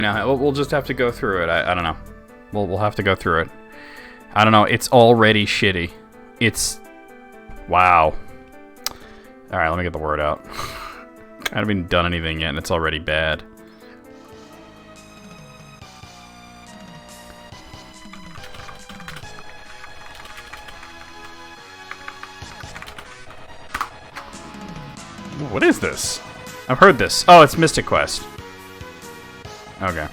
now. We'll just have to go through it. I don't know. We'll have to go through it. I don't know. It's already shitty. It's... Wow. Alright, let me get the word out. I haven't even done anything yet, and it's already bad. What is this? I've heard this. Oh, it's Mystic Quest. Okay.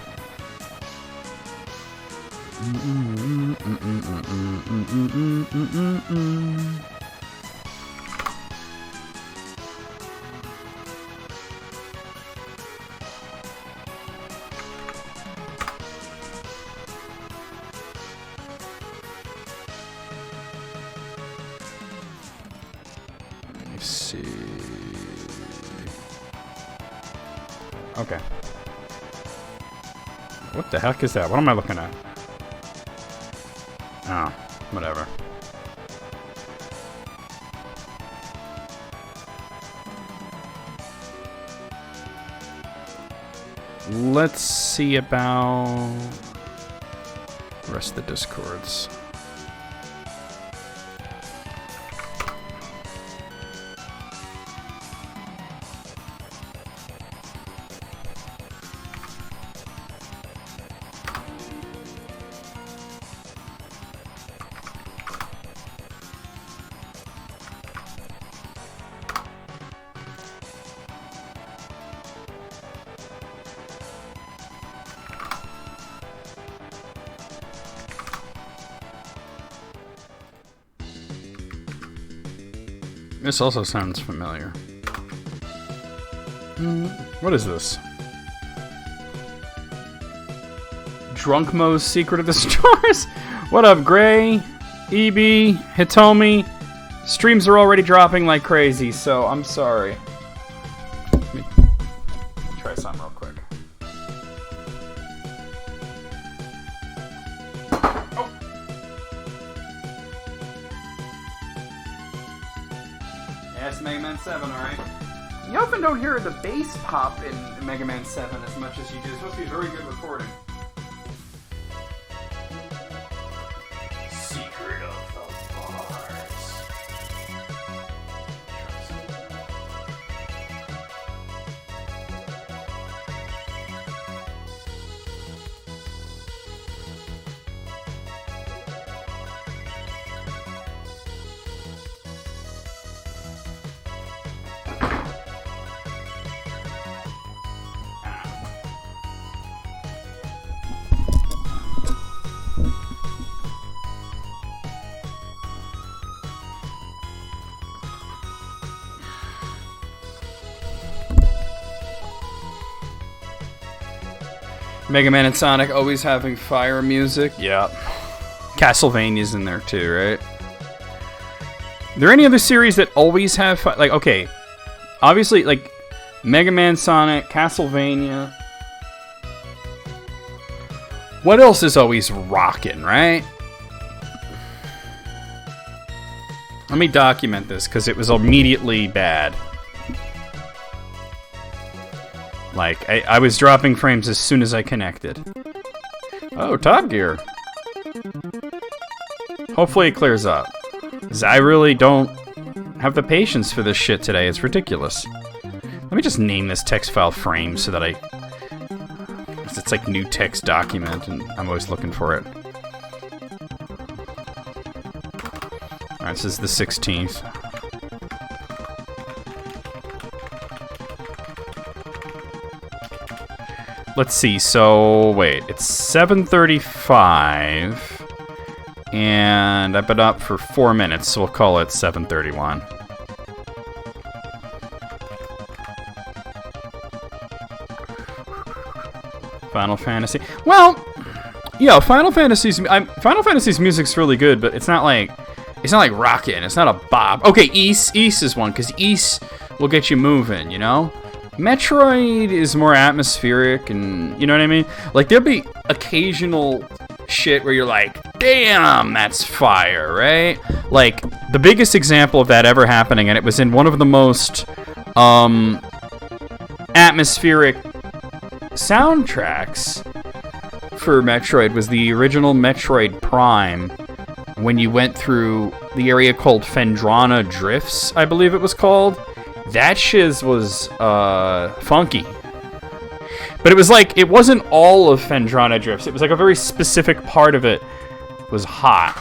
Let's see. Okay. What the heck is that? What am I looking at? Oh, whatever. Let's see about the rest of the discords. This also sounds familiar. What is this? Drunk Mo's Secret of the Stars? What up, Gray? EB? Hitomi? Streams are already dropping like crazy, so I'm sorry. Let me try something real quick. Oh! Yeah, it's Mega Man 7, alright. You often don't hear the bass pop in Mega Man 7 as much as you do. It's supposed to be a very good recording. Secret of the Bars. Mega Man and Sonic always having fire music. Yeah. Castlevania's in there too, right? Are there any other series that always have like, okay, obviously like Mega Man, Sonic, Castlevania. What else is always rocking, right? Let me document this because it was immediately bad. Like, I was dropping frames as soon as I connected. Oh, Top Gear. Hopefully it clears up. Because I really don't have the patience for this shit today. It's ridiculous. Let me just name this text file frame so that it's like new text document and I'm always looking for it. Alright, this is the 16th. Let's see, so, wait, it's 7:35, and I've been up for 4 minutes, so we'll call it 7:31. Final Fantasy. Well, yeah, Final Fantasy's music's really good, but it's not like rockin'. It's not a bop. Okay, Ys is one, because Ys will get you moving, you know? Metroid is more atmospheric, and you know what I mean? Like, there'll be occasional shit where you're like, damn, that's fire, right? Like, the biggest example of that ever happening, and it was in one of the most atmospheric soundtracks for Metroid was the original Metroid Prime, when you went through the area called Phendrana Drifts, I believe it was called. That shiz was funky. But it was like, it wasn't all of Phendrana Drifts. It was like a very specific part of it was hot.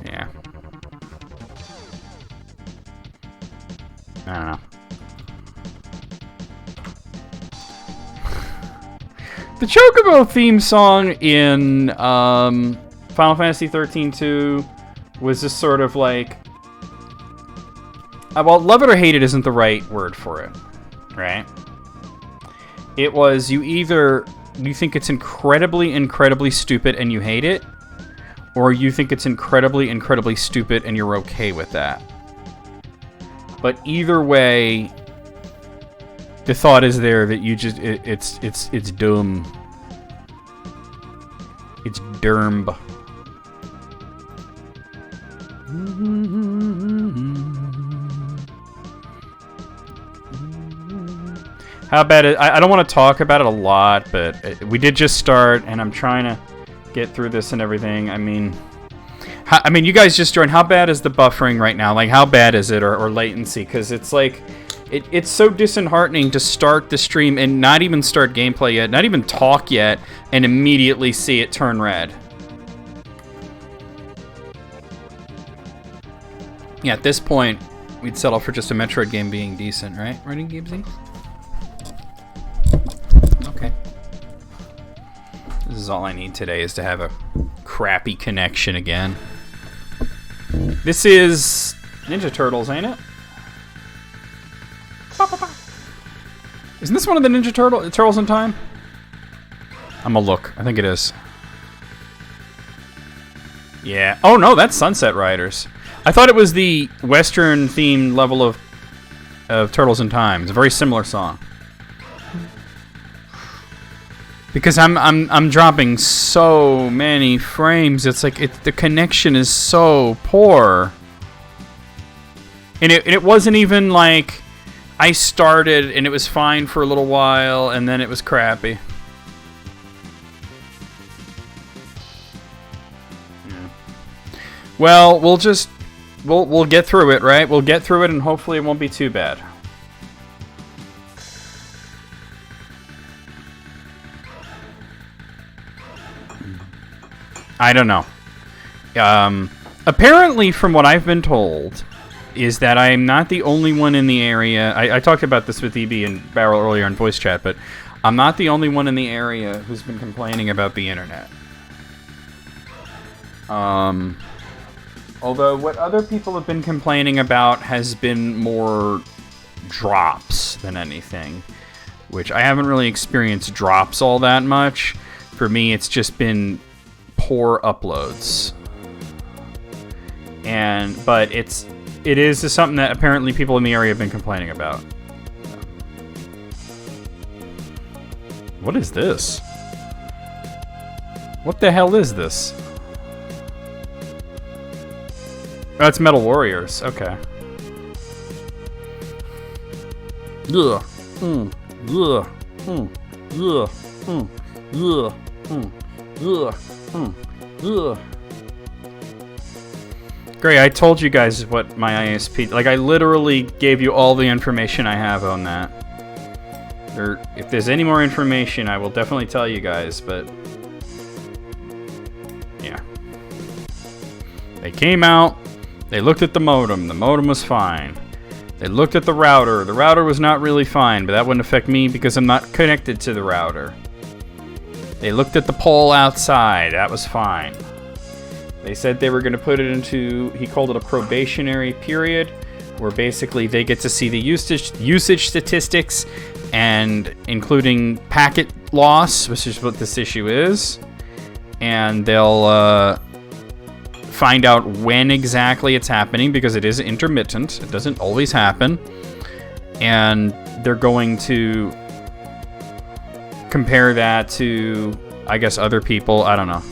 Yeah. I don't know. The Chocobo theme song in Final Fantasy 13-2 was just sort of like... well, love it or hate it isn't the right word for it, right? It was, you think it's incredibly, incredibly stupid and you hate it, or you think it's incredibly, incredibly stupid and you're okay with that. But either way, the thought is there that you just, it's dumb. It's dermb. How bad it, I don't want to talk about it a lot, but we did just start, and I'm trying to get through this and everything. I mean, you guys just joined. How bad is the buffering right now? Like, how bad is it, or latency? Because it's like, it's so disheartening to start the stream and not even start gameplay yet, not even talk yet, and immediately see it turn red. Yeah, at this point, we'd settle for just a Metroid game being decent, right? Running Gamesy? Okay. This is all I need today, is to have a crappy connection again. This is Ninja Turtles, ain't it? Isn't this one of the Ninja Turtles in Time? I'm gonna look. I think it is. Yeah. Oh no, that's Sunset Riders. I thought it was the Western themed level of Turtles in Time. It's a very similar song. Because I'm dropping so many frames. It's like the connection is so poor. And it wasn't even like I started and it was fine for a little while and then it was crappy. Yeah. Well, we'll get through it, right? We'll get through it and hopefully it won't be too bad. I don't know. Apparently, from what I've been told, is that I am not the only one in the area. I talked about this with EB and Barrel earlier in voice chat, but I'm not the only one in the area who's been complaining about the internet. Although what other people have been complaining about has been more drops than anything, which I haven't really experienced drops all that much. For me, it's just been poor uploads. But it is something that apparently people in the area have been complaining about. What is this? What the hell is this? Oh, it's Metal Warriors. Okay. Ugh. Ugh. Ugh. Ugh. Ugh. Ugh. Great, I told you guys what my ISP... Like, I literally gave you all the information I have on that. If there's any more information, I will definitely tell you guys, but... Yeah. They came out, they looked at the modem was fine. They looked at the router was not really fine, but that wouldn't affect me because I'm not connected to the router. They looked at the pole outside, that was fine. They said they were going to put it into, he called it a probationary period, where basically they get to see the usage statistics, and including packet loss, which is what this issue is, and they'll find out when exactly it's happening, because it is intermittent, it doesn't always happen, and they're going to compare that to, I guess, other people, I don't know.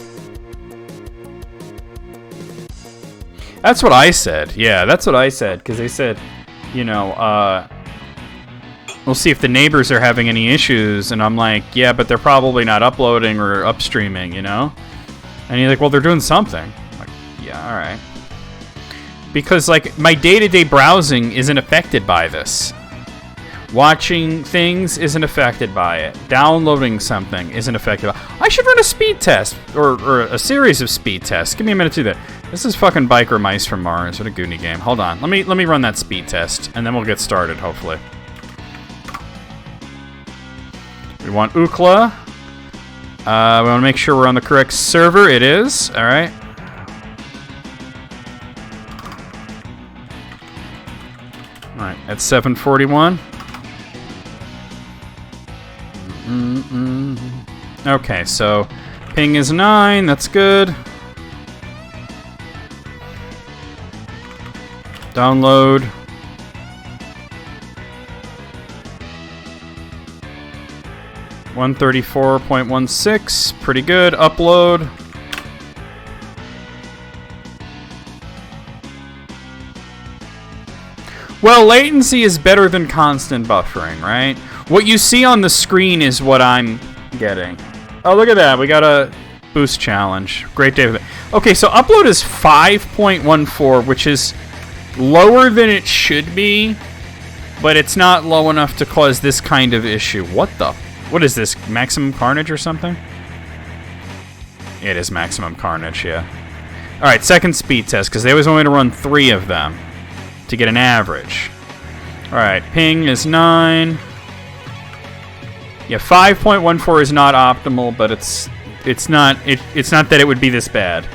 That's what I said. Yeah, that's what I said. Because they said, you know, we'll see if the neighbors are having any issues. And I'm like, yeah, but they're probably not uploading or upstreaming, you know? And you're like, well, they're doing something. I'm like, yeah, all right. Because, like, my day-to-day browsing isn't affected by this. Watching things isn't affected by it. Downloading something isn't affected by it. I should run a speed test, or a series of speed tests. Give me a minute to do that. This is fucking Biker Mice from Mars. What a Goonie game. Hold on. Let me run that speed test, and then we'll get started, hopefully. We want Ookla. We want to make sure we're on the correct server. It is. All right. All right. At 7:41. Okay, so ping is 9. That's good. Download. $134.16. Pretty good. Upload. Well, latency is better than constant buffering, right? What you see on the screen is what I'm getting. Oh, look at that. We got a boost challenge. Great day for that. Okay, so upload is 5.14, which is lower than it should be, but it's not low enough to cause this kind of issue. What is this? Maximum Carnage or something? It is Maximum Carnage, yeah. Alright, second speed test, because they always want me to run 3 of them to get an average. Alright, ping is 9. Yeah, 5.14 is not optimal, but it's not that it would be this bad.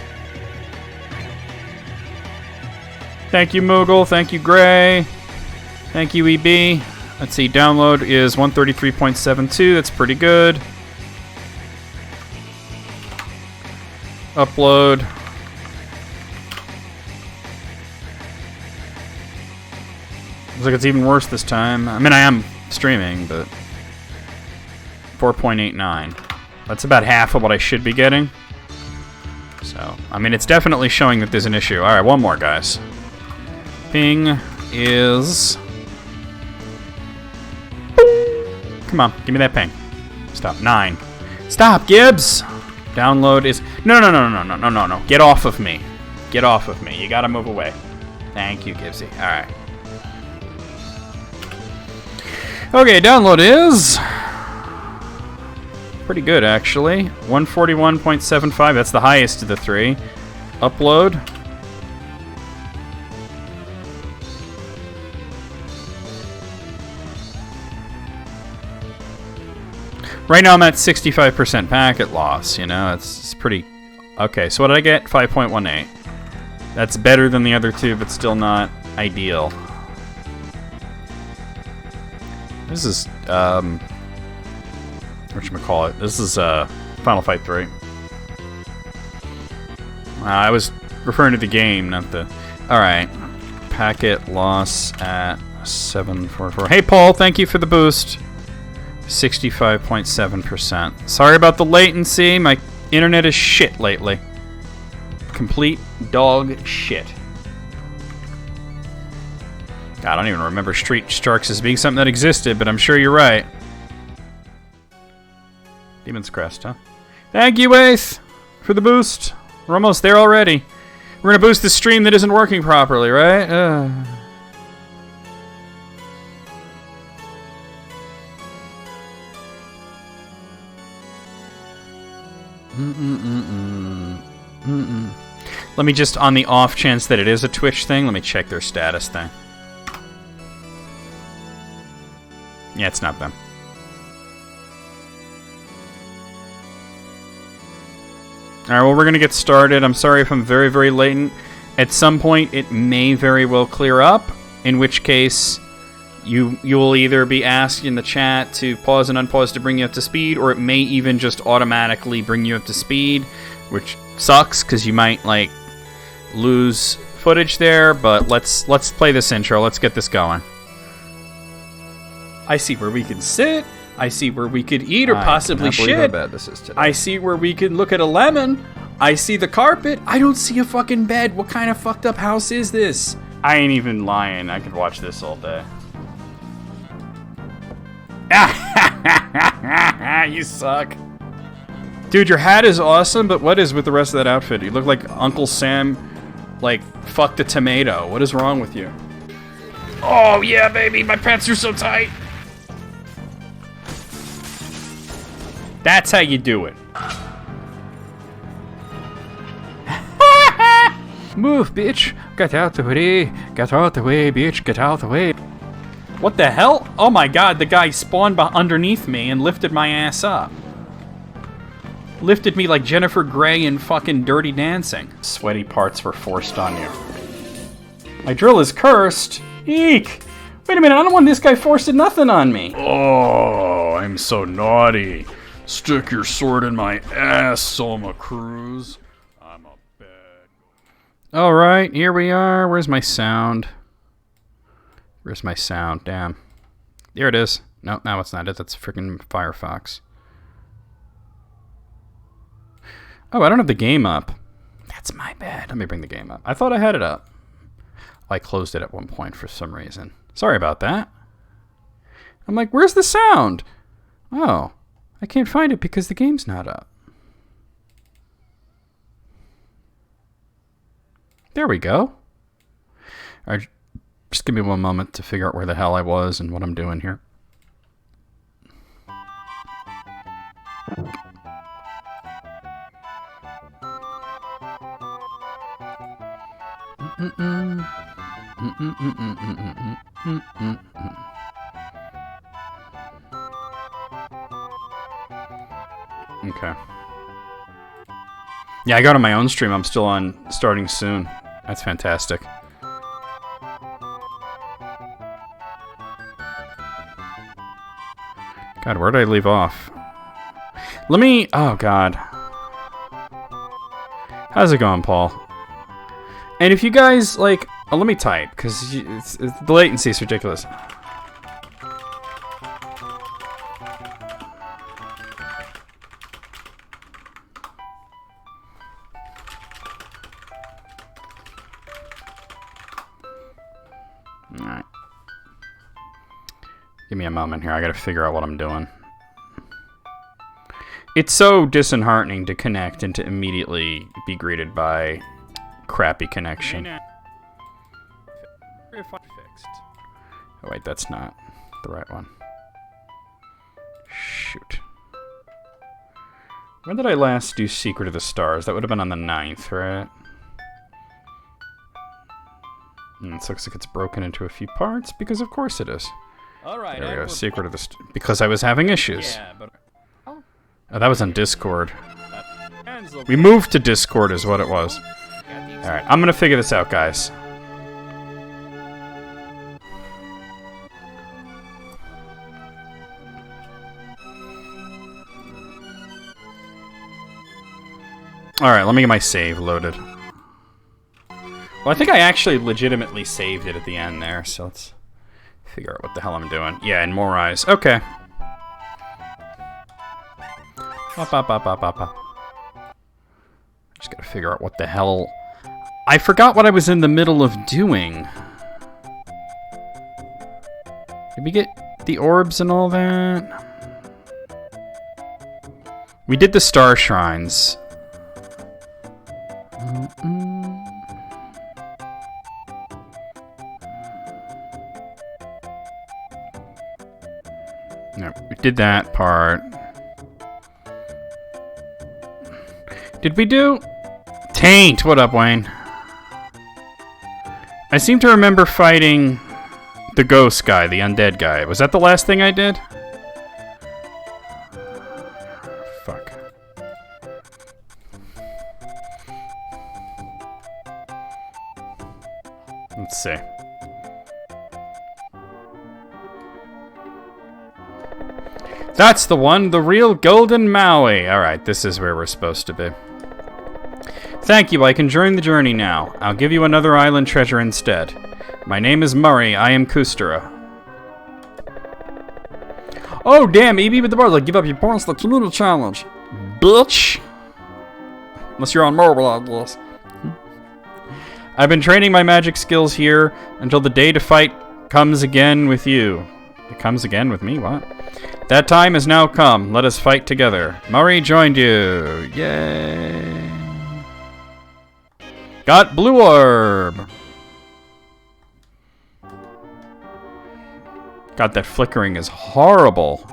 Thank you, Moogle. Thank you, Gray. Thank you, EB. Let's see, download is 133.72. That's pretty good. Upload. Looks like it's even worse this time. I mean, I am streaming, but 4.89. That's about half of what I should be getting. So, I mean, it's definitely showing that there's an issue. All right, one more, guys. Ping is... Come on, give me that ping. Stop. 9. Stop, Gibbs! Download is... No. Get off of me. Get off of me. You gotta move away. Thank you, Gibbsy. All right. Okay, download is... pretty good, actually. 141.75. That's the highest of the 3. Upload. Right now I'm at 65% packet loss, you know, it's pretty... Okay, so what did I get? 5.18. That's better than the other 2, but still not ideal. This is, whatchamacallit? This is, Final Fight 3. I was referring to the game, not the... Alright. Packet loss at 744. Hey, Paul, thank you for the boost. 65.7%. Sorry about the latency. My internet is shit lately. Complete dog shit. God, I don't even remember Street Sharks as being something that existed, but I'm sure you're right. Demon's Crest, huh? Thank you, Ace, for the boost. We're almost there already. We're gonna boost the stream that isn't working properly, right? Let me just, on the off chance that it is a Twitch thing, let me check their status thing. Yeah, it's not them. Alright, well, we're going to get started. I'm sorry if I'm very, very latent. At some point, it may very well clear up, in which case you will either be asked in the chat to pause and unpause to bring you up to speed, or it may even just automatically bring you up to speed, which sucks, because you might, like, lose footage there, but let's play this intro. Let's get this going. I see where we can sit. I see where we could eat or possibly shit. How bad this is today. I see where we could look at a lemon. I see the carpet. I don't see a fucking bed. What kind of fucked up house is this? I ain't even lying. I could watch this all day. You suck. Dude, your hat is awesome, but what is with the rest of that outfit? You look like Uncle Sam, like, fucked a tomato. What is wrong with you? Oh, yeah, baby, my pants are so tight. That's how you do it. Move, bitch. Get out the way. Get out the way, bitch. Get out the way. What the hell? Oh my god, the guy spawned underneath me and lifted my ass up. Lifted me like Jennifer Grey in fucking Dirty Dancing. Sweaty parts were forced on you. My drill is cursed. Eek! Wait a minute, I don't want this guy forcing nothing on me. Oh, I'm so naughty. Stick your sword in my ass, Soma Cruz. I'm a bad guy. Alright, here we are. Where's my sound? Where's my sound? Damn. There it is. No, now it's not it. That's freaking Firefox. Oh, I don't have the game up. That's my bad. Let me bring the game up. I thought I had it up. I closed it at one point for some reason. Sorry about that. I'm like, where's the sound? Oh, I can't find it because the game's not up. There we go. All right, just give me one moment to figure out where the hell I was and what I'm doing here. Okay. Yeah, I got on my own stream. I'm still on starting soon. That's fantastic. God, where did I leave off? Let me... Oh, God. How's it going, Paul? And if you guys, like... Oh, let me type, because the latency is ridiculous. Alright. Give me a moment here. I gotta figure out what I'm doing. It's so disheartening to connect and to immediately be greeted by crappy connection. Fixed. Oh wait, that's not the right one. Shoot. When did I last do Secret of the Stars? That would have been on the 9th, right? And it looks like it's broken into a few parts, because of course it is. Alright, there we go, Secret of the Stars. Because I was having issues. Yeah, but... Oh, that was on Discord. We moved to Discord is what it was. Alright, I'm gonna figure this out, guys. Alright, let me get my save loaded. Well, I think I actually legitimately saved it at the end there, so let's figure out what the hell I'm doing. Yeah, and more eyes. Okay. Just gotta figure out what the hell... I forgot what I was in the middle of doing. Did we get the orbs and all that? We did the star shrines. No, we did that part. Did we do... Taint! What up, Wayne? I seem to remember fighting the ghost guy, the undead guy. Was that the last thing I did? Fuck. Let's see. That's the one, the real Golden Maui. Alright, this is where we're supposed to be. Thank you, I can join the journey now. I'll give you another island treasure instead. My name is Murray, I am Kustara. Oh, damn, EB with the bars, like, give up your points, the communal challenge. Bitch. Unless you're on mobile, I guess. I've been training my magic skills here until the day to fight comes again with you. It comes again with me, what? That time has now come. Let us fight together. Murray joined you. Yay. Got blue orb. God, that flickering is horrible.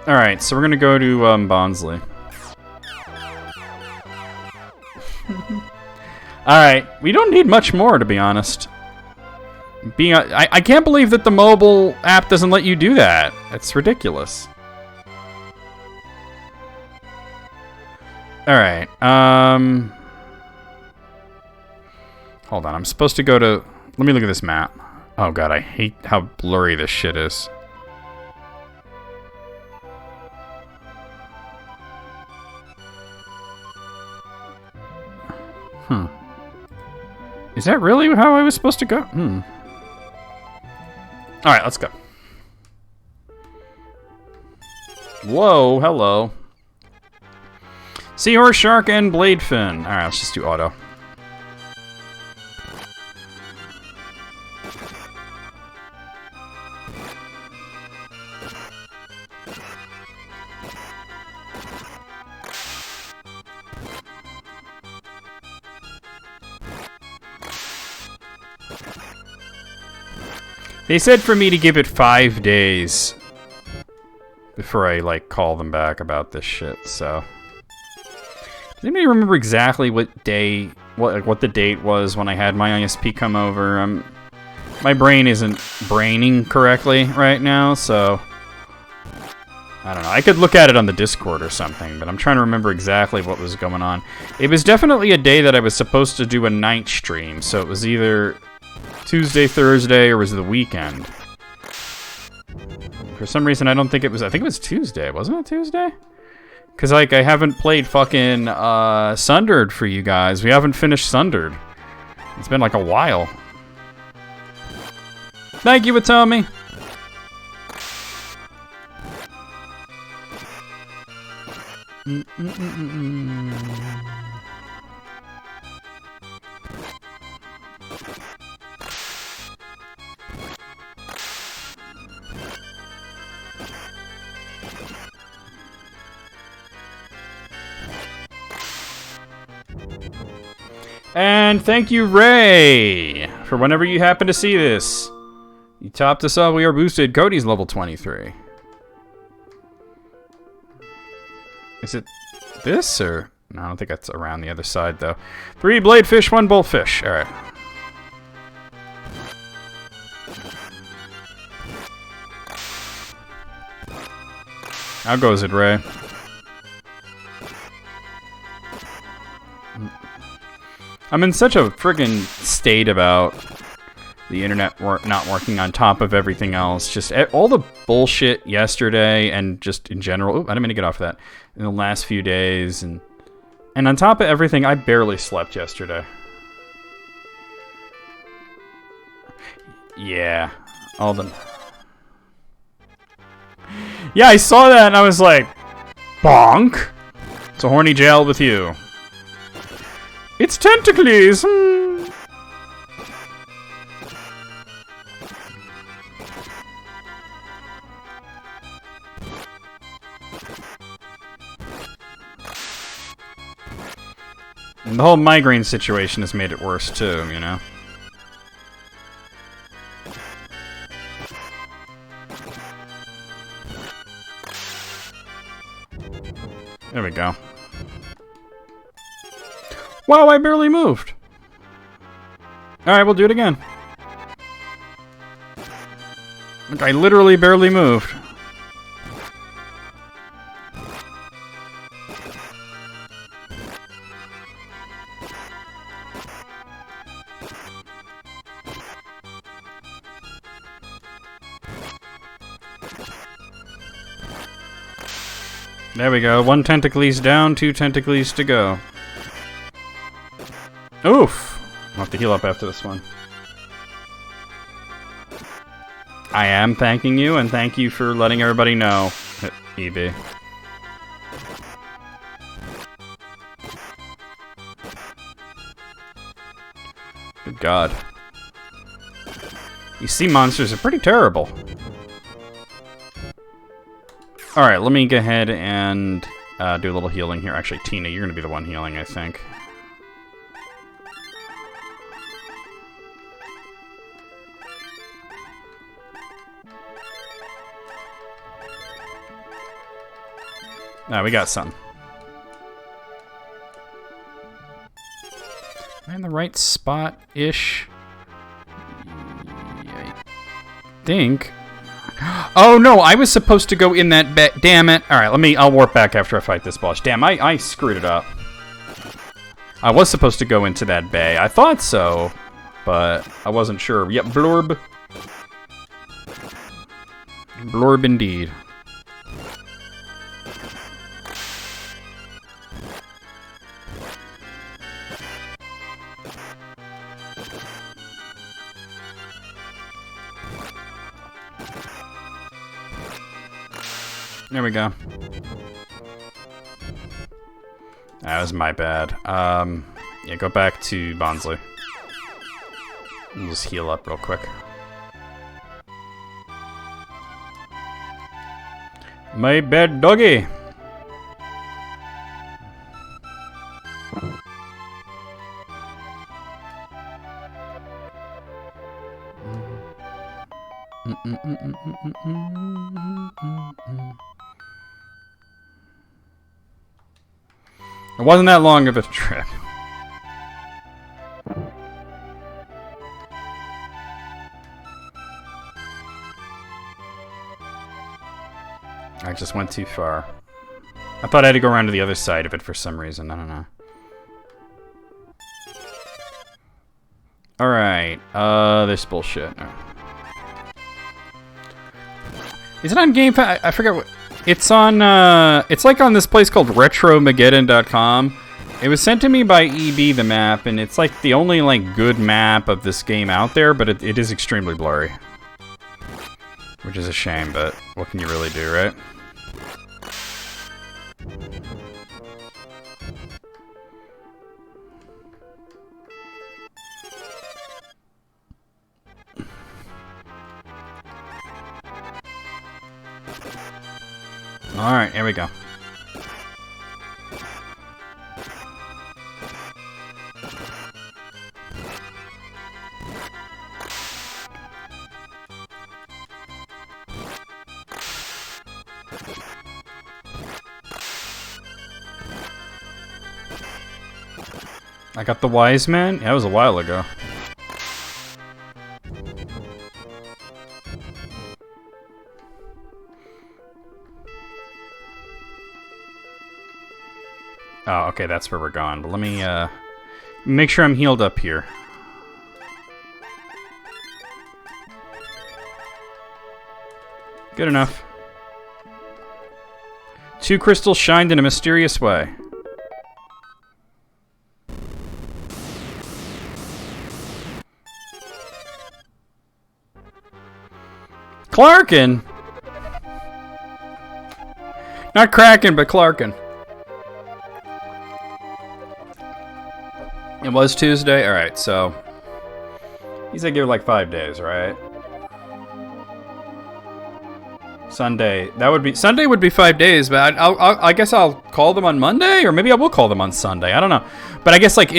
Alright, so we're gonna go to Bonsly. Alright, we don't need much more, to be honest. I can't believe that the mobile app doesn't let you do that. It's ridiculous. Alright, hold on, I'm supposed to go to... Let me look at this map. Oh god, I hate how blurry this shit is. Is that really how I was supposed to go? Alright, let's go. Whoa, hello. Seahorse, shark, and bladefin. Alright, let's just do auto. They said for me to give it 5 days before I, like, call them back about this shit, so... Does anybody remember exactly what day, what the date was when I had my ISP come over? My brain isn't braining correctly right now, so... I don't know. I could look at it on the Discord or something, but I'm trying to remember exactly what was going on. It was definitely a day that I was supposed to do a night stream, so it was either Tuesday, Thursday, or was it the weekend? For some reason, I don't think it was... I think it was Tuesday. Wasn't it Tuesday? Because, like, I haven't played fucking Sundered for you guys. We haven't finished Sundered. It's been, like, a while. Thank you, Atomi. And thank you, Ray, for whenever you happen to see this. You topped us up. We are boosted. Cody's level 23. Is it this or... No, I don't think that's around the other side, though. 3 bladefish, 1 bullfish. All right. How goes it, Ray? I'm in such a friggin' state about the internet not working on top of everything else. Just all the bullshit yesterday and just in general. Oop, I didn't mean to get off of that. In the last few days. And on top of everything, I barely slept yesterday. Yeah. All the... Yeah, I saw that and I was like, bonk. It's a horny jail with you. It's tentacles! And the whole migraine situation has made it worse too, you know? There we go. Wow, I barely moved. Alright, we'll do it again. Look, I literally barely moved. There we go. 1 tentacles down, 2 tentacles to go. Oof! I'll have to heal up after this one. I am thanking you, and thank you for letting everybody know, EB. Good God. These sea monsters are pretty terrible. Alright, let me go ahead and do a little healing here. Actually, Tina, you're going to be the one healing, I think. Ah, we got some. Am I in the right spot-ish? I think. Oh no, I was supposed to go in that bay. Damn it. Alright, I'll warp back after I fight this boss. Damn, I screwed it up. I was supposed to go into that bay. I thought so, but I wasn't sure. Yep, blorb. Blorb indeed. There we go. That was my bad. Yeah, go back to Bonsly. We'll just heal up real quick. My bad doggy. It wasn't that long of a trip. I just went too far. I thought I had to go around to the other side of it for some reason. I don't know. Alright. This bullshit. Is it on Game Pass? I forget what... It's on, it's like on this place called RetroMageddon.com. It was sent to me by EB, the map, and it's like the only, like, good map of this game out there, but it is extremely blurry. Which is a shame, but what can you really do, right? Alright, here we go. I got the wise man? Yeah, that was a while ago. Oh, okay, that's where we're going. But let me, make sure I'm healed up here. Good enough. 2 crystals shined in a mysterious way. Clarkin? Not Kraken, but Clarkin. It was Tuesday? Alright, so... He said give it like 5 days, right? Sunday. That would be... Sunday would be 5 days, but I guess I'll call them on Monday? Or maybe I will call them on Sunday. I don't know. But I guess, like,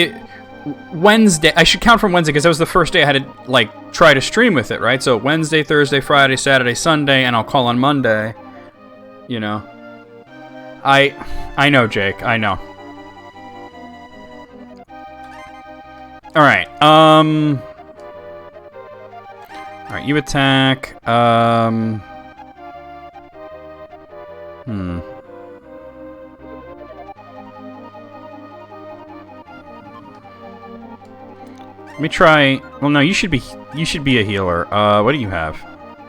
Wednesday... I should count from Wednesday, because that was the first day I had to, like, try to stream with it, right? So Wednesday, Thursday, Friday, Saturday, Sunday, and I'll call on Monday. You know? I know, Jake. I know. Alright, alright, you attack, Let me try, well no, you should be a healer. What do you have?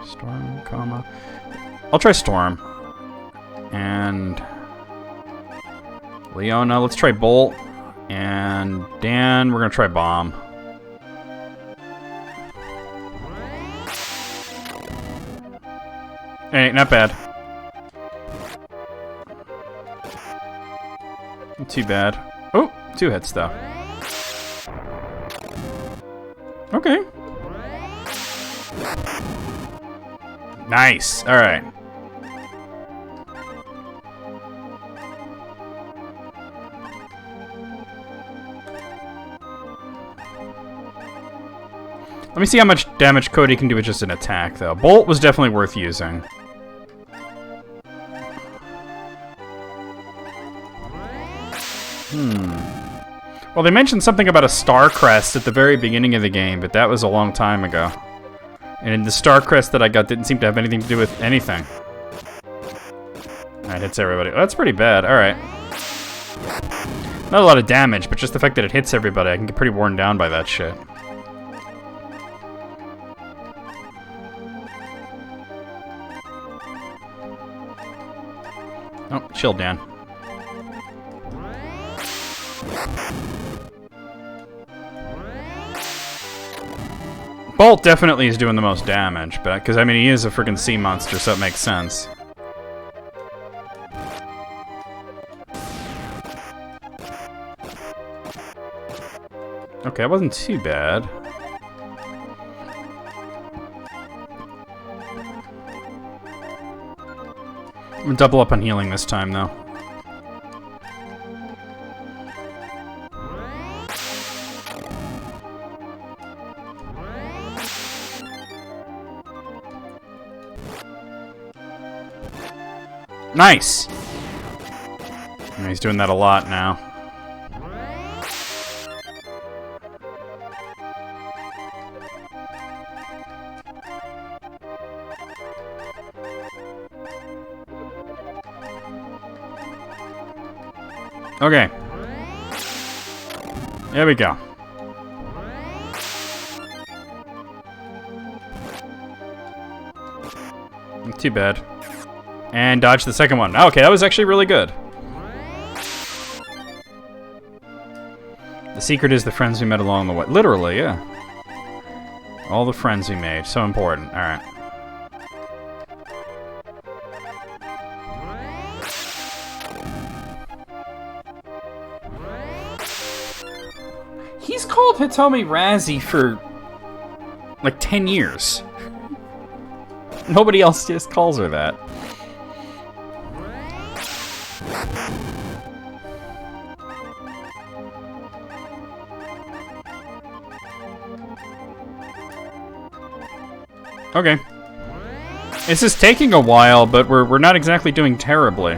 Storm, comma. I'll try Storm. And Leona, let's try Bolt. And Dan, we're gonna try Bomb. Hey, not bad. Not too bad. Oh, 2 hits though. Okay. Nice. All right. Let me see how much damage Cody can do with just an attack, though. Bolt was definitely worth using. Well, they mentioned something about a star crest at the very beginning of the game, but that was a long time ago. And the star crest that I got didn't seem to have anything to do with anything. Alright, hits everybody. Well, that's pretty bad. Alright. Not a lot of damage, but just the fact that it hits everybody, I can get pretty worn down by that shit. Oh, chill, Dan. Bolt definitely is doing the most damage, but because I mean he is a freaking sea monster, so it makes sense. Okay, that wasn't too bad. I'm gonna double up on healing this time, though. Nice! He's doing that a lot now. Okay. There we go. Not too bad. And dodge the second one. Okay, that was actually really good. The secret is the friends we met along the way. Literally, yeah. All the friends we made. So important. Alright. He's called Hitomi Razzie for like 10 years. Nobody else just calls her that. Okay. This is taking a while, but we're not exactly doing terribly.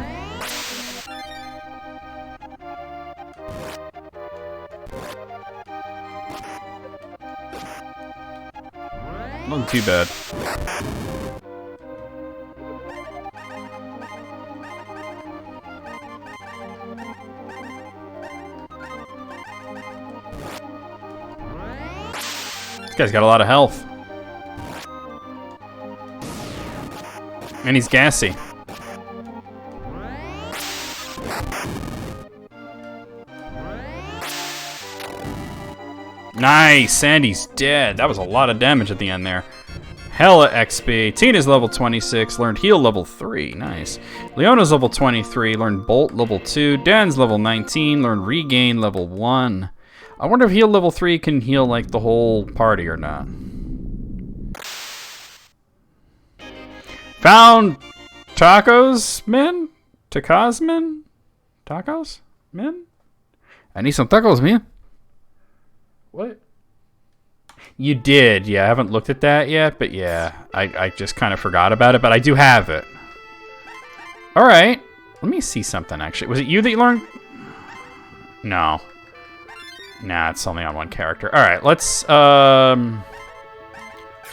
Not too bad. This guy's got a lot of health. And he's gassy. Nice! And he's dead. That was a lot of damage at the end there. Hella XP. Tina's level 26, learned heal level 3. Nice. Leona's level 23, learned bolt level 2. Dan's level 19, learned regain level 1. I wonder if heal level 3 can heal like the whole party or not. Found tacos, man? Tacos, man? Tacos, man? I need some tacos, man. What? You did, yeah. I haven't looked at that yet, but yeah. I just kind of forgot about it, but I do have it. Alright. Let me see something, actually. Was it you that you learned? No. Nah, it's only on one character. Alright, let's go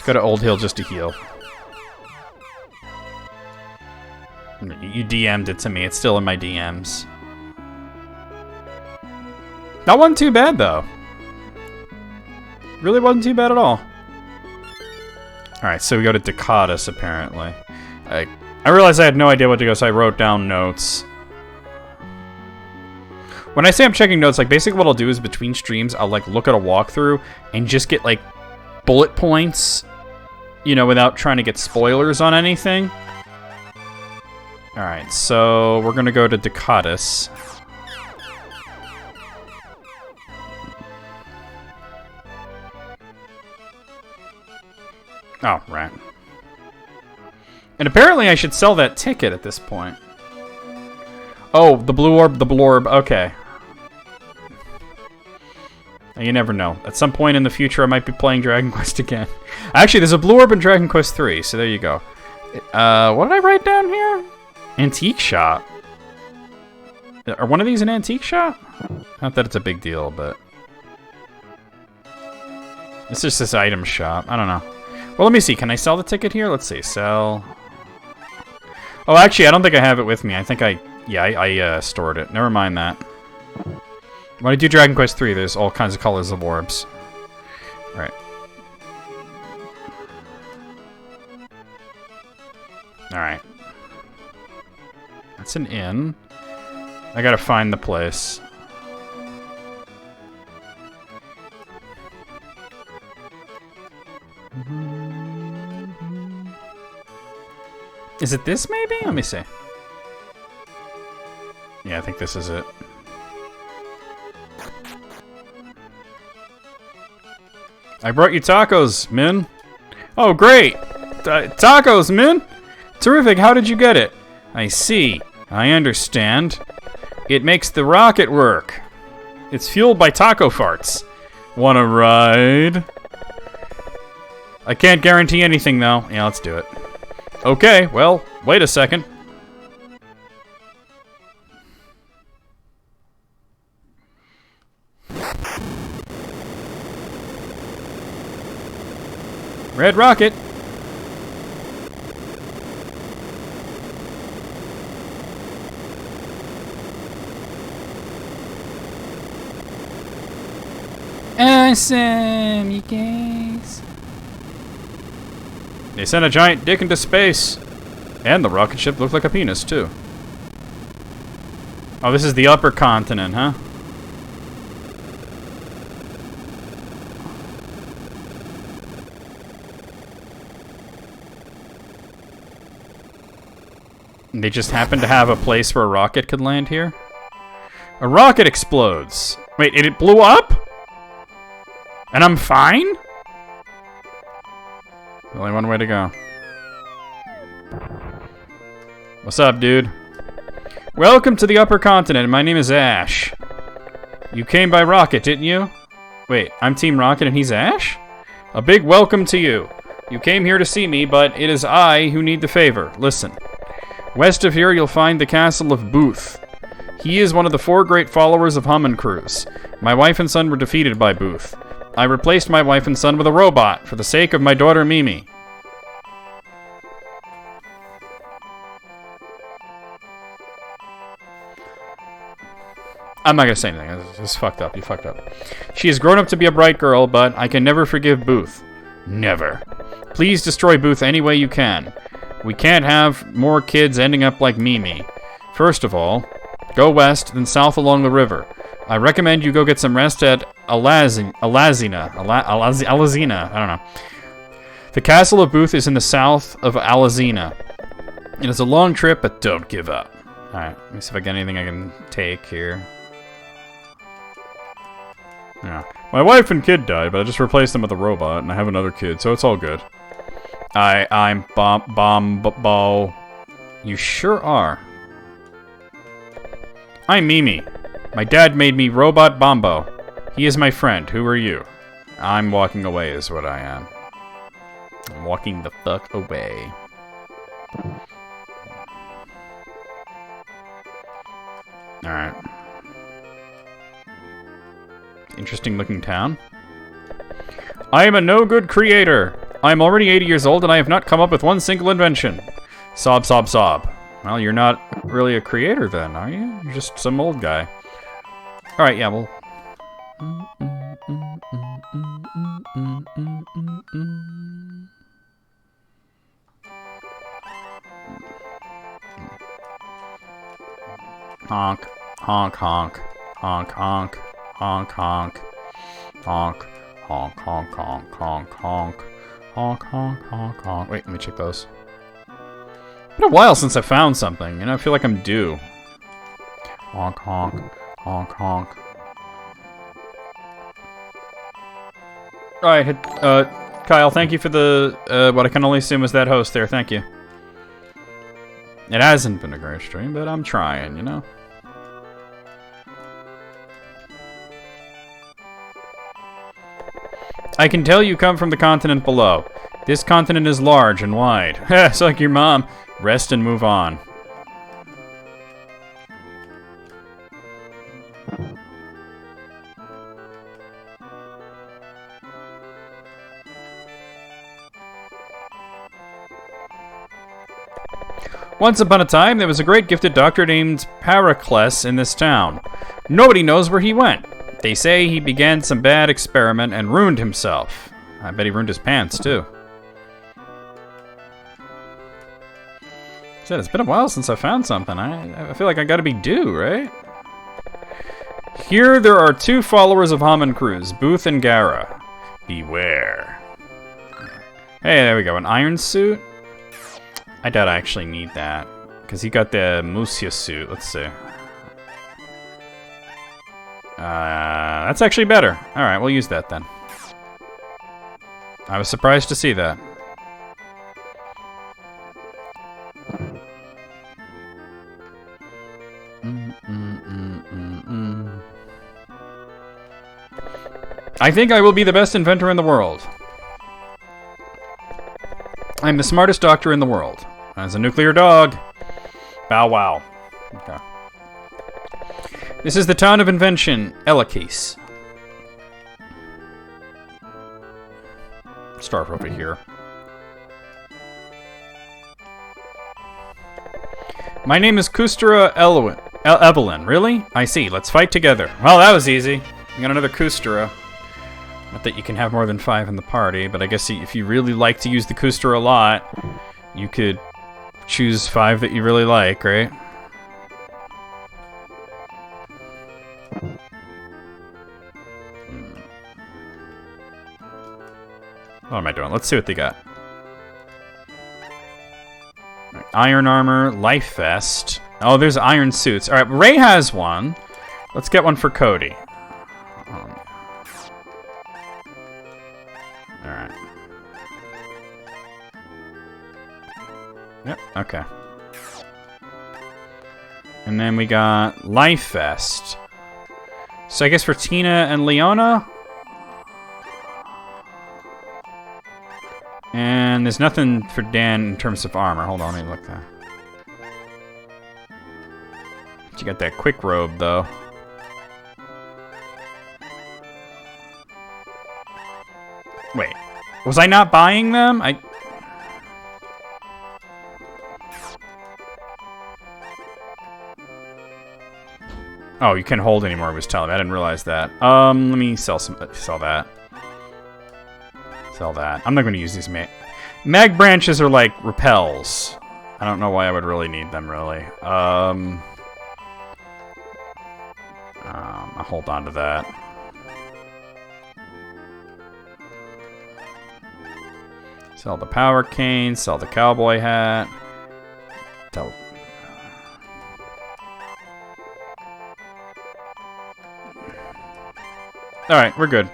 to Old Hill just to heal. You DM'd it to me. It's still in my DMs. That wasn't too bad, though. Really wasn't too bad at all. Alright, so we go to Dakotas, apparently. I realized I had no idea what to go, so I wrote down notes. When I say I'm checking notes, like, basically what I'll do is between streams, I'll, like, look at a walkthrough and just get, like, bullet points, you know, without trying to get spoilers on anything. Alright, so we're gonna go to Dakotas. Oh, right. And apparently I should sell that ticket at this point. Oh, the blue orb, the blorb. Okay. You never know. At some point in the future, I might be playing Dragon Quest again. Actually, there's a blue orb in Dragon Quest 3, so there you go. What did I write down here? Antique shop. Are one of these an antique shop? Not that it's a big deal, but... It's just this item shop. I don't know. Well, let me see. Can I sell the ticket here? Let's see. Sell. Oh, actually, I don't think I have it with me. I think I stored it. Never mind that. When I do Dragon Quest 3, there's all kinds of colors of orbs. Alright. Alright. That's an inn. I gotta find the place. Is it this, maybe? Let me see. Yeah, I think this is it. I brought you tacos, Min. Oh, great! Tacos, Min! Terrific, how did you get it? I see. I understand. It makes the rocket work. It's fueled by taco farts. Wanna ride? I can't guarantee anything, though. Yeah, let's do it. Okay, well, wait a second. Red rocket. Awesome, you guys. They sent a giant dick into space. And the rocket ship looked like a penis, too. Oh, this is the upper continent, huh? They just happen to have a place where a rocket could land here? A rocket explodes. Wait, it blew up? And I'm fine? Only one way to go. What's up, dude? Welcome to the upper continent. My name is Ash. You came by rocket, didn't you? Wait, I'm Team Rocket and he's Ash? A big welcome to you. You came here to see me, but it is I who need the favor. Listen. West of here, you'll find the castle of Booth. He is one of the 4 great followers of Hummin'Cruise. My wife and son were defeated by Booth. I replaced my wife and son with a robot for the sake of my daughter Mimi. I'm not gonna say anything. It's fucked up. You fucked up. She has grown up to be a bright girl, but I can never forgive Booth. Never. Please destroy Booth any way you can. We can't have more kids ending up like Mimi. First of all, go west, then south along the river. I recommend you go get some rest at Alazina. I don't know. The castle of Booth is in the south of Alazina. It is a long trip, but don't give up. Alright, let me see if I get anything I can take here. Yeah. My wife and kid died, but I just replaced them with a robot, and I have another kid, so it's all good. I'm Bombo. You sure are. I'm Mimi. My dad made me Robot Bombo. He is my friend. Who are you? I'm walking away is what I am. I'm walking the fuck away. Alright. Interesting looking town. I am a no-good creator. I am already 80 years old and I have not come up with one single invention. Sob, sob, sob. Well, you're not really a creator then, are you? You're just some old guy. Alright, yeah, well... Honk, honk, honk, honk, honk, honk, honk, honk, honk, honk, honk, honk, honk, honk, honk, honk, honk. Wait, let me check those. It's been a while since I found something, and I feel like I'm due. Honk, honk, honk, honk. Alright, Kyle, thank you for the, what I can only assume was that host there. Thank you. It hasn't been a great stream, but I'm trying, you know? I can tell you come from the continent below. This continent is large and wide. It's like your mom. Rest and move on. Once upon a time, there was a great gifted doctor named Paracles in this town. Nobody knows where he went. They say he began some bad experiment and ruined himself. I bet he ruined his pants, too. Shit, it's been a while since I found something. I feel like I gotta be due, right? Here there are two followers of Hammond Cruz, Booth and Gara. Beware. Hey, there we go, an iron suit? I doubt I actually need that, because he got the Musia suit. Let's see. That's actually better. Alright, we'll use that then. I was surprised to see that. I think I will be the best inventor in the world. I'm the smartest doctor in the world. As a nuclear dog. Bow wow. Okay. This is the town of invention, Elakis. Start over here. My name is Kustara Evelyn. Really? I see. Let's fight together. Well, that was easy. We got another Kustara. Not that you can have more than 5 in the party, but I guess if you really like to use the Kustara a lot, you could choose 5 that you really like, right? What am I doing? Let's see what they got. Iron armor, life vest. Oh, there's iron suits. Alright, Ray has one. Let's get one for Cody. Alright. Yep, okay. And then we got life vest. So I guess for Tina and Leona. And there's nothing for Dan in terms of armor. Hold on, let me look there. You got that quick robe, though. Wait, was I not buying them? Oh, you can't hold anymore, he was telling me. I didn't realize that. Let me sell that. Sell that. I'm not going to use these mag branches are like repels. I don't know why I would really need them, really. I'll hold on to that. Sell the power cane, sell the cowboy hat. Alright, we're good.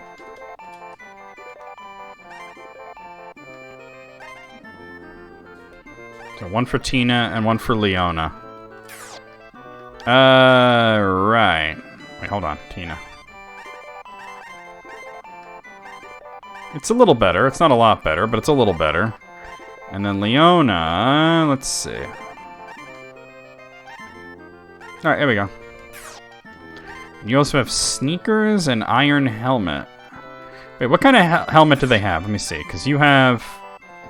So one for Tina and one for Leona. Right. Wait, hold on, Tina. It's a little better. It's not a lot better, but it's a little better. And then Leona, let's see. Alright, here we go. You also have sneakers and iron helmet. Wait, what kind of helmet do they have? Let me see, because you have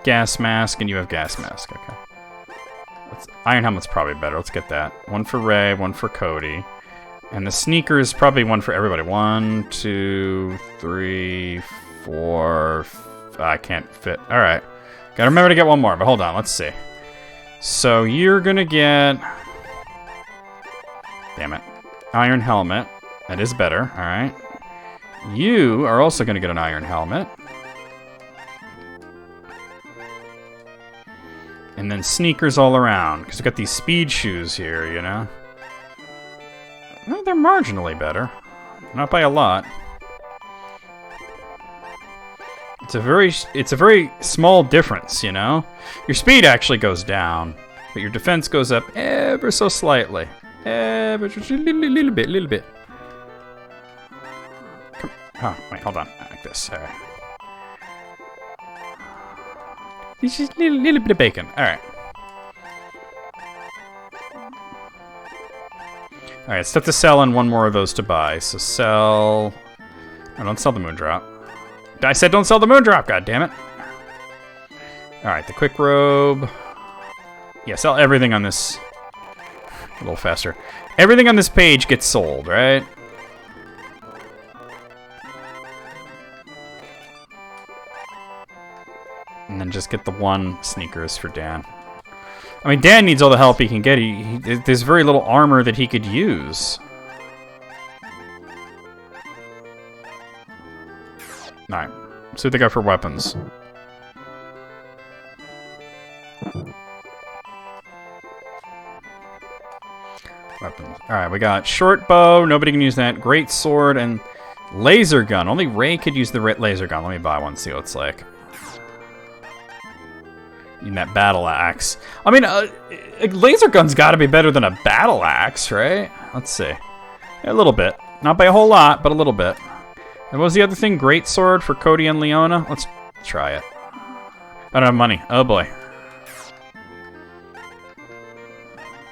gas mask and you have gas mask. Okay. Iron helmet's probably better. Let's get that. One for Ray, one for Cody. And the sneakers, probably one for everybody. 1, 2, 3, 4. I can't fit. Alright. Gotta remember to get one more, but hold on. Let's see. So you're gonna get... Damn it. Iron helmet. That is better. Alright. You are also gonna get an iron helmet. And then sneakers all around, because we've got these speed shoes here, you know? Well, they're marginally better. Not by a lot. It's a very small difference, you know? Your speed actually goes down, but your defense goes up ever so slightly. Ever just a little bit. Come, oh, wait, hold on. Like this. All right. It's just a little bit of bacon. All right. All right, it's tough to sell and one more of those to buy. So sell. Oh, don't sell the Moondrop. I said don't sell the Moondrop, god damn it. Alright, the quick robe. Yeah, sell everything on this. A little faster. Everything on this page gets sold, right? And then just get the one sneakers for Dan. I mean, Dan needs all the help he can get. There's very little armor that he could use. Alright, see what they got for weapons. Weapons. Alright, we got short bow, nobody can use that. Great sword and laser gun. Only Ray could use the laser gun. Let me buy one, see what it's like. In that battle axe. I mean, a laser gun's gotta be better than a battle axe, right? Let's see. A little bit. Not by a whole lot, but a little bit. And what was the other thing? Great sword for Cody and Leona? Let's try it. I don't have money. Oh boy.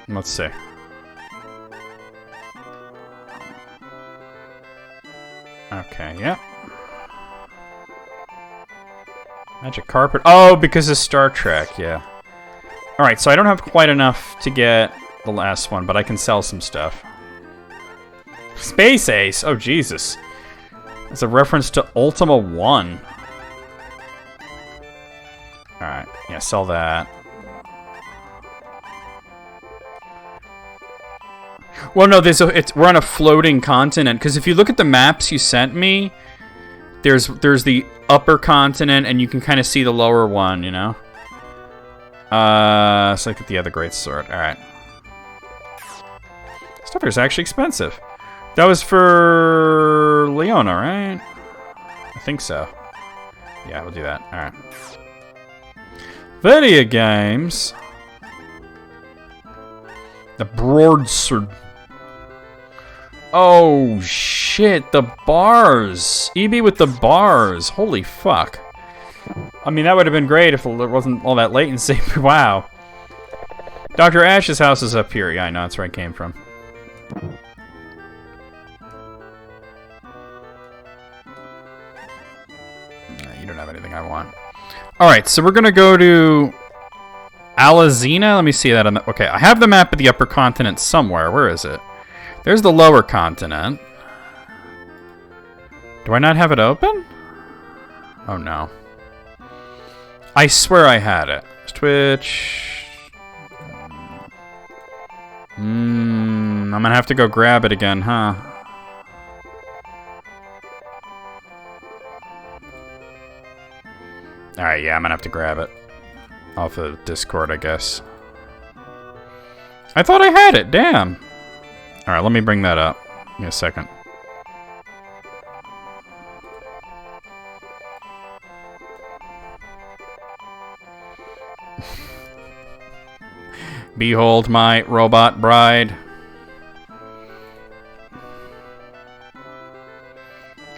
Let's see. Okay, yeah. Magic carpet. Oh, because of Star Trek, yeah. Alright, so I don't have quite enough to get the last one, but I can sell some stuff. Space Ace! Oh, Jesus. It's a reference to Ultima 1. Alright, yeah, sell that. Well, no, we're on a floating continent, because if you look at the maps you sent me, there's the upper continent, and you can kind of see the lower one, you know? So look at the other great sword. Alright. Stuff here is actually expensive. That was for Leona, right? I think so. Yeah, we'll do that. Alright. Video games. The broadsword. Oh, shit. The bars. EB with the bars. Holy fuck. I mean, that would have been great if there wasn't all that latency. Wow. Dr. Ash's house is up here. Yeah, I know. That's where I came from. You don't have anything I want. Alright, so we're going to go to Alazina. Let me see that on the... Okay, I have the map of the upper continent somewhere. Where is it? There's the lower continent. Do I not have it open? Oh, no. I swear I had it. Twitch. I'm going to have to go grab it again, huh? Alright, yeah, I'm gonna have to grab it. Off of Discord, I guess. I thought I had it, damn! Alright, let me bring that up. Give me a second. Behold my robot bride.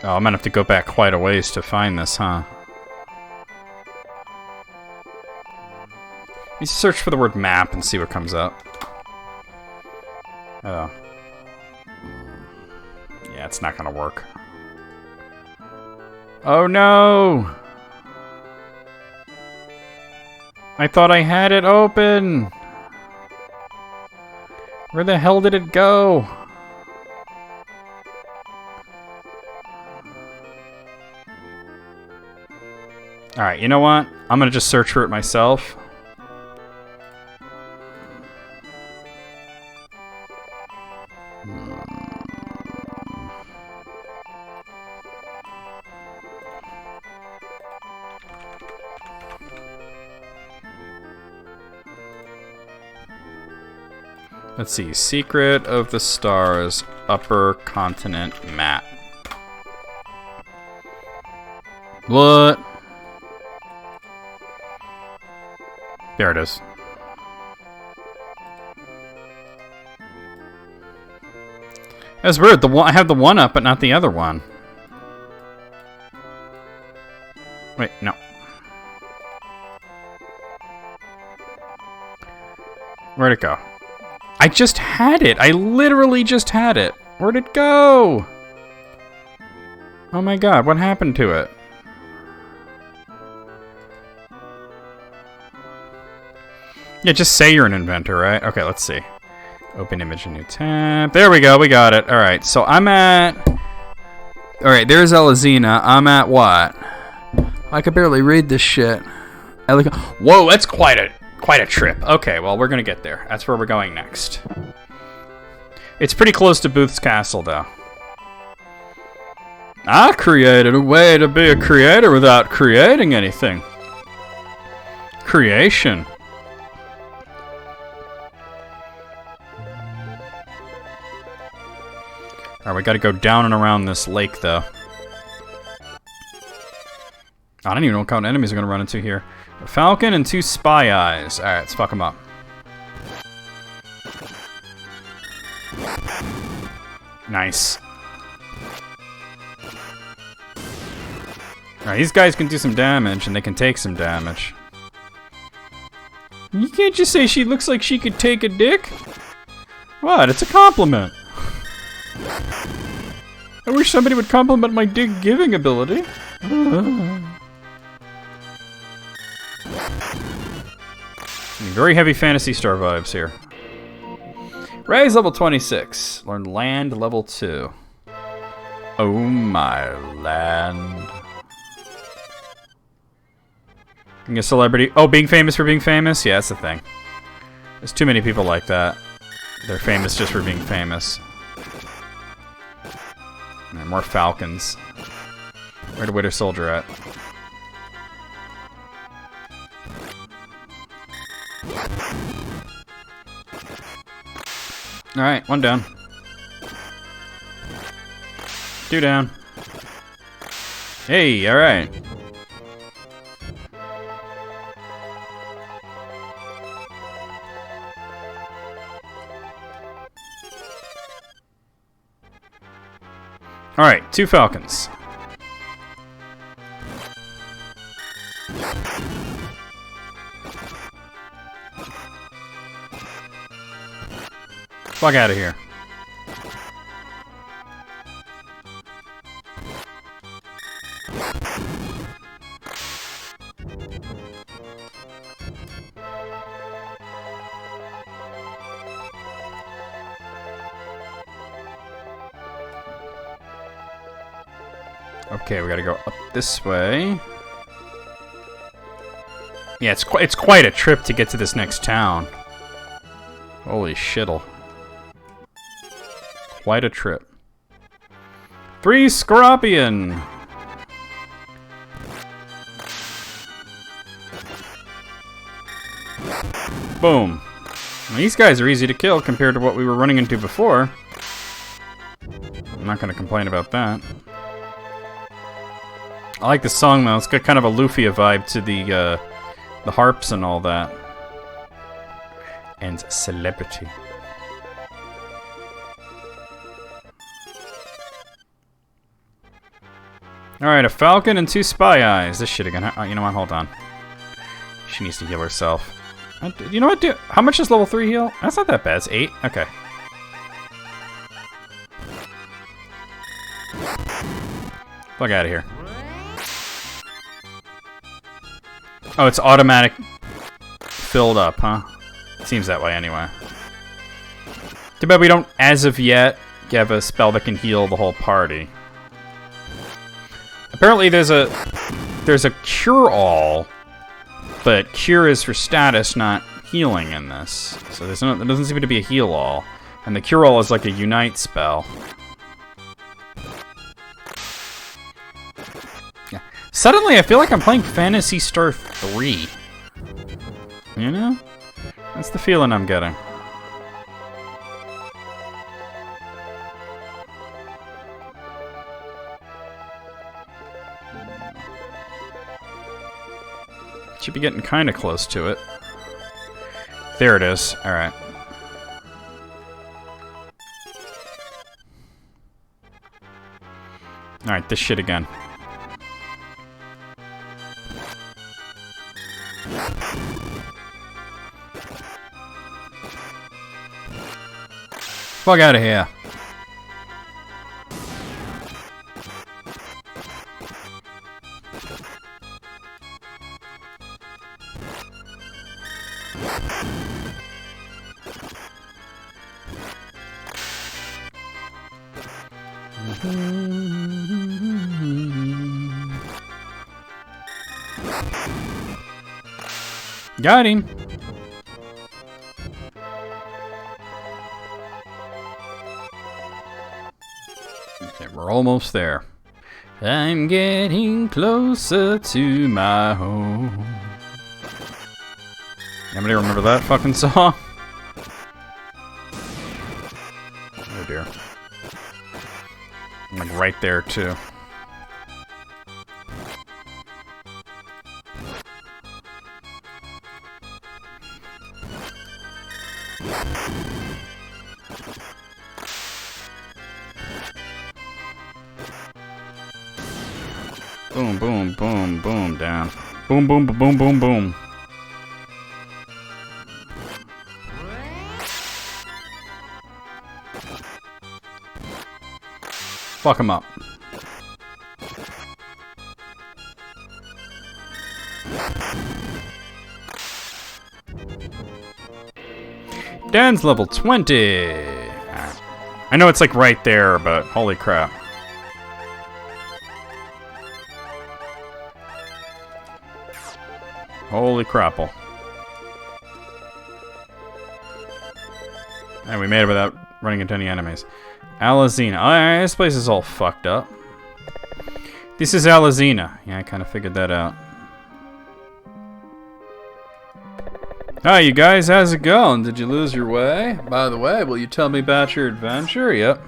Oh, I'm gonna have to go back quite a ways to find this, huh? Let me search for the word map and see what comes up. Oh. Yeah, it's not gonna work. Oh no! I thought I had it open! Where the hell did it go? Alright, you know what? I'm gonna just search for it myself. Let's see. Secret of the Stars Upper Continent Map. What? There it is. That's weird. I have the one up, but not the other one. Wait, no. Where'd it go? I just had it. I literally just had it. Where'd it go? Oh my god, what happened to it? Yeah, just say you're an inventor, right? Okay, let's see. Open image, a new tab. There we go, we got it. Alright, so I'm at... Alright, there's Elazina. I'm at what? I could barely read this shit. Whoa, that's quite a trip. Okay, well, we're gonna get there. That's where we're going next. It's pretty close to Booth's Castle, though. I created a way to be a creator without creating anything. Creation. Alright, we gotta go down and around this lake, though. I don't even know what kind of enemies are gonna run into here. A falcon and 2 spy eyes. Alright, let's fuck them up. Nice. Alright, these guys can do some damage, and they can take some damage. You can't just say she looks like she could take a dick. What? It's a compliment. I wish somebody would compliment my dick-giving ability. Very heavy Phantasy Star vibes here. Rise level 26. Learn land level 2. Oh my land. Being a celebrity. Oh, being famous for being famous? Yeah, that's the thing. There's too many people like that. They're famous just for being famous. And more falcons. Where'd the Winter Soldier at? Alright, 1 down. 2 down. Hey, alright. Alright, 2 falcons. Fuck out of here. Okay, we gotta go up this way. Yeah, it's quite a trip to get to this next town. Holy shittle. Quite a trip. 3 Scorpion! Boom. Well, these guys are easy to kill compared to what we were running into before. I'm not gonna complain about that. I like the song though, it's got kind of a Lufia vibe to the harps and all that. And celebrity. Alright, a falcon and 2 spy eyes. This shit again. You know what? Hold on. She needs to heal herself. You know what, dude? How much does level 3 heal? That's not that bad. It's 8? Okay. Fuck out of here. Oh, it's automatic filled up, huh? Seems that way anyway. Too bad we don't, as of yet, have a spell that can heal the whole party. Apparently there's a cure-all, but cure is for status, not healing in this. So there doesn't seem to be a heal-all. And the cure-all is like a unite spell. Yeah. Suddenly I feel like I'm playing Phantasy Star 3. You know? That's the feeling I'm getting. Should be getting kind of close to it. There it is. Alright. Alright, this shit again. Fuck out of here. Got him. Okay, we're almost there. I'm getting closer to my home. Anybody remember that fucking song? Oh dear. I'm like right there too. Boom, boom, boom, boom, down. Boom, boom, boom, boom, boom. Fuck him up. Dan's level 20. I know it's like right there, but holy crap. Holy crapple. And we made it without running into any enemies. Alazina. Oh, this place is all fucked up. This is Alazina. Yeah, I kind of figured that out. Hi, you guys. How's it going? Did you lose your way? By the way, will you tell me about your adventure? Yep.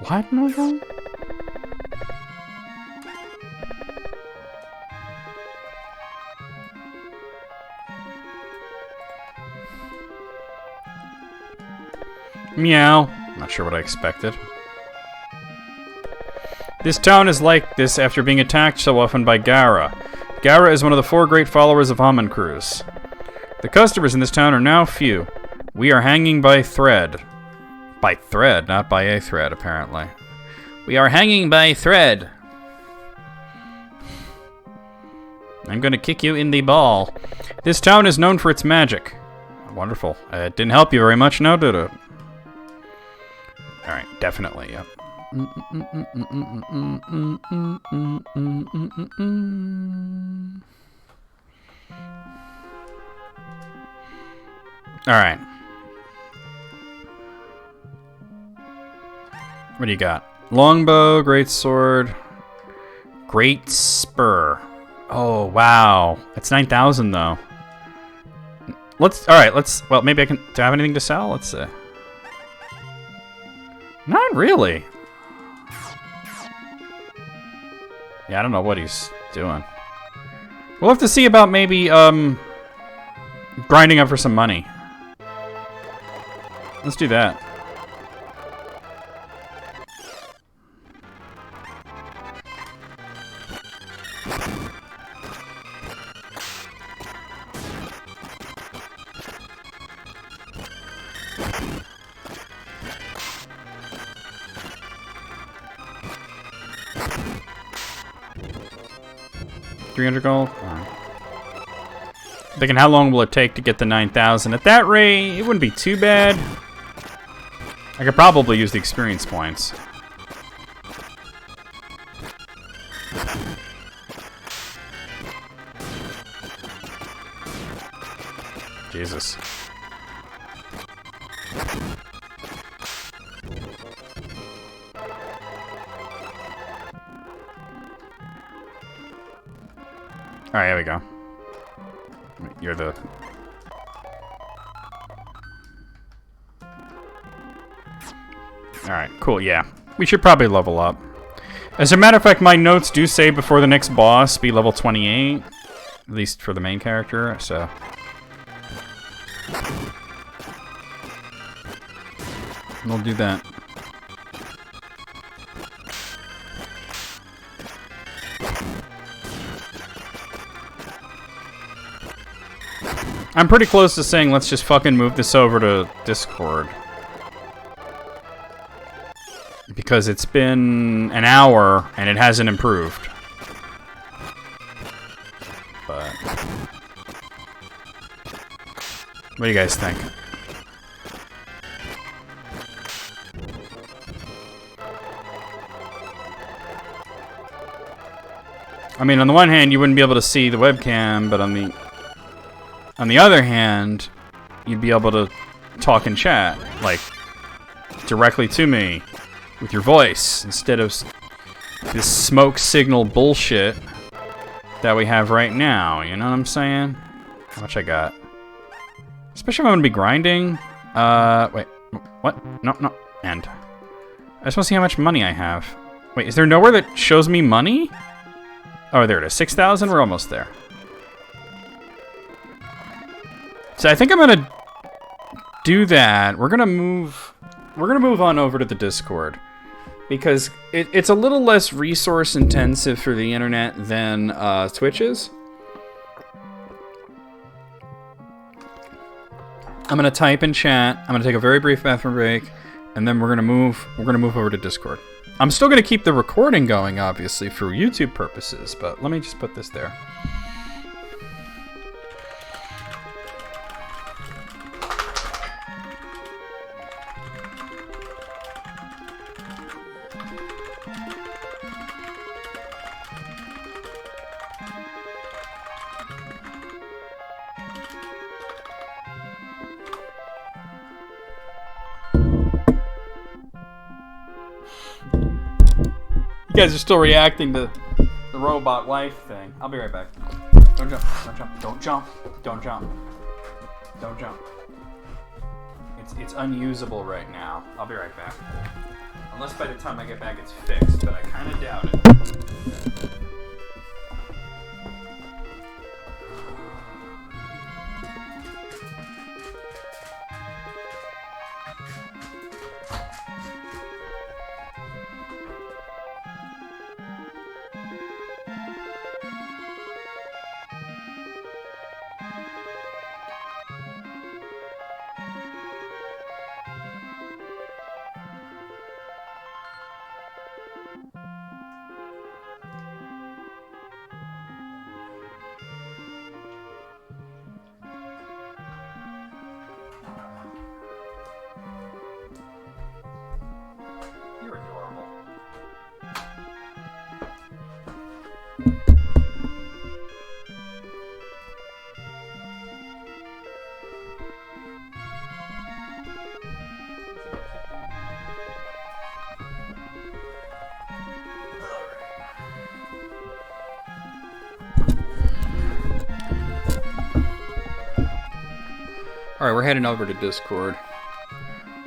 What? No. Meow. Not sure what I expected. This town is like this after being attacked so often by Gara. Gara is one of the 4 great followers of Homunculus. The customers in this town are now few. We are hanging by thread. By thread, not by a thread, apparently. We are hanging by thread. I'm gonna kick you in the ball. This town is known for its magic. Wonderful. It didn't help you very much, now did it? Alright, definitely, yep. Alright. What do you got? Longbow, great sword, great spur. Oh, wow. It's 9,000 though. Well, maybe I can, do I have anything to sell? Let's see. Not really. Yeah, I don't know what he's doing. We'll have to see about maybe, grinding up for some money. Let's do that. $300 gold? Thinking how long will it take to get the 9,000? At that rate, it wouldn't be too bad. I could probably use the experience points. Jesus. Alright, here we go. You're the... Alright, cool, yeah. We should probably level up. As a matter of fact, my notes do say before the next boss be level 28. At least for the main character, so... we'll do that. I'm pretty close to saying let's just fucking move this over to Discord. Because it's been an hour and it hasn't improved. But... what do you guys think? I mean, on the one hand, you wouldn't be able to see the webcam, but on the other hand, you'd be able to talk and chat, like, directly to me, with your voice, instead of this smoke signal bullshit that we have right now, you know what I'm saying? How much I got? Especially if I'm gonna be grinding. Wait, what? No, end. I just wanna see how much money I have. Wait, is there nowhere that shows me money? Oh, there it is, 6,000, we're almost there. So I think I'm gonna do that. We're gonna move on over to the Discord because it's a little less resource intensive for the internet than Twitch is. I'm gonna type in chat. I'm gonna take a very brief bathroom break, and then we're gonna move over to Discord. I'm still gonna keep the recording going, obviously, for YouTube purposes, but let me just put this there. You guys are still reacting to the robot wife thing. I'll be right back. Don't jump. Don't jump. Don't jump. Don't jump. Don't jump. It's unusable right now. I'll be right back. Unless by the time I get back it's fixed, but I kind of doubt it. You're adorable. Alright, we're heading over to Discord.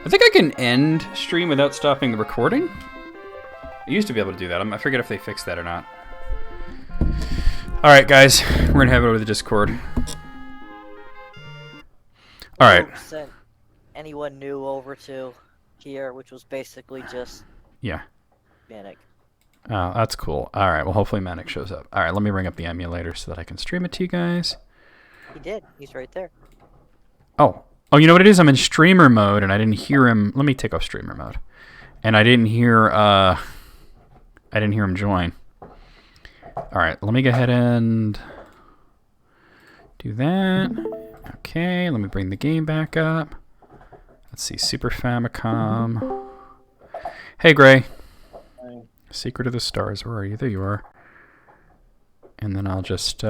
I think I can end stream without stopping the recording. I used to be able to do that. I forget if they fixed that or not. Alright, guys. We're going to head over to the Discord. Alright. Sent anyone new over to here, which was basically just... yeah. Manic. Oh, that's cool. Alright, well, hopefully Manic shows up. Alright, let me bring up the emulator so that I can stream it to you guys. He did. He's right there. Oh. Oh, you know what it is? I'm in streamer mode, and I didn't hear him. Let me take off streamer mode. And I didn't hear him join. Alright, let me go ahead and do that. Okay, let me bring the game back up. Let's see, Super Famicom. Hey, Gray. Hi. Secret of the Stars, where are you? There you are. And then I'll just,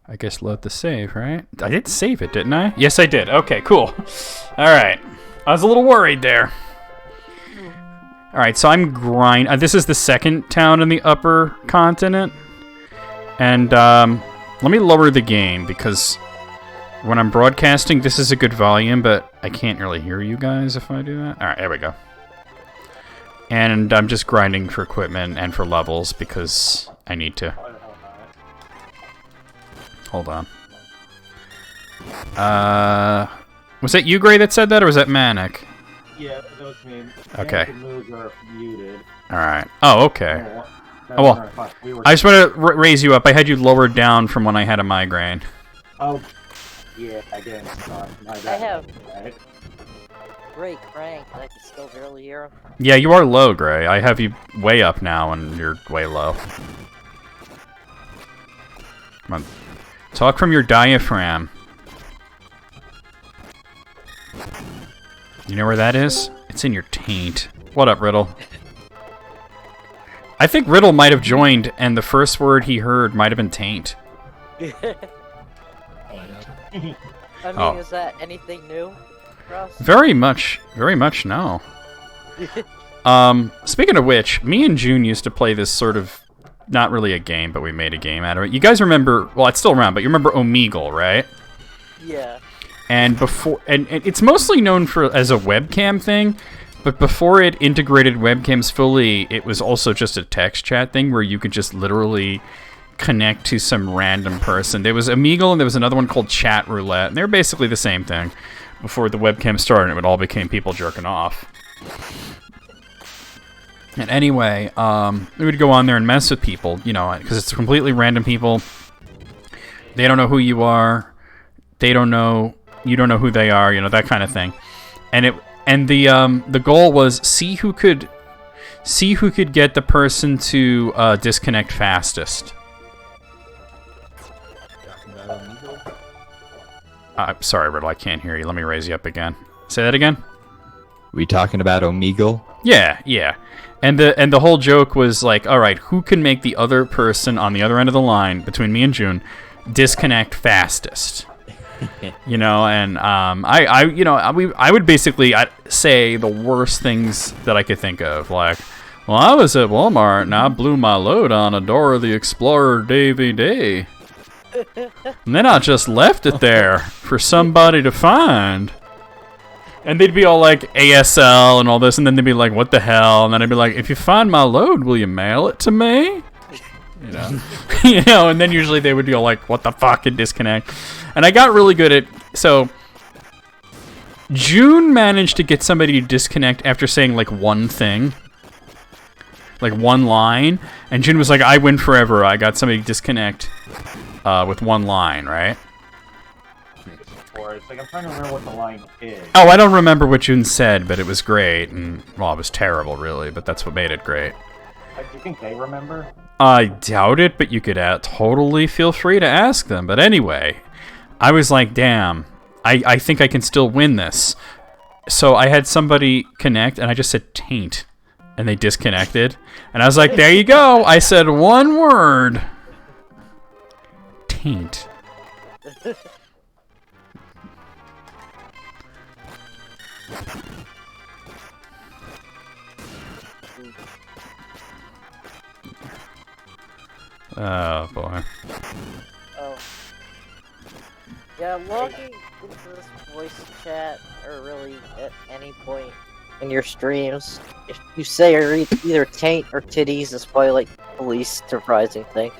I guess load the save, right? I did save it, didn't I? Yes, I did. Okay, cool. Alright. I was a little worried there. Alright, so I'm this is the second town in the upper continent. And, let me lower the game, because When I'm broadcasting, this is a good volume, but I can't really hear you guys if I do that. Alright, there we go. And I'm just grinding for equipment and for levels because I need to. Hold on. Was that you, Gray, that said that, or was that Manic? Yeah, that was me. Okay. Moves are muted. Alright. Oh, okay. No, Oh, well. I just want to raise you up. I had you lowered down from when I had a migraine. Oh, yeah, again, my bad. I have Right. great crank, and I can still barely hear him. Yeah, you are low, Gray. I have you way up now, and you're way low. Come on. Talk from your diaphragm. You know where that is? It's in your taint. What up, Riddle? I think Riddle might have joined, and the first word he heard might have been taint. I mean, Oh. is that anything new for us? Very much no. Speaking of which, me and June used to play this sort of, not really a game, but we made a game out of it. You guys remember, well, it's still around, but you remember Omegle, right? Yeah. And before, and it's mostly known for as a webcam thing, but before it integrated webcams fully, it was also just a text chat thing where you could just literally connect to some random person. There was Omegle, and there was another one called Chat Roulette, and they were basically the same thing before the webcam started, and it all became people jerking off. And anyway, we would go on there and mess with people, you know, because it's completely random people. They don't know who you are. They don't know, you don't know who they are, you know, that kind of thing. And the goal was see who could get the person to disconnect fastest. Sorry, Riddle, I can't hear you. Let me raise you up again. Say that again. We talking about Omegle? Yeah. And the whole joke was like, all right, who can make the other person on the other end of the line between me and June disconnect fastest? You know, and I would basically say the worst things that I could think of, like, well, I was at Walmart and I blew my load on a Dora the Explorer DVD. And then I just left it there for somebody to find. And they'd be all like ASL and all this, and then they'd be like, what the hell? And then I'd be like, if you find my load, will you mail it to me? You know? You know, and then usually they would be all like, what the fuck, and disconnect. And I got really good at, so June managed to get somebody to disconnect after saying like one thing. Like one line. And June was like, I win forever. I got somebody to disconnect with one line, right? It's like I'm trying to remember what the line is. Oh, I don't remember what June said, but it was great. And, well, it was terrible, really, but that's what made it great. Do you think they remember? I doubt it, but you could totally feel free to ask them. But anyway, I was like, damn, I think I can still win this. So I had somebody connect, and I just said taint, and they disconnected. And I was like, there you go. I said one word. Taint. Oh, boy. Oh. Yeah, logging into this voice chat, or really at any point in your streams, if you say either taint or titties, it's probably like the least surprising thing.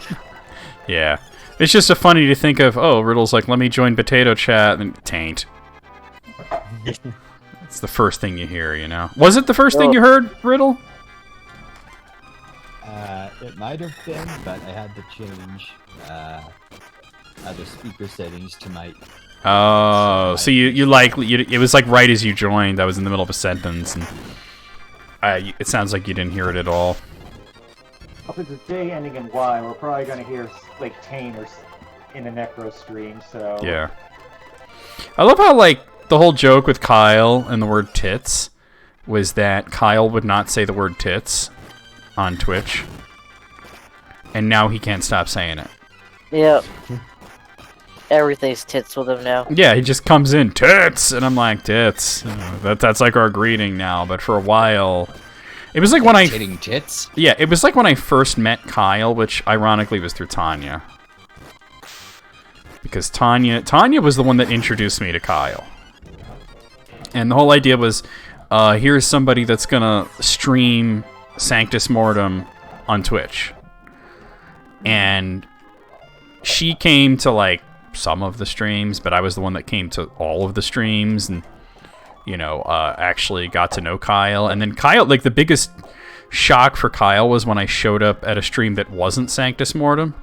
Yeah. It's just so funny to think of, oh, Riddle's like, let me join potato chat, and taint. It's the first thing you hear, you know? Was it the first thing you heard, Riddle? It might have been, but I had to change other speaker settings to my... Oh, so it was like right as you joined, I was in the middle of a sentence, and it sounds like you didn't hear it at all. If it's a J ending in Y, we're probably going to hear like Tane or in the Necro stream, so... Yeah. I love how, like, the whole joke with Kyle and the word tits was that Kyle would not say the word tits on Twitch. And now he can't stop saying it. Yep. Everything's tits with him now. Yeah, he just comes in, tits! And I'm like, tits. That's like our greeting now, but for a while... It was like when I... Titting tits? Yeah, it was like when I first met Kyle, which ironically was through Tanya. because Tanya was the one that introduced me to Kyle. And the whole idea was, here's somebody that's gonna stream Sanctus Mortem on Twitch. And she came to, like, some of the streams, but I was the one that came to all of the streams and, you know, actually got to know Kyle. And then Kyle, like, the biggest shock for Kyle was when I showed up at a stream that wasn't Sanctus Mortem.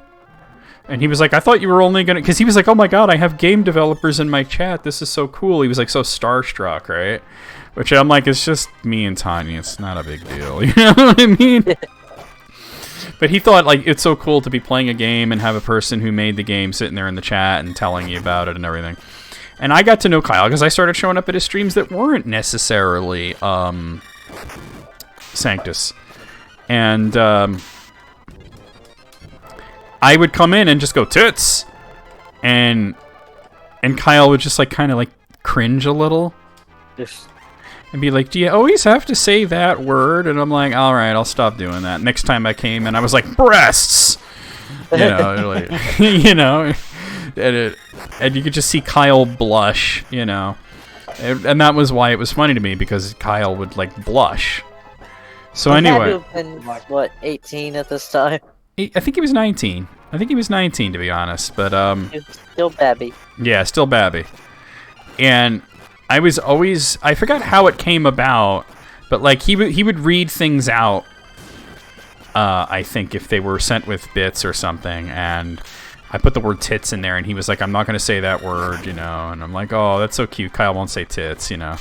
And he was like, I thought you were only gonna... Because he was like, oh my god, I have game developers in my chat. This is so cool. He was, like, so starstruck, right? Which I'm like, it's just me and Tanya. It's not a big deal. You know what I mean? But he thought, like, it's so cool to be playing a game and have a person who made the game sitting there in the chat and telling you about it and everything. And I got to know Kyle because I started showing up at his streams that weren't necessarily Sanctus. And I would come in and just go, tits! And Kyle would just, like, kind of, like, cringe a little. And be like, do you always have to say that word? And I'm like, all right, I'll stop doing that. Next time I came in, I was like, breasts! You know, like, you know? And you could just see Kyle blush, you know? And that was why it was funny to me, because Kyle would, like, blush. So anyway... Had to have been, what, 18 at this time? I think he was 19. I think he was 19, to be honest. But, He was still babby. yeah, still babby. And... I was always... I forgot how it came about, but, like, he would read things out, I think, if they were sent with bits or something, and I put the word tits in there, and he was like, I'm not going to say that word, you know, and I'm like, oh, that's so cute. Kyle won't say tits, you know.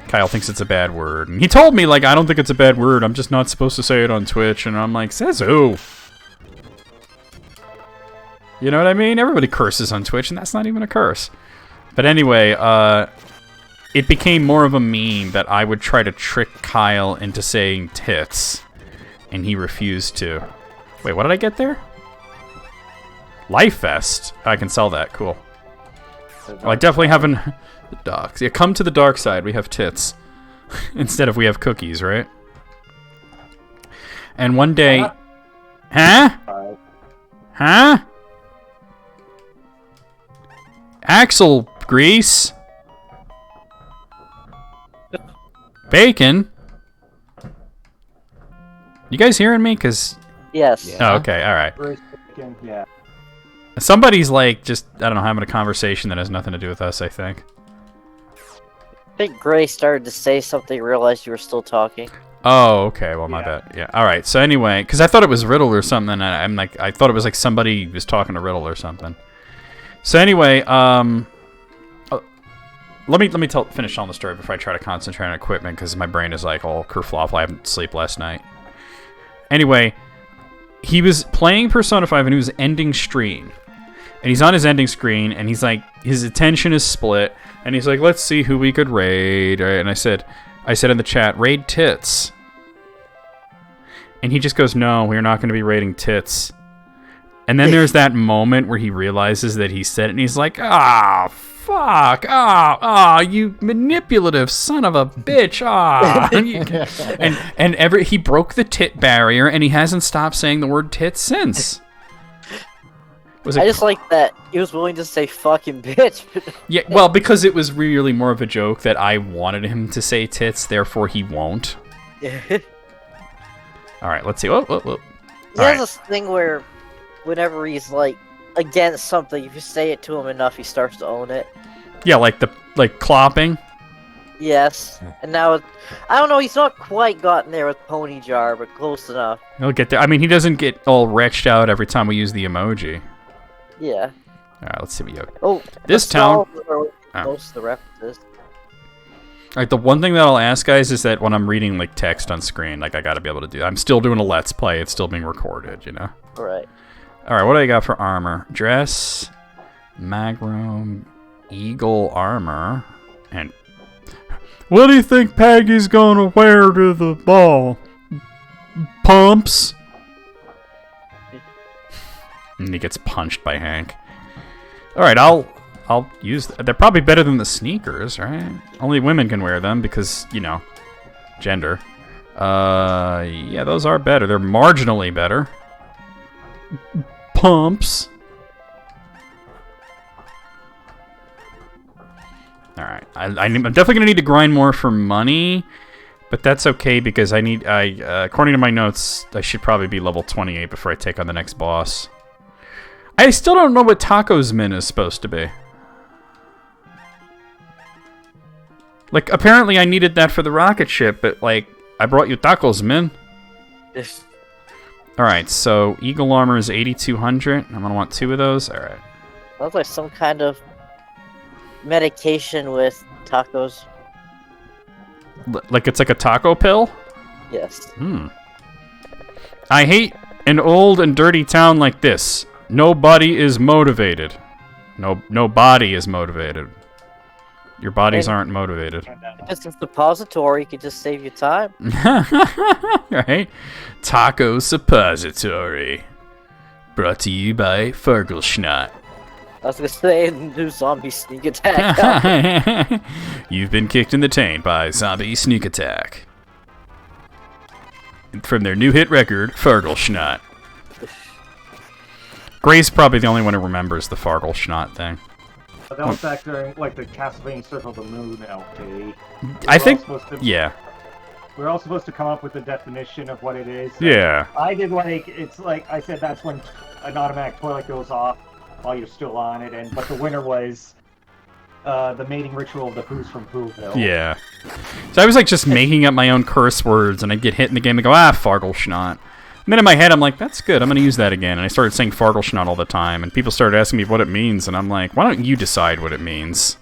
Kyle thinks it's a bad word. And he told me, like, I don't think it's a bad word. I'm just not supposed to say it on Twitch, and I'm like, says who? You know what I mean? Everybody curses on Twitch, and that's not even a curse. But anyway, it became more of a meme that I would try to trick Kyle into saying tits, and he refused to. Wait, what did I get there? Life Vest. I can sell that. Cool. Oh, I definitely haven't... The docs. Yeah, come to the dark side. We have tits. Instead of we have cookies, right? And one day... Huh? Huh? Axle grease? Bacon? You guys hearing me? Because... Yes. Yeah. Oh, okay, alright. Yeah. Somebody's, like, just, I don't know, having a conversation that has nothing to do with us, I think. I think Gray started to say something, realized you were still talking. Oh, okay, well, my bad. Yeah, alright, so anyway, because I thought it was Riddle or something, and I'm like, I thought it was like somebody was talking to Riddle or something. So anyway, let me finish telling the story before I try to concentrate on equipment, because my brain is like all kerfluffle. I haven't slept last night. Anyway, he was playing Persona 5 and he was ending stream. And he's on his ending screen, and he's like, his attention is split, and he's like, let's see who we could raid, right? And I said in the chat, raid tits. And he just goes, no, we're not going to be raiding tits. And then there's that moment where he realizes that he said it, and he's like, ah, fuck, you manipulative son of a bitch, and he broke the tit barrier, and he hasn't stopped saying the word tits since. I just like that he was willing to say fucking bitch. Yeah, well, because it was really more of a joke that I wanted him to say tits, therefore he won't. All right, let's see. Whoa. He has this thing where whenever he's like against something, if you say it to him enough, he starts to own it. Yeah, like clopping. Yes, and now I don't know. He's not quite gotten there with Pony Jar, but close enough. He'll get there. I mean, he doesn't get all retched out every time we use the emoji. Yeah. All right, let's see what you. Oh, this town. Most of the references. All right, the one thing that I'll ask, guys, is that when I'm reading like text on screen, like I got to be able to do that. I'm still doing a Let's Play. It's still being recorded, you know. All right. All right, what do I got for armor? Dress, Magrum, Eagle armor, and what do you think Peggy's gonna wear to the ball? Pumps. And he gets punched by Hank. All right, I'll use. They're probably better than the sneakers, right? Only women can wear them because, you know, gender. Yeah, those are better. They're marginally better. Pumps. Alright. I'm definitely gonna need to grind more for money, but that's okay because according to my notes, I should probably be level 28 before I take on the next boss. I still don't know what Taco's Min is supposed to be. Like, apparently I needed that for the rocket ship, but, like, I brought you Tacos Min. Alright, so Eagle Armor is 8,200. I'm gonna want 2 of those. Alright. Sounds like some kind of medication with tacos. Like it's like a taco pill? Yes. I hate an old and dirty town like this. Nobody is motivated. No body is motivated. Your bodies aren't motivated. If it's a suppository, you could just save your time. Right? Taco Suppository. Brought to you by Fargelschnott. I was gonna say new zombie sneak attack. You've been kicked in the taint by Zombie Sneak Attack. From their new hit record, Fargelschnott. Gray's probably the only one who remembers the Fargelschnott thing. But that was back during, like, the Castlevania Circle of the Moon LP. I think, yeah. We're all supposed to come up with a definition of what it is. Yeah. I did, like, it's like, I said that's when an automatic toilet goes off while you're still on it, but the winner was the mating ritual of the Who's from Whoville. Yeah. So I was, like, just making up my own curse words, and I'd get hit in the game and go, Fargelschnott. And then in my head, I'm like, that's good, I'm going to use that again. And I started saying Fargelschnott all the time, and people started asking me what it means, and I'm like, why don't you decide what it means?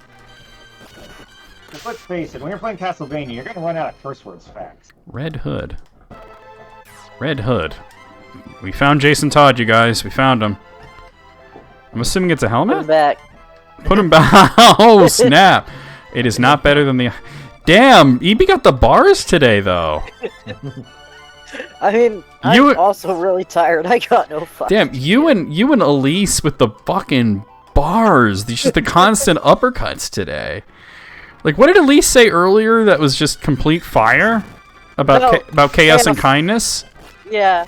Because let's face it, when you're playing Castlevania, you're going to run out of curse words fast. Red Hood. Red Hood. We found Jason Todd, you guys. We found him. I'm assuming it's a helmet? Put him back. Put him back. Oh, snap. It is not better than the... Damn, EB got the bars today, though. I mean, I'm also really tired. I got no fucking... Damn, you and Elise with the fucking bars. Just the constant uppercuts today. Like, what did Elise say earlier that was just complete fire? About chaos and kindness? Yeah.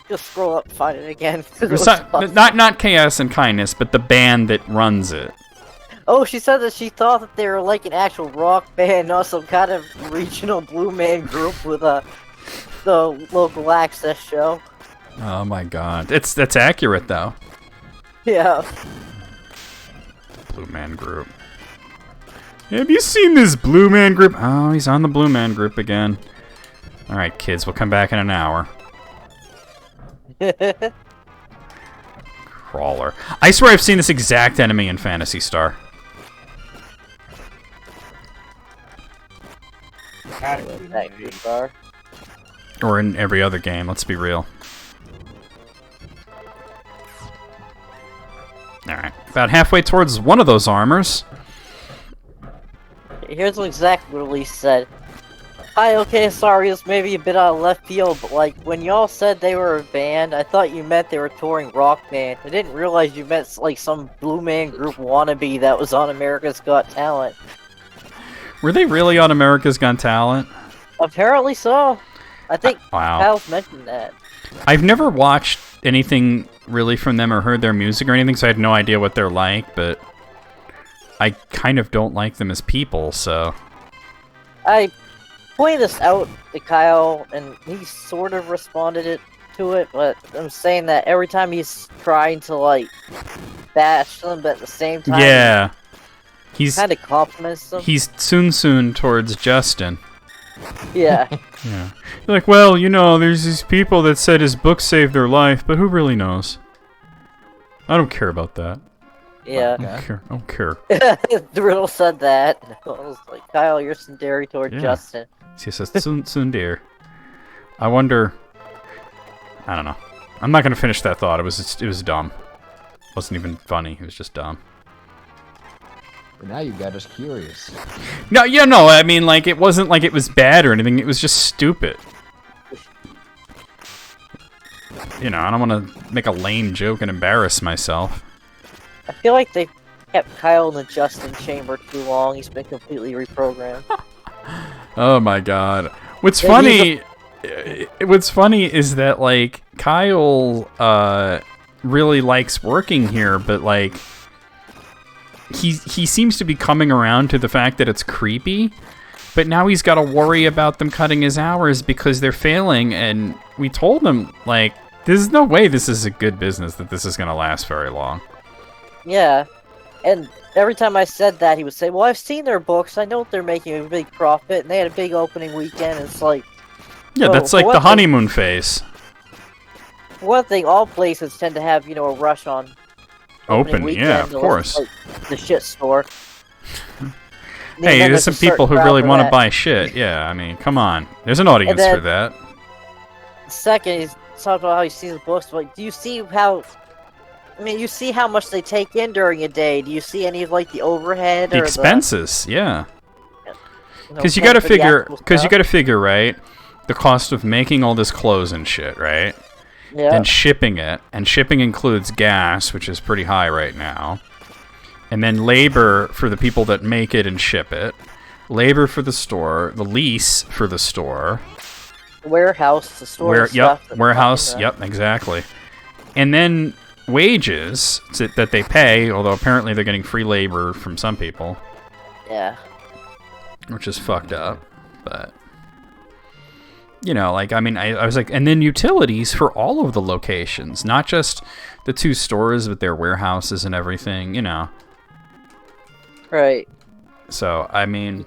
Just scroll up and find it again. Not chaos and kindness, but the band that runs it. Oh, she said that she thought that they were like an actual rock band, not some kind of regional blue man group with the local access show. Oh my god. That's accurate though. Yeah. Blue Man Group. Have you seen this Blue Man Group? Oh, he's on the Blue Man Group again. Alright, kids, we'll come back in an hour. Crawler. I swear I've seen this exact enemy in Phantasy Star. Or in every other game, let's be real. Alright, about halfway towards one of those armors. Here's exactly what Elise said. Hi, okay, sorry, this may be a bit out of left field, but like, when y'all said they were a band, I thought you meant they were touring rock band. I didn't realize you meant like some Blue Man Group wannabe that was on America's Got Talent. Were they really on America's Got Talent? Apparently so. I think wow. Kyle's mentioned that. I've never watched anything really from them or heard their music or anything, so I have no idea what they're like, but I kind of don't like them as people, so... I pointed this out to Kyle, and he sort of responded to it, but I'm saying that every time he's trying to, like, bash them, but at the same time... Yeah. He's kind of compliments them. He's soon towards Justin. Yeah. Yeah. You're like, well, you know, there's these people that said his book saved their life, but who really knows? I don't care about that. Yeah. I don't care. The riddle said that. And I was like, Kyle, you're tsundere toward Justin. He says, tsundere. I wonder... I don't know. I'm not going to finish that thought. It was dumb. It wasn't even funny. It was just dumb. But now you got us curious. No, yeah, no, I mean, like, it wasn't like it was bad or anything. It was just stupid. You know, I don't want to make a lame joke and embarrass myself. I feel like they kept Kyle in the Justin chamber too long. He's been completely reprogrammed. Oh my god. What's funny is that, like, Kyle really likes working here, but, like, he seems to be coming around to the fact that it's creepy, but now he's got to worry about them cutting his hours because they're failing. And we told him, like, there's no way this is a good business, that this is going to last very long. Yeah, and every time I said that, he would say, "Well, I've seen their books. I know they're making a big profit, and they had a big opening weekend." And it's like, Yeah, that's like the honeymoon phase. one thing, all places tend to have, a rush on opening Open, weekend, yeah, of course. like the shit store. Hey, And there's some a certain people who crowd really for want to that. buy shit. Yeah, I mean, come on. There's an audience then- for that. Second, he's talking about how he sees the books. But like, do you see how? I mean, you see how much they take in during a day. Do you see any of like the overhead The or expenses, yeah. the? Because you paying got to for the figure, actual stuff? right, the cost of making all this clothes and shit, right? Yeah. Then shipping it, and shipping includes gas, which is pretty high right now. And then labor for the people that make it and ship it. Labor for the store, the lease for the store. Warehouse, the store. and stuff that's warehouse, fucking, yep, exactly. And then wages that they pay, although apparently they're getting free labor from some people, Yeah. which is fucked up. But, like, I mean, I was like, and then utilities for all of the locations, not just the two stores, but their warehouses and everything, Right. So, I mean,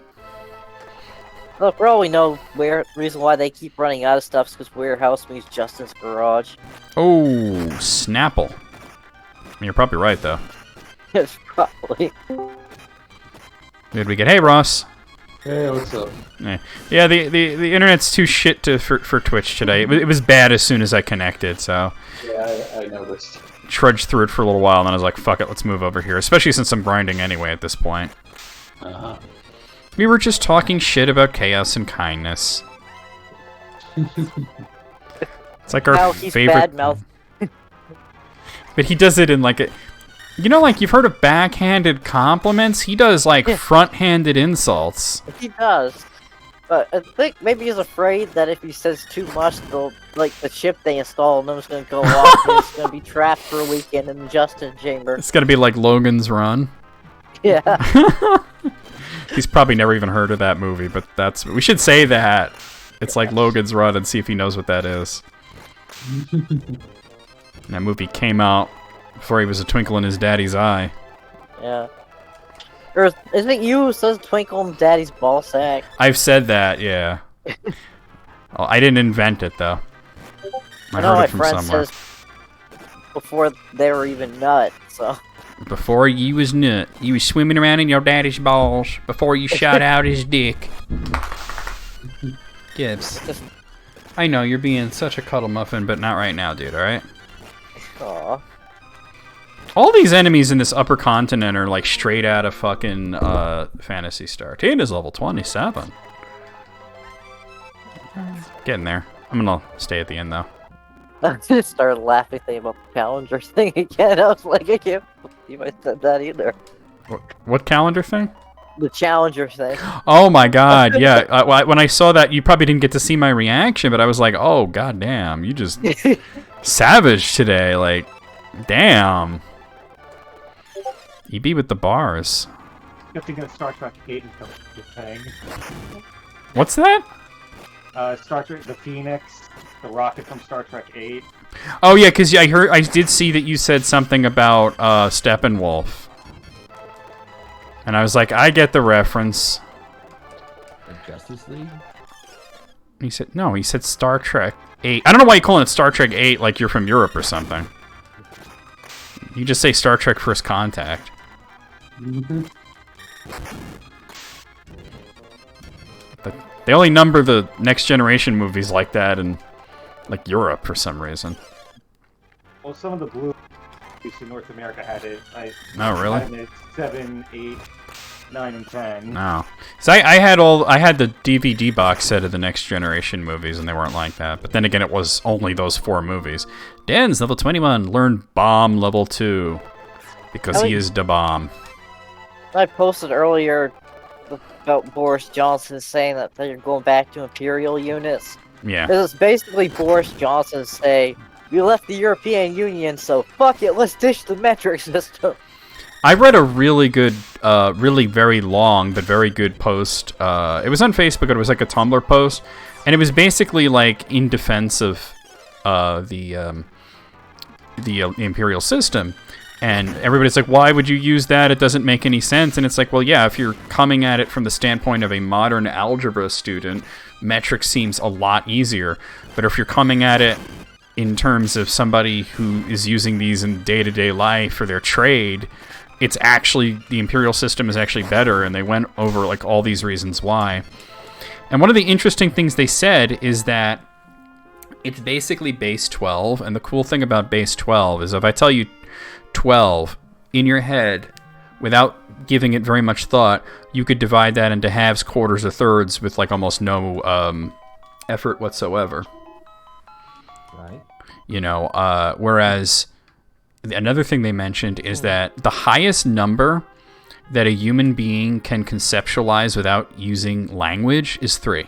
Look, for all we know, reason why they keep running out of stuff is because warehouse means Justin's garage. oh, Snapple. You're probably right, though. It's probably. Did we get, hey, Ross? Hey, what's up? Yeah, the internet's too shit for Twitch today. It was bad as soon as I connected, so Yeah, I noticed. trudged through it for a little while, and then I was like, fuck it, let's move over here. Especially since I'm grinding anyway at this point. Uh-huh. We were just talking shit about chaos and kindness. It's like our How he's favorite. badmouth. But he does it in like a... like you've heard of backhanded compliments? He does like front-handed insults. He does. But I think maybe he's afraid that if he says too much, the chip they install and them is going to go off and he's going to be trapped for a weekend in the Justin chamber. It's gonna be like Logan's Run. Yeah. He's probably never even heard of that movie, but we should say that. It's like Logan's Run and see if he knows what that is. That movie came out before he was a twinkle in his daddy's eye. Yeah. Or isn't it you who says twinkle in daddy's ball sack? I've said that, yeah. Oh, I didn't invent it, though. I know heard my it from friend somewhere. says before they were even nut, so. Before you was nut, you was swimming around in your daddy's balls before you shot out his dick. Gibbs. I know, you're being such a cuddle muffin, but not right now, dude, alright? Aw. All these enemies in this upper continent are like straight out of fucking Phantasy Star. Tina's level 27. Getting there. I'm gonna stay at the end, though. I just started laughing thinking about the calendar thing again. I was like, I can't believe I said that either. What calendar thing? The Challenger thing. Oh my god, yeah. When I saw that, you probably didn't get to see my reaction, but I was like, oh goddamn, you just savage today. Like, damn. EB with the bars. Good thing that Star Trek 8 is coming to Japan. What's that? Star Trek, the Phoenix, the rocket from Star Trek 8. Oh yeah, because I did see that you said something about Steppenwolf. And I was like, I get the reference. Justice League? He said, no, he said Star Trek 8. I don't know why you're calling it Star Trek 8 like you're from Europe or something. You just say Star Trek First Contact. But they only number the Next Generation movies like that in like Europe for some reason. Well, some of the blue movies in North America had it. Oh, really? Had it 7, 8, 9, and 10. No. So I had the DVD box set of the Next Generation movies, and they weren't like that. But then again, it was only those 4 movies. Dan's level 21 learned bomb level 2 because he is the bomb. I posted earlier about Boris Johnson saying that they're going back to Imperial units. Yeah. This is basically Boris Johnson saying, we left the European Union, so fuck it, let's ditch the metric system. I read a really good, really very long but very good post. It was on Facebook. It was like a Tumblr post, and it was basically like in defense of the imperial system. And everybody's like, why would you use that? It doesn't make any sense. And it's like, well, yeah, if you're coming at it from the standpoint of a modern algebra student, metric seems a lot easier. But if you're coming at it in terms of somebody who is using these in day-to-day life for their trade, it's actually, the imperial system is actually better. And they went over like all these reasons why. And one of the interesting things they said is that it's basically base 12. And the cool thing about base 12 is if I tell you 12 in your head without giving it very much thought, you could divide that into halves, quarters, or thirds with like almost no effort whatsoever. Right. You know, whereas another thing they mentioned is that the highest number that a human being can conceptualize without using language is 3.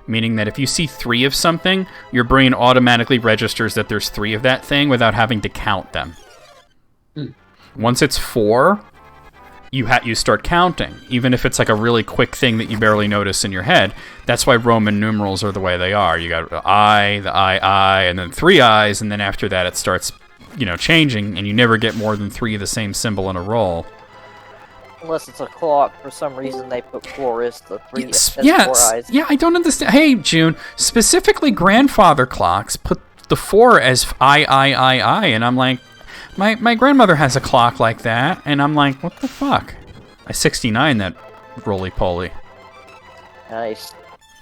Meaning that if you see 3 of something, your brain automatically registers that there's 3 of that thing without having to count them. Once it's 4, you start counting, even if it's like a really quick thing that you barely notice in your head. That's why Roman numerals are the way they are. You got the I, and then 3 I's, and then after that it starts, changing, and you never get more than 3 of the same symbol in a row. Unless it's a clock, for some reason they put 4 as the 3 as 4 eyes. Yeah, I don't understand. Hey, June, specifically grandfather clocks put the 4 as I, and I'm like, my grandmother has a clock like that, and I'm like, what the fuck? I 69 that roly-poly. Nice.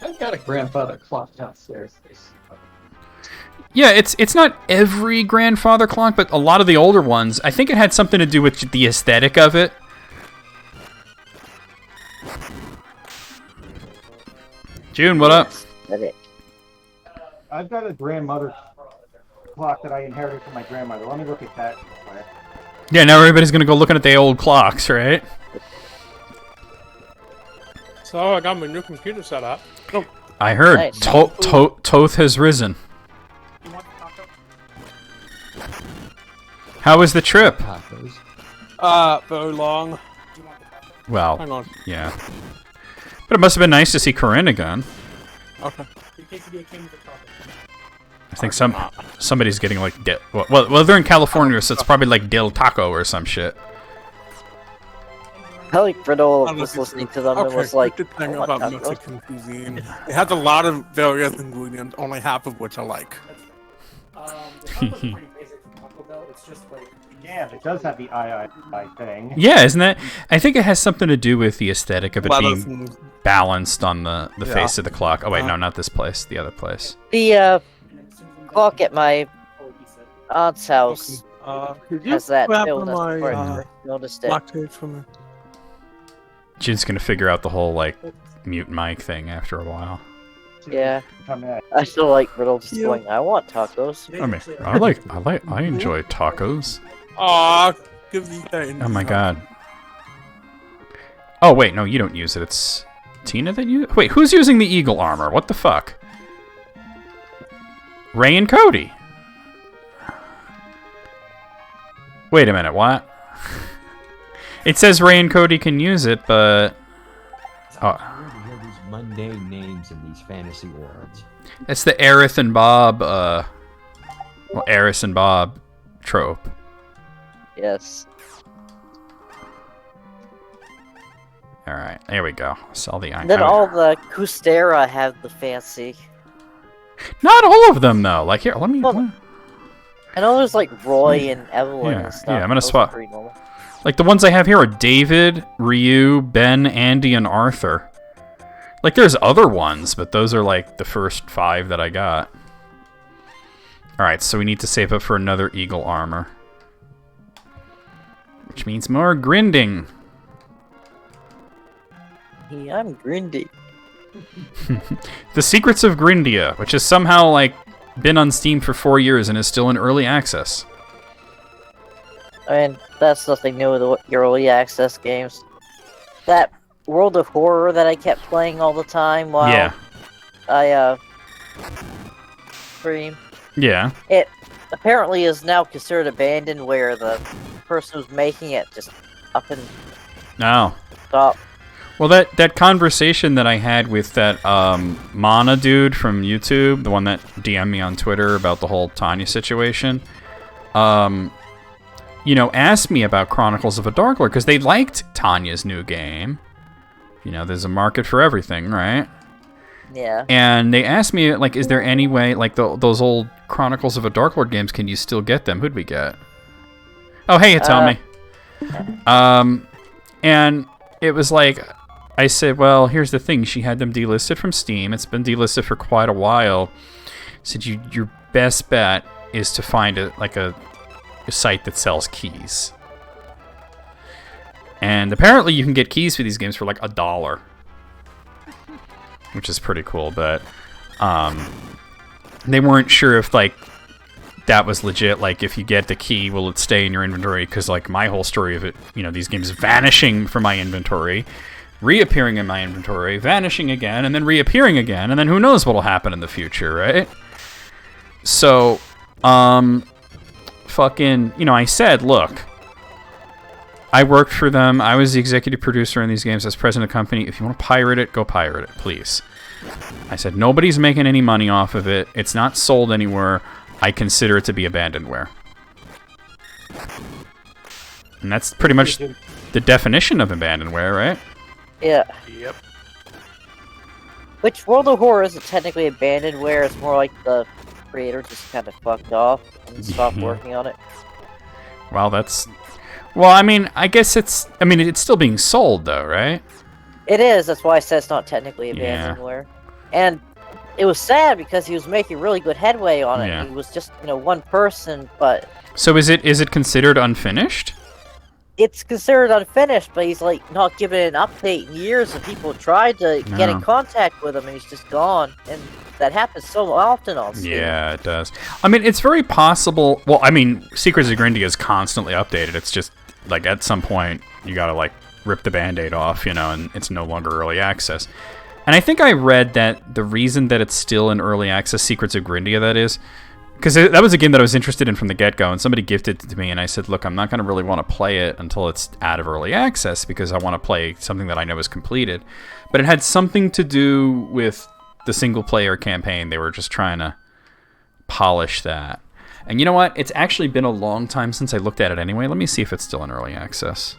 I've got a grandfather clock downstairs. Yeah, it's not every grandfather clock, but a lot of the older ones. I think it had something to do with the aesthetic of it. June, what up? I've got a grandmother clock that I inherited from my grandmother. Let me look at that. Yeah, now everybody's gonna go looking at the old clocks, right? So I got my new computer set up. Oh, I heard Nice. Toth has risen. How was the trip? Tacos. very long. Well, Hang on. yeah. But it must have been nice to see Corinne again. Okay. I think somebody's getting like well they're in California, so it's probably like Del Taco or some shit. I like Riddle I'm was looking listening to them and Okay, was like, good thing "Oh, what about tacos?" Mexican cuisine. It has a lot of various ingredients, only half of which I like. Yeah, it does have the I thing. Yeah, isn't that? I think it has something to do with the aesthetic of it Lot of being things. balanced on the Yeah. face of the clock. Oh wait, no, not this place. The other place. The clock at my aunt's house Could you has that grab build. my I noticed it. latte for me? June's gonna figure out the whole like mute mic thing after a while. Yeah, Come in. I still like Riddle just going, "I want tacos." I mean, I enjoy tacos. Aw, give me that. Oh my god. Oh wait, no, you don't use it. It's Tina that you. Wait, who's using the eagle armor? What the fuck? Ray and Cody. Wait a minute, what? It says Ray and Cody can use it, but oh, Weird to hear these mundane names in these fantasy worlds. it's the Aerith and Bob, Aerith and Bob trope. Yes. All right, there we go. Sell the And then all the Kustera have the fancy. Not all of them though. Like here, let me. Well, I know there's like Roy and Evelyn Yeah, and stuff. yeah, I'm gonna Those are swap. pretty normal. Like the ones I have here are David, Ryu, Ben, Andy, and Arthur. Like there's other ones, but those are like the first 5 that I got. Alright, so we need to save up for another eagle armor. Which means more grinding. Yeah, I'm Grindy. The Secrets of Grindia, which has somehow like been on Steam for 4 years and is still in early access. And that's nothing new with the early access games. That World of Horror that I kept playing all the time while Yeah. I stream. Yeah. It apparently is now considered abandoned where the person who's making it just up and No. stop. Well, that conversation that I had with that Mana dude from YouTube, the one that DM'd me on Twitter about the whole Tanya situation, you know, asked me about Chronicles of a Dark Lord because they liked Tanya's new game. You know, there's a market for everything, right? Yeah. And they asked me, like, is there any way, like, those old Chronicles of a Dark Lord games, can you still get them? Who'd we get? Oh, hey, tell me. And it was like, I said, well, here's the thing. She had them delisted from Steam. It's been delisted for quite a while. I said, your best bet is to find a site that sells keys. And apparently you can get keys for these games for like $1, which is pretty cool. But they weren't sure if like that was legit. Like, if you get the key, will it stay in your inventory? Because like my whole story of it, you know, these games vanishing from my inventory, reappearing in my inventory, vanishing again, and then reappearing again, and then who knows what'll happen in the future, right? So, fucking, you know, I said, look, I worked for them. I was the executive producer in these games. I was president of the company. If you want to pirate it, go pirate it, please. I said, nobody's making any money off of it. It's not sold anywhere. I consider it to be abandonware. And that's pretty much the definition of abandonware, right? Yeah. Yep. Which World of Horror isn't technically abandonware. It's more like the creator just kind of fucked off and stopped working on it. Well, that's... Well, I mean, I guess it's... I mean, it's still being sold, though, right? It is. That's why I said it's not technically Yeah. abandonware. And it was sad because he was making really good headway on it. Yeah. He was just, you know, one person, but So is it considered unfinished? it's considered unfinished, but he's like not giving an update in years, and people tried to get in No. contact with him, and he's just gone. And that happens so often on Steam. Yeah, it does. I mean, it's very possible... Well, I mean, Secrets of Grindia is constantly updated. It's just, like, at some point, you gotta, like, rip the Band-Aid off, you know, and it's no longer early access. And I think I read that the reason that it's still in early access, Secrets of Grindia, that is, because that was a game that I was interested in from the get-go, and somebody gifted it to me, and I said, look, I'm not going to really want to play it until it's out of early access, because I want to play something that I know is completed. But it had something to do with the single-player campaign. They were just trying to polish that. And you know what? It's actually been a long time since I looked at it anyway. Let me see if it's still in early access.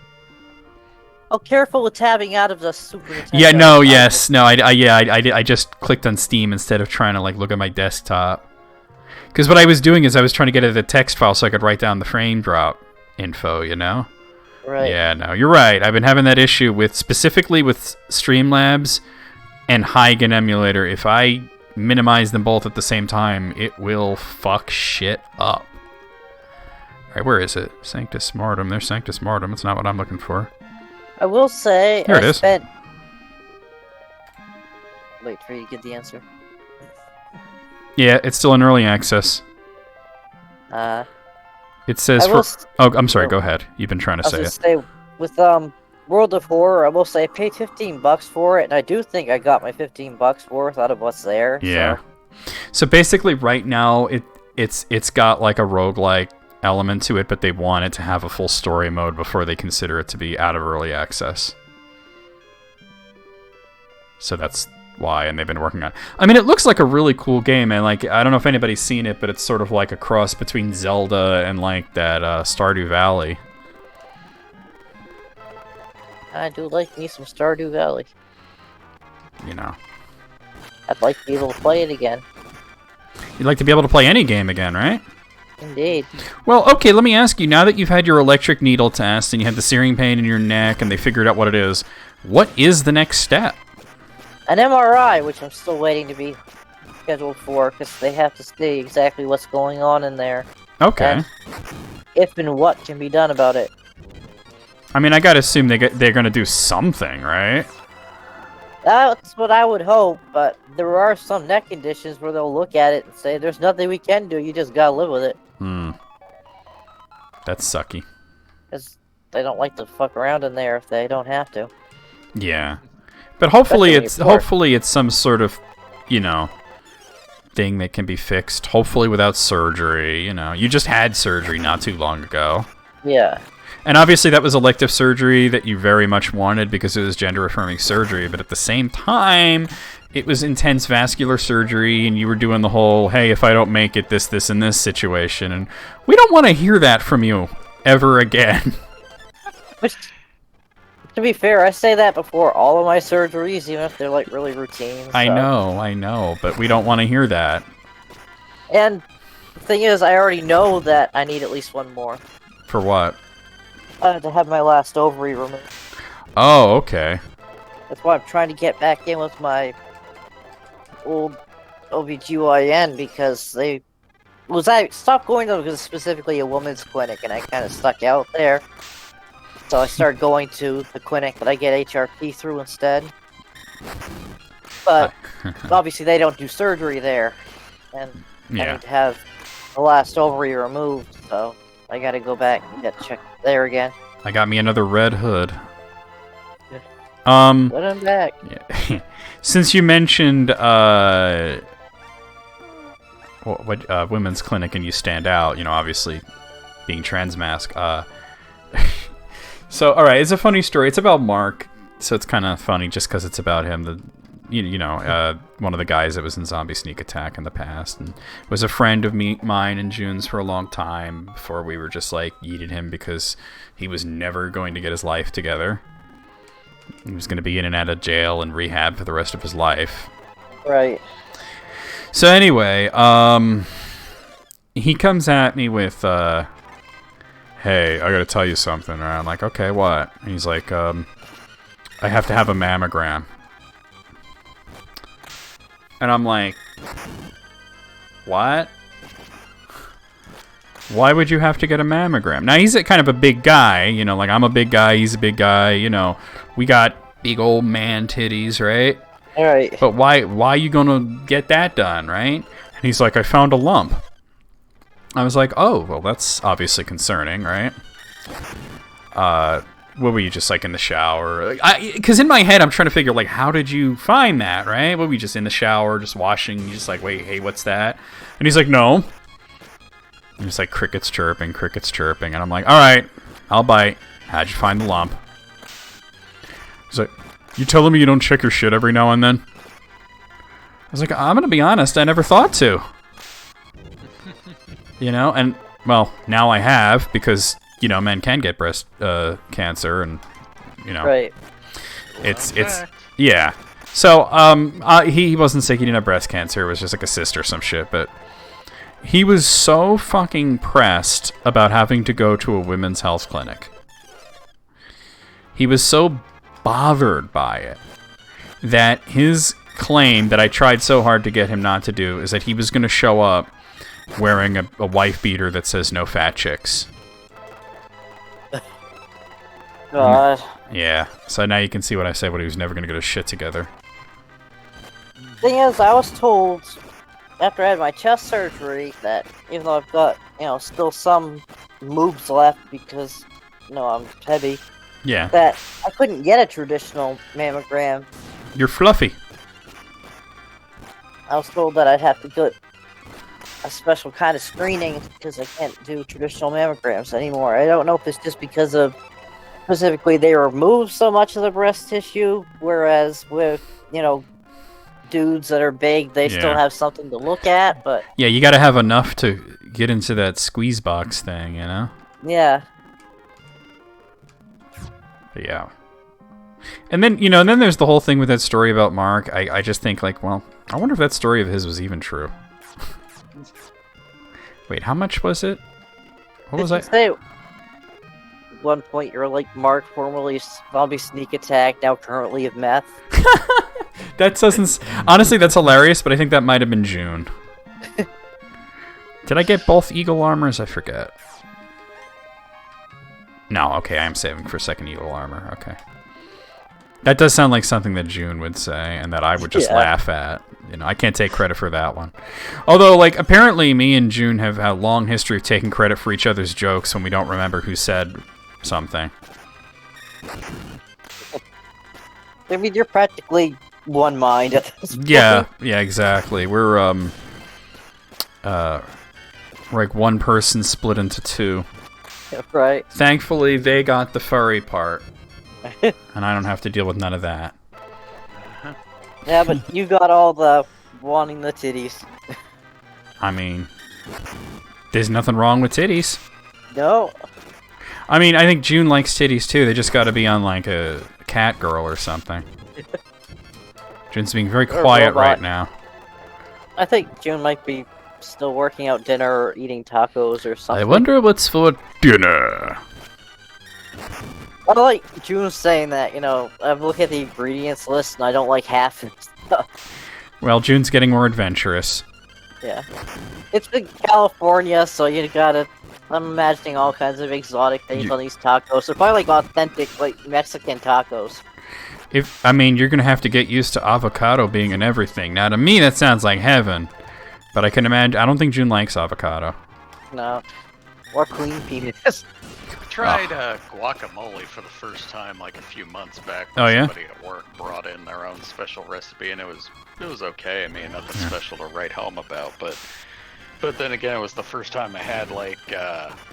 Oh, careful with tabbing out of the Super Nintendo. Yeah, no, yes. No, I just clicked on Steam instead of trying to, like, look at my desktop. Because what I was doing is I was trying to get at a text file so I could write down the frame drop info, you know? Right. Yeah, no, you're right. I've been having that issue with, specifically with Streamlabs and Hygen Emulator. If I minimize them both at the same time, it will fuck shit up. Alright, where is it? Sanctus Mortem. There's Sanctus Mortem. It's not what I'm looking for. I will say, Here it I is. spent... Wait for you to get the answer. Yeah, it's still in early access. It says I will for... s- Oh, I'm sorry. oh. Go ahead. You've been trying to I was say gonna it. say, with World of Horror, I will say I paid $15 for it, and I do think I got my $15 worth out of what's there. Yeah. So. So basically, right now, it's got like a roguelike element to it, but they want it to have a full story mode before they consider it to be out of early access. So that's why, and they've been working on it. I mean, it looks like a really cool game, and like, I don't know if anybody's seen it, but it's sort of like a cross between Zelda and like that Stardew Valley. I do like me some Stardew Valley. You know, I'd like to be able to play it again. you'd like to be able to play any game again, right? Indeed. Well, okay, let me ask you, now that you've had your electric needle test and you had the searing pain in your neck and they figured out what it is, what is the next step? An MRI, which I'm still waiting to be scheduled for, because they have to see exactly what's going on in there. Okay. And if and what can be done about it. I mean, I gotta assume they're gonna do something, right? That's what I would hope, but there are some neck conditions where they'll look at it and say, there's nothing we can do, you just gotta live with it. That's sucky. Because they don't like to fuck around in there if they don't have to. Yeah. But hopefully Especially when you're poor. it's some sort of, you know, thing that can be fixed. Hopefully without surgery, you know. You just had surgery not too long ago. Yeah. And obviously that was elective surgery that you very much wanted because it was gender-affirming surgery, but at the same time, it was intense vascular surgery, and you were doing the whole, hey, if I don't make it, this, and this situation, and we don't want to hear that from you ever again. Which, to be fair, I say that before all of my surgeries, even if they're like really routine. I know, but we don't want to hear that. And the thing is, I already know that I need at least one more. For what? To have my last ovary removed. Oh, okay. That's why I'm trying to get back in with my old OBGYN, because I stopped going to them because it's specifically a woman's clinic, and I kind of stuck out there. So I started going to the clinic that I get HRT through instead. But obviously they don't do surgery there, and I need to have the last ovary removed, so I gotta go back and get checked there again. I got me another red hood. Put him back. Yeah. Since you mentioned women's clinic and you stand out, you know, obviously being transmask. So, all right, it's a funny story. It's about Mark, so it's kind of funny just because it's about him. One of the guys that was in Zombie Sneak Attack in the past, and was a friend of mine and June's for a long time before we were just like yeeted him because he was never going to get his life together. He was going to be in and out of jail and rehab for the rest of his life. Right. So anyway, he comes at me with, hey, I gotta tell you something. And I'm like, okay, what? And he's like, I have to have a mammogram. And I'm like, what? Why would you have to get a mammogram? Now, he's kind of a big guy, you know, like I'm a big guy, he's a big guy, you know. We got big old man titties, right? Alright. But why are you gonna get that done, right? And he's like, I found a lump. I was like, oh, well, that's obviously concerning, right? What were you, just like in the shower? Because in my head, I'm trying to figure, like, how did you find that, right? What were you just in the shower, just washing? You just like, wait, hey, what's that? And he's like, no. And it's like crickets chirping, and I'm like, all right, I'll bite. How'd you find the lump? He's like, you telling me you don't check your shit every now and then? I was like, I'm gonna be honest, I never thought to. You know, and well, now I have, because you know, men can get breast cancer, and you know, Right. it's yeah. So he wasn't sick. He didn't have breast cancer. It was just like a cyst or some shit. But he was so fucking pressed about having to go to a women's health clinic. He was so bothered by it that his claim that I tried so hard to get him not to do is that he was going to show up wearing a wife beater that says no fat chicks. God. Yeah, so now you can see what I said when he was never going to get his shit together. Thing is, I was told after I had my chest surgery that even though I've got, you know, still some moves left because, you know, I'm heavy, Yeah. that I couldn't get a traditional mammogram. You're fluffy. I was told that I'd have to get a special kind of screening because I can't do traditional mammograms anymore. I don't know if it's just because of specifically they remove so much of the breast tissue, whereas with, you know, dudes that are big, they still have something to look at, but... Yeah, you gotta have enough to get into that squeeze box thing, you know? Yeah. But yeah. And then, you know, and then there's the whole thing with that story about Mark. I just think, like, well, I wonder if that story of his was even true. Wait, how much was it? What was I? Say, at one point you're like Mark, formerly Zombie Sneak Attack, now currently of meth. That doesn't... Honestly, that's hilarious, but I think that might have been June. Did I get both Eagle Armors? I forget. No, okay, I am saving for second Eagle Armor. Okay. That does sound like something that June would say, and that I would just laugh at. You know, I can't take credit for that one. Although, like, apparently me and June have had a long history of taking credit for each other's jokes when we don't remember who said something. I mean, you're practically one mind at this point. Yeah, exactly. We're, like one person split into two. Right. Thankfully, they got the furry part, and I don't have to deal with none of that. Yeah, but you got all the wanting the titties. I mean, there's nothing wrong with titties. No. I mean, I think June likes titties too. They just got to be on like a cat girl or something. June's being very Or a quiet robot. right now. I think June might be still working out dinner or eating tacos or something. I wonder what's for dinner. I like June saying that, you know, I've looked at the ingredients list and I don't like half of stuff. Well, June's getting more adventurous. Yeah. It's in California, so you gotta... I'm imagining all kinds of exotic things on these tacos. They're probably like authentic, like Mexican tacos. I mean, you're gonna have to get used to avocado being in everything. Now, to me, that sounds like heaven. But I can imagine. I don't think June likes avocado. No. Or clean penis. Tried guacamole for the first time like a few months back. Oh, yeah? Somebody at work brought in their own special recipe, and it was okay. I mean, nothing special to write home about, but then again, it was the first time I had like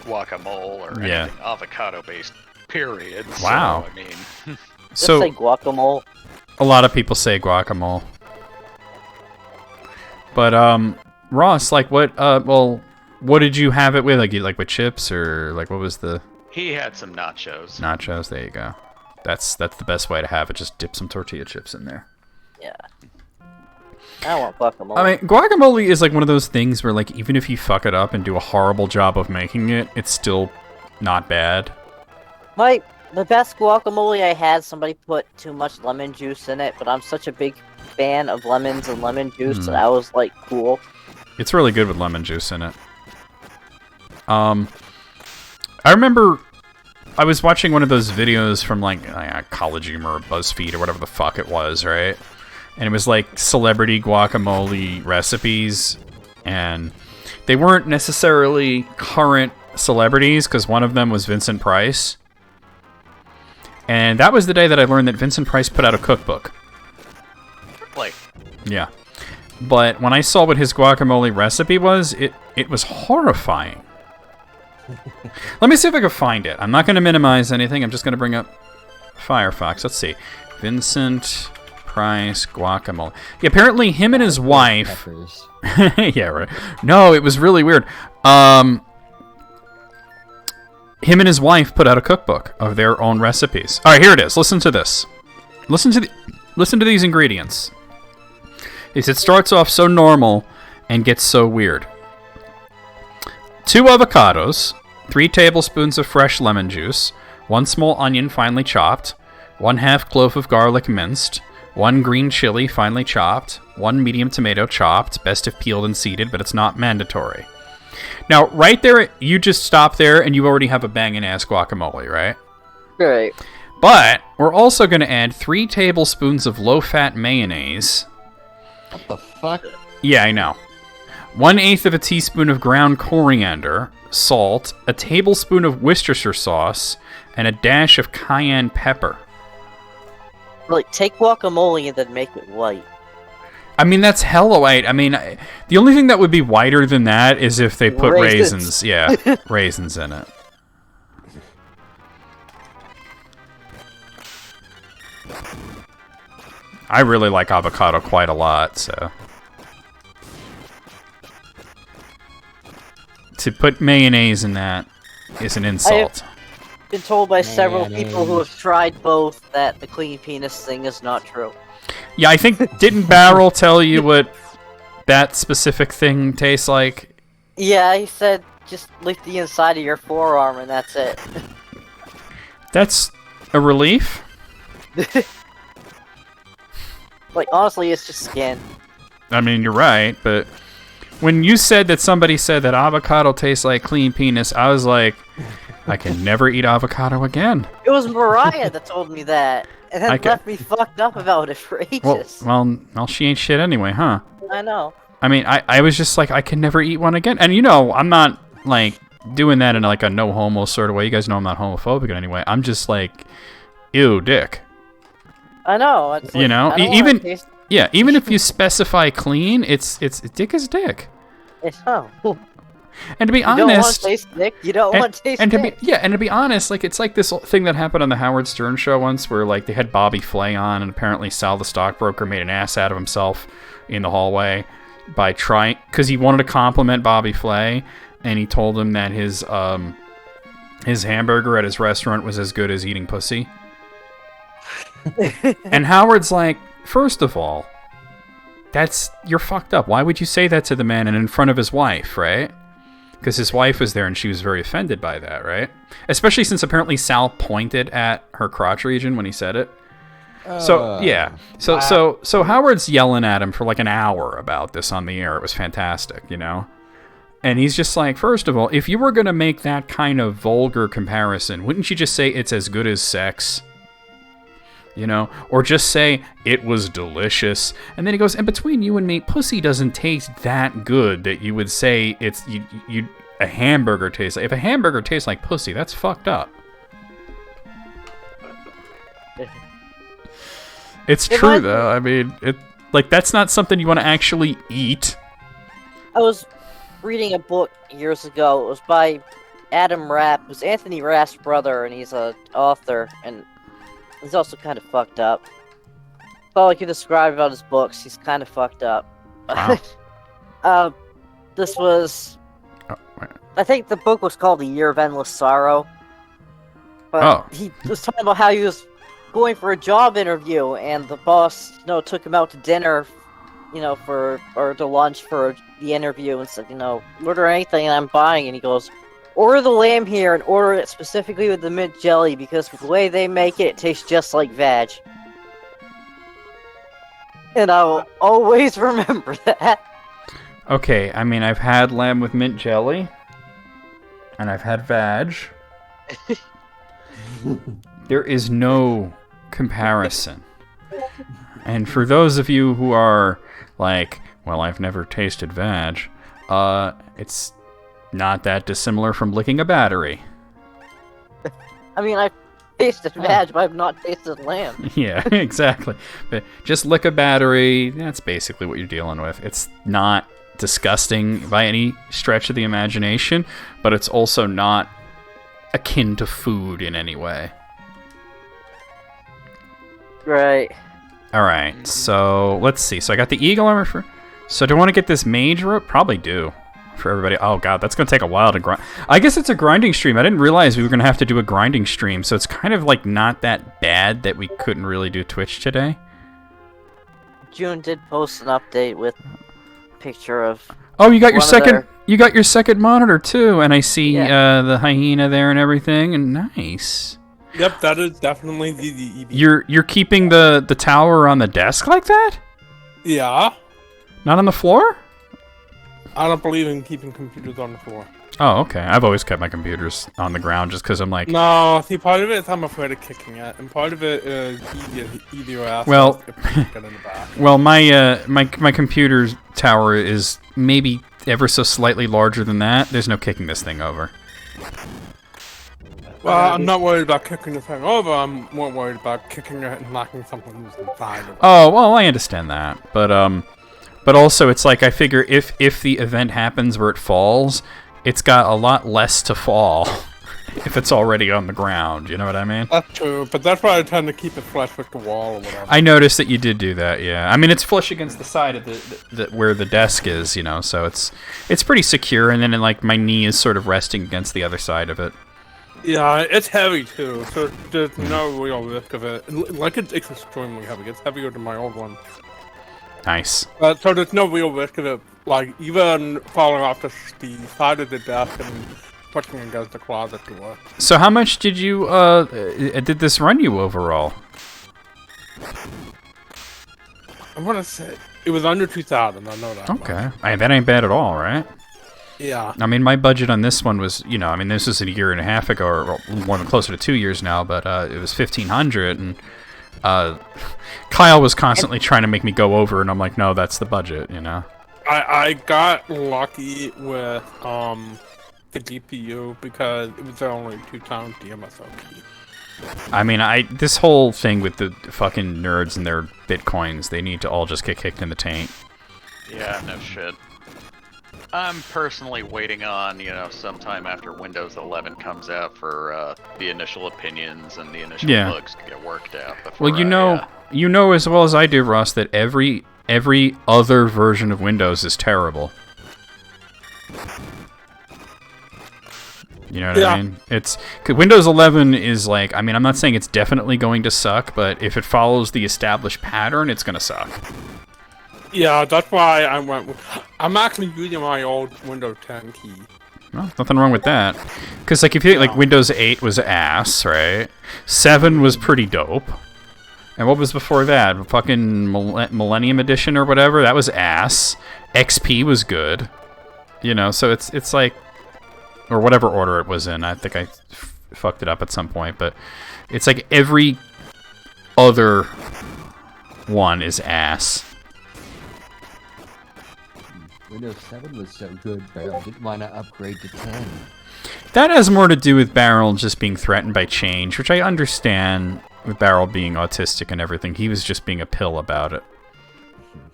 guacamole or anything avocado based. Period. Wow. So, I mean, Just So say guacamole. a lot of people say guacamole. But Ross, like what? What did you have it with? Like with chips or like what was the? he had some nachos. Nachos. There you go. That's the best way to have it. Just dip some tortilla chips in there. Yeah. I want guacamole. I mean, guacamole is like one of those things where like even if you fuck it up and do a horrible job of making it, it's still not bad. The best guacamole I had, somebody put too much lemon juice in it, but I'm such a big fan of lemons and lemon juice that I was like, cool. It's really good with lemon juice in it. I remember I was watching one of those videos from like College Humor or BuzzFeed or whatever the fuck it was, right? And it was like celebrity guacamole recipes, and they weren't necessarily current celebrities because one of them was Vincent Price. And that was the day that I learned that Vincent Price put out a cookbook. Like, Yeah. But when I saw what his guacamole recipe was, it was horrifying. Let me see if I can find it. I'm not going to minimize anything. I'm just going to bring up Firefox. Let's see. Vincent Price guacamole. Yeah, apparently him and his wife... Peppers. yeah, right. No, it was really weird. Him and his wife put out a cookbook of their own recipes. All right, here it is. Listen to this. Listen to these ingredients. It starts off so normal and gets so weird. 2 avocados, 3 tablespoons of fresh lemon juice, 1 small onion finely chopped, 1/2 clove of garlic minced, 1 green chili finely chopped, 1 medium tomato chopped, best if peeled and seeded, but it's not mandatory. Now, right there, you just stop there and you already have a banging-ass guacamole, right? Right. But we're also going to add 3 tablespoons of low-fat mayonnaise. What the fuck? Yeah, I know. 1/8 of a teaspoon of ground coriander, salt, a tablespoon of Worcestershire sauce, and a dash of cayenne pepper. Like, take guacamole and then make it white. I mean, that's hella white. I mean, the only thing that would be whiter than that is if they put raisins. Yeah, raisins in it. I really like avocado quite a lot, so... To put mayonnaise in that is an insult. Been told by several people who have tried both that the clean penis thing is not true. Yeah, I think, didn't Barrel tell you what that specific thing tastes like? Yeah, he said just lick the inside of your forearm and that's it. That's a relief? Like, honestly, it's just skin. I mean, you're right, but when you said that somebody said that avocado tastes like clean penis, I was like, I can never eat avocado again. It was Mariah that told me that, and then left me fucked up about it for ages. Well, she ain't shit anyway, huh? I know. I mean, I was just like, I can never eat one again. And you know, I'm not, like, doing that in, like, a no-homo sort of way. You guys know I'm not homophobic in any way. I'm just like, ew, dick. I know. It's like, You know? I don't Even... wanna taste- Yeah, even if you specify clean, it's dick is dick. It's, oh. And to be You don't want honest, to taste dick. You don't want to taste dick. and to be honest, like it's like this thing that happened on the Howard Stern show once, where like they had Bobby Flay on, and apparently Sal the stockbroker made an ass out of himself in the hallway by trying, because he wanted to compliment Bobby Flay, and he told him that his hamburger at his restaurant was as good as eating pussy. And Howard's like, first of all, you're fucked up. Why would you say that to the man and in front of his wife, right? Because his wife was there and she was very offended by that, right? Especially since apparently Sal pointed at her crotch region when he said it. So yeah, so Howard's yelling at him for like an hour about this on the air. It was fantastic, you know. And he's just like, first of all, if you were gonna make that kind of vulgar comparison, wouldn't you just say it's as good as sex? You know, or just say it was delicious. And then he goes, and between you and me, pussy doesn't taste that good that you would say it's a hamburger tastes like. If a hamburger tastes like pussy, that's fucked up. It's true though. I mean, that's not something you want to actually eat. I was reading a book years ago. It was by Adam Rapp. It was Anthony Rapp's brother, and he's an author, and he's also kind of fucked up. That's all I can describe about his books. He's kind of fucked up. Wow. This was... Oh, wait. I think the book was called The Year of Endless Sorrow. But he was talking about how he was going for a job interview, and the boss, took him out to dinner, or to lunch for the interview, and said, order anything I'm buying, and he goes, order the lamb here and order it specifically with the mint jelly, because the way they make it, it tastes just like veg. And I'll always remember that. Okay, I mean, I've had lamb with mint jelly, and I've had veg. There is no comparison. And for those of you who are like, well, I've never tasted veg, it's not that dissimilar from licking a battery. I mean, I've tasted veg, but I've not tasted lamb. Yeah, exactly. But just lick a battery, that's basically what you're dealing with. It's not disgusting by any stretch of the imagination, but it's also not akin to food in any way. Right. Alright, so let's see. So I got the eagle armor for... So do I want to get this mage rope? Probably do. For everybody. Oh god, that's going to take a while to grind. I guess it's a grinding stream. I didn't realize we were going to have to do a grinding stream, so it's kind of like not that bad that we couldn't really do Twitch today. June did post an update with a picture of... Oh, you got your second... You got your second monitor too, and I see the hyena there and everything, and nice. Yep, that is definitely the EB. You're keeping the tower on the desk like that? Yeah. Not on the floor? I don't believe in keeping computers on the floor. Oh, okay. I've always kept my computers on the ground just because I'm like... No, see, part of it is I'm afraid of kicking it, and part of it is eat your ass. Well, get in the back. well, my computer's tower is maybe ever so slightly larger than that. There's no kicking this thing over. Well, I'm not worried about kicking the thing over. I'm more worried about kicking it and knocking something loose inside of it. Oh, well, I understand that, but also it's like I figure if the event happens where it falls, it's got a lot less to fall if it's already on the ground. You know what I mean? That's true, but that's why I tend to keep it flush with the wall or whatever. I noticed that you did do that. Yeah, I mean it's flush against the side of the where the desk is. So it's pretty secure, and then like my knee is sort of resting against the other side of it. Yeah, it's heavy too, so there's no real risk of it. Like it's extremely heavy. It's heavier than my old one. Nice. So there's no real risk of it, like even falling off the side of the desk and pushing against the closet door. So how much did you did this run you overall? I want to say it was under 2,000. I know that. Okay, that ain't bad at all, right? Yeah. I mean, my budget on this one was, this was a year and a half ago, or more than closer to 2 years now, but it was $1,500, and Kyle was constantly trying to make me go over, and I'm like, no, that's the budget, I got lucky with the GPU because it was only 2 times the MSRP. I mean, this whole thing with the fucking nerds and their bitcoins, they need to all just get kicked in the taint. Yeah, no shit. I'm personally waiting on, sometime after Windows 11 comes out for the initial opinions and the initial bugs to get worked out. Before Well, you know as well as I do, Ross, that every other version of Windows is terrible. You know what I mean? It's 'cause Windows 11 is like, I mean, I'm not saying it's definitely going to suck, but if it follows the established pattern, it's going to suck. Yeah, that's why I went with... I'm actually using my old Windows 10 key. Well, nothing wrong with that. Because, like, if you like, Windows 8 was ass, right? 7 was pretty dope. And what was before that? Fucking Millennium Edition or whatever? That was ass. XP was good. You know, so it's like... Or whatever order it was in. I think I fucked it up at some point. But it's like every other one is ass. Windows 7 was so good, but I didn't want to upgrade to 10. That has more to do with Barrel just being threatened by change, which I understand with Barrel being autistic and everything. He was just being a pill about it.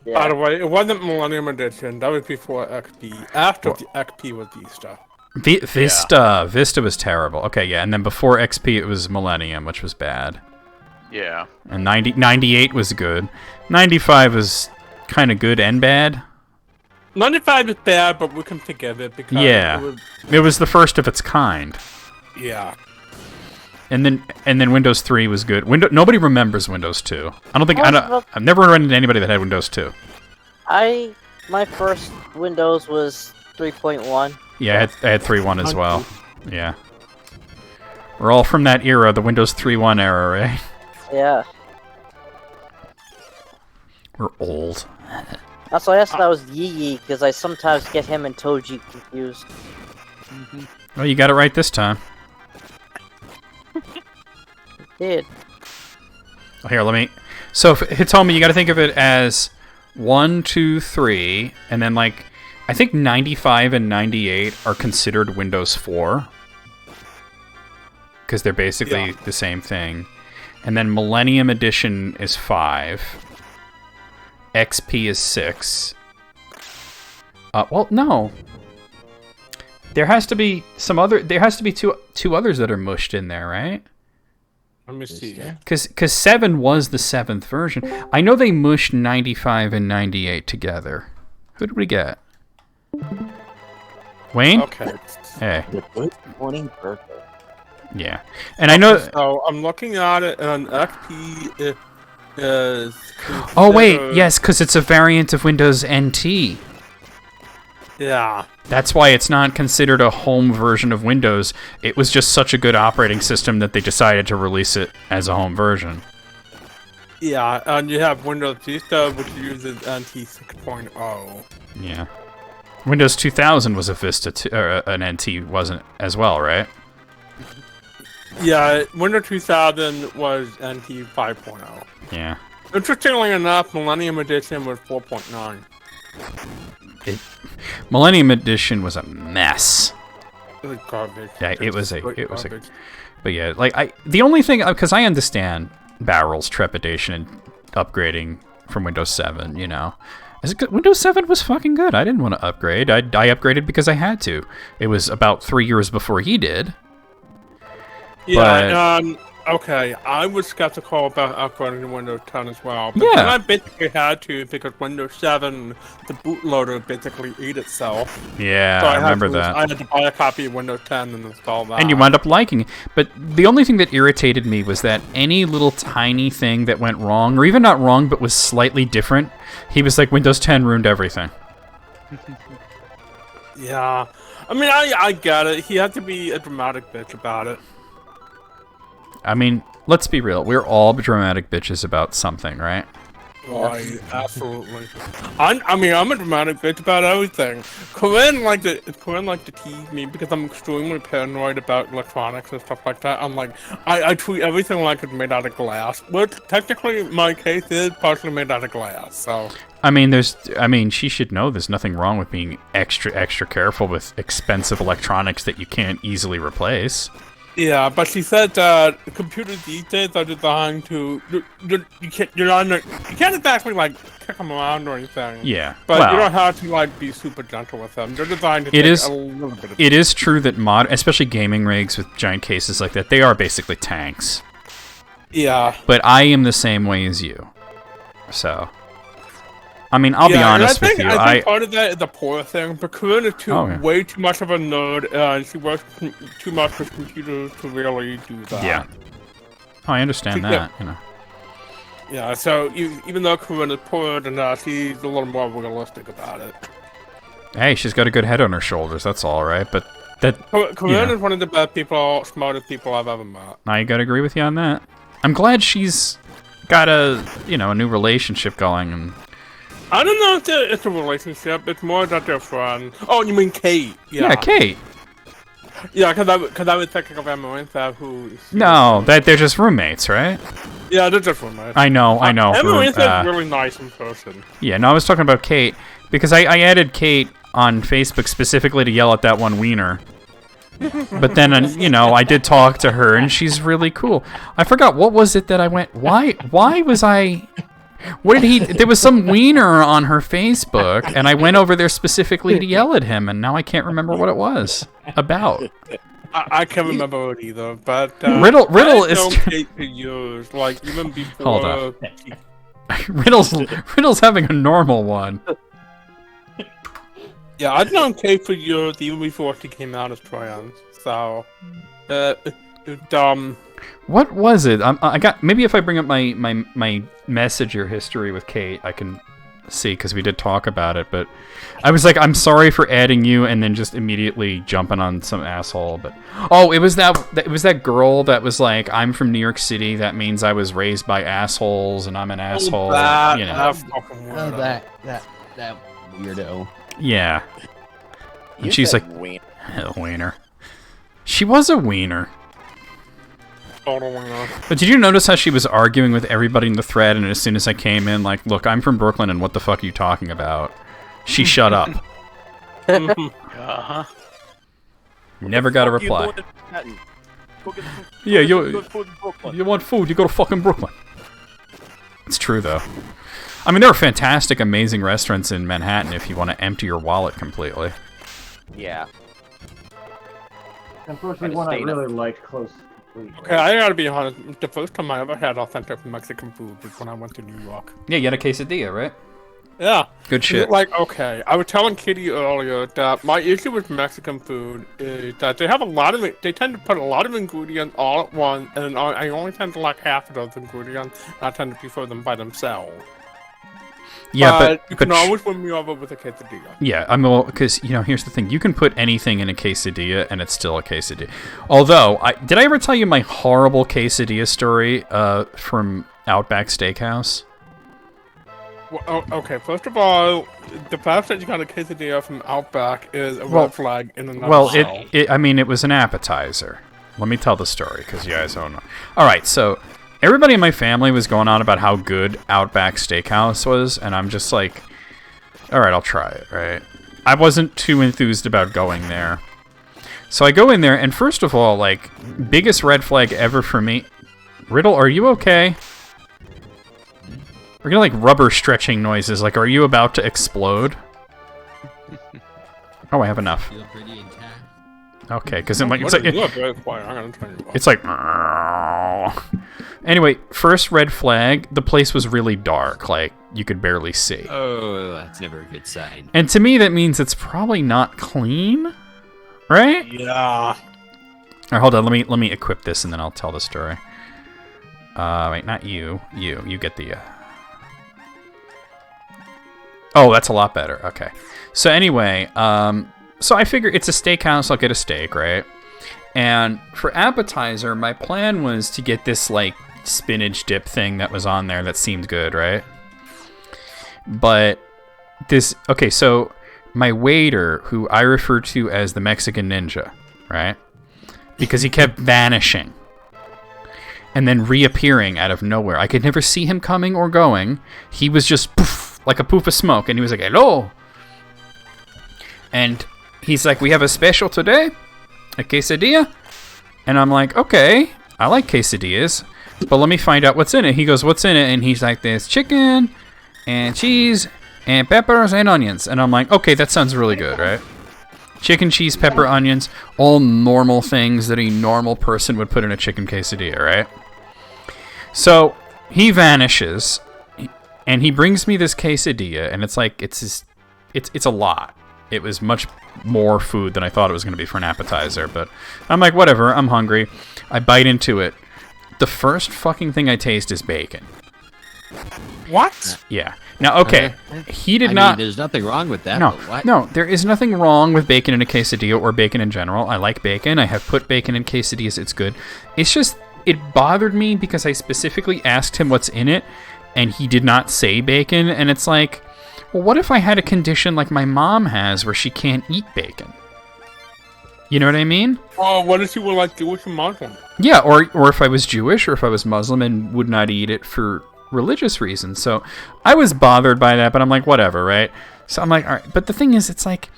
Yeah. By the way, it wasn't Millennium Edition. That was before XP. After the XP was Vista. Vista was terrible. Okay, yeah, and then before XP it was Millennium, which was bad. Yeah. And 98 was good. 95 was kind of good and bad. 95 is bad, but we can forgive it because it was the first of its kind. Yeah. And then Windows 3 was good. Nobody remembers Windows 2. I've never run into anybody that had Windows 2. My first Windows was 3.1. Yeah, I had 3.1 as well. Yeah. We're all from that era, the Windows 3.1 era, right? Yeah. We're old. Also, I asked if that was Yee because I sometimes get him and Toji confused. Well, you got it right this time. Did. Here, let me... So, Hitomi, you got to think of it as 1, 2, 3, and then, like, I think 95 and 98 are considered Windows 4. Because they're basically the same thing. And then Millennium Edition is 5. XP is 6. Well, no. There has to be some other... There has to be two others that are mushed in there, right? Let me see. Because 7 was the 7th version. I know they mushed 95 and 98 together. Who did we get? Wayne? Okay. Hey. Morning birthday. Yeah. And I know... So, I'm looking at it, and XP is... Oh, wait. Yes, because it's a variant of Windows NT. Yeah. That's why it's not considered a home version of Windows. It was just such a good operating system that they decided to release it as a home version. Yeah, and you have Windows Vista, which uses NT 6.0. Yeah. Windows 2000 was a Vista, or an NT wasn't as well, right? Yeah, Windows 2000 was NT 5.0. Yeah. Interestingly enough, Millennium Edition was 4.9. Millennium Edition was a mess. It was garbage. Yeah, it was a. But yeah, like the only thing, because I understand Barrel's trepidation in upgrading from Windows 7. You know, Windows 7 was fucking good. I didn't want to upgrade. I upgraded because I had to. It was about 3 years before he did. Yeah, okay, I was skeptical about upgrading to Windows 10 as well, but then I basically had to because Windows 7, the bootloader basically ate itself. Yeah, so I remember that. I had to buy a copy of Windows 10 and install that. And you wound up liking it. But the only thing that irritated me was that any little tiny thing that went wrong, or even not wrong, but was slightly different, he was like, Windows 10 ruined everything. Yeah. I mean, I get it. He had to be a dramatic bitch about it. I mean, let's be real. We're all dramatic bitches about something, right? Right, absolutely. I'm a dramatic bitch about everything. Corinne liked to tease me because I'm extremely paranoid about electronics and stuff like that. I'm like, I treat everything like it's made out of glass, which technically my case is partially made out of glass. So. I mean, she should know there's nothing wrong with being extra careful with expensive electronics that you can't easily replace. Yeah, but she said that computers these days are designed to you can't exactly like kick them around or anything. Yeah. But well, you don't have to like be super gentle with them. They're designed to It take is- a little bit of it is true that especially gaming rigs with giant cases like that, they are basically tanks. Yeah. But I am the same way as you. So, I mean, I'll be honest with you. I think part of that is a poor thing, but Corinne is way too much of a nerd, and she works too much with computers to really do that. Yeah. Oh, I understand that. You know. Yeah, so even though Corinne is poor than that, she's a little more realistic about it. Hey, she's got a good head on her shoulders. That's all right. But that Corinne is one of the best people, smartest people I've ever met. I gotta agree with you on that. I'm glad she's got a new relationship going. And I don't know if it's a relationship. It's more that they're friends. Oh, you mean Kate? yeah, Kate. Yeah, because I was thinking of Amarantha, who. No, that they're just roommates, right? Yeah, they're just roommates. I know. Amarantha is really nice in person. Yeah, no, I was talking about Kate because I added Kate on Facebook specifically to yell at that one wiener. But then, I did talk to her, and she's really cool. I forgot, what was it that I went, why was I... What did he... There was some wiener on her Facebook, and I went over there specifically to yell at him, and now I can't remember what it was about. I can't remember it either, but... Riddle is... I know Kate for years, like, even before... Hold up. Riddle's having a normal one. Yeah, I've known Kate for years, even before she came out as trans. So, What was it? I got maybe if I bring up my messenger history with Kate, I can see because we did talk about it. But I was like, I'm sorry for adding you, and then just immediately jumping on some asshole. But it was that girl that was like, I'm from New York City. That means I was raised by assholes, and I'm an asshole. That weirdo. Yeah. And You she's said like, wiener. wiener. She was a wiener. total wiener. But did you notice how she was arguing with everybody in the thread, and as soon as I came in, like, look, I'm from Brooklyn, and what the fuck are you talking about? She shut up. Uh-huh. Never got a reply. Yeah, you want food, you go to fucking Brooklyn. It's true, though. I mean, there are fantastic, amazing restaurants in Manhattan if you want to empty your wallet completely. Yeah. Unfortunately, one I really liked close. Okay, I gotta be honest. The first time I ever had authentic Mexican food was when I went to New York. Yeah, you had a quesadilla, right? Yeah. Good shit. Like, okay, I was telling Kitty earlier that my issue with Mexican food is that they have a lot of it. They tend to put a lot of ingredients all at once, and I only tend to like half of those ingredients. And I tend to prefer them by themselves. Yeah, but you can always win me over with a quesadilla. Yeah, I mean, because here's the thing: you can put anything in a quesadilla, and it's still a quesadilla. Although, did I ever tell you my horrible quesadilla story from Outback Steakhouse? Well, okay, first of all, the fact that you got a quesadilla from Outback is a red flag in and of itself. It was an appetizer. Let me tell the story, because you guys don't know. All right, so everybody in my family was going on about how good Outback Steakhouse was, and I'm just like, all right, I'll try it, right? I wasn't too enthused about going there. So I go in there, and first of all, like, biggest red flag ever for me. Riddle, are you okay? We're gonna like rubber stretching noises. Like, are you about to explode? Oh, I have enough. Feel pretty intact. Okay, because it's like. Anyway, first red flag. The place was really dark. Like, you could barely see. Oh, that's never a good sign. And to me, that means it's probably not clean, right? Yeah. All right, hold on. Let me equip this, and then I'll tell the story. Wait, not you. You get the. Oh, that's a lot better. Okay. So anyway, so I figure it's a steakhouse. I'll get a steak, right? And for appetizer, my plan was to get this like spinach dip thing that was on there that seemed good, right? But okay, so my waiter, who I refer to as the Mexican Ninja, right? Because he kept vanishing and then reappearing out of nowhere. I could never see him coming or going. He was just poof, like a poof of smoke, and he was like, hello. And he's like, we have a special today, a quesadilla. And I'm like, okay, I like quesadillas, but let me find out what's in it. He goes, what's in it? And he's like, there's chicken and cheese and peppers and onions. And I'm like, okay, that sounds really good, right? Chicken, cheese, pepper, onions, all normal things that a normal person would put in a chicken quesadilla, right? So he vanishes, and he brings me this quesadilla, and it's like, it's a lot. It was much more food than I thought it was going to be for an appetizer, but I'm like, whatever, I'm hungry. I bite into it. The first fucking thing I taste is bacon. What? Yeah. Now, okay, he did not... There's nothing wrong with that. No, but what? no, there is nothing wrong with bacon in a quesadilla or bacon in general. I like bacon. I have put bacon in quesadillas. It's good. It's just, it bothered me because I specifically asked him what's in it, and he did not say bacon, and it's like, well, what if I had a condition like my mom has where she can't eat bacon? You know what I mean? Oh, what if you were like Jewish and Muslim? Yeah, or if I was Jewish or if I was Muslim and would not eat it for religious reasons. So I was bothered by that, but I'm like, whatever, right? So I'm like, all right. But the thing is, it's like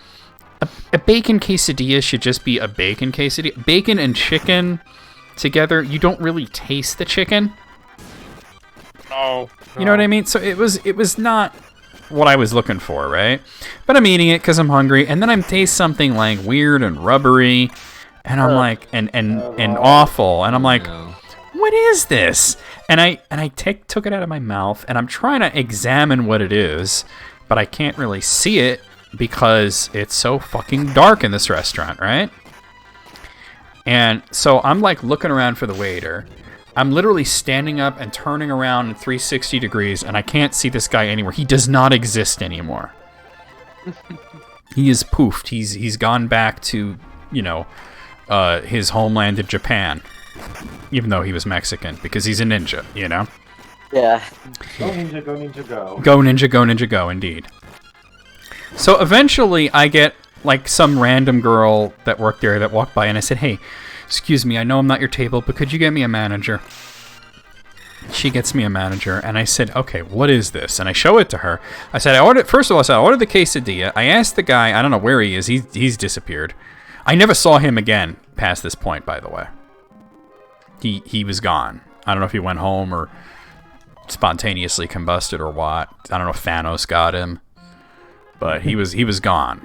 a bacon quesadilla should just be a bacon quesadilla. Bacon and chicken together, you don't really taste the chicken. Oh. You know what I mean? So it was not what I was looking for, right? But I'm eating it because I'm hungry, and then I taste something like weird and rubbery, and I'm like, and awful, and I'm like, what is this? And I took it out of my mouth, and I'm trying to examine what it is, but I can't really see it because it's so fucking dark in this restaurant, right? And so I'm like looking around for the waiter. I'm literally standing up and turning around in 360 degrees, and I can't see this guy anywhere. He does not exist anymore. He is poofed. He's gone back to, his homeland in Japan. Even though he was Mexican, because he's a ninja, you know? Yeah. Go ninja, go ninja, go. Go ninja, go ninja, go, indeed. So eventually I get, like, some random girl that worked there that walked by, and I said, hey, excuse me, I know I'm not your table, but could you get me a manager? She gets me a manager, and I said, okay, what is this? And I show it to her. I said, I ordered the quesadilla. I asked the guy, I don't know where he is, he's disappeared. I never saw him again past this point, by the way. He was gone. I don't know if he went home or spontaneously combusted or what. I don't know if Thanos got him, but he was gone.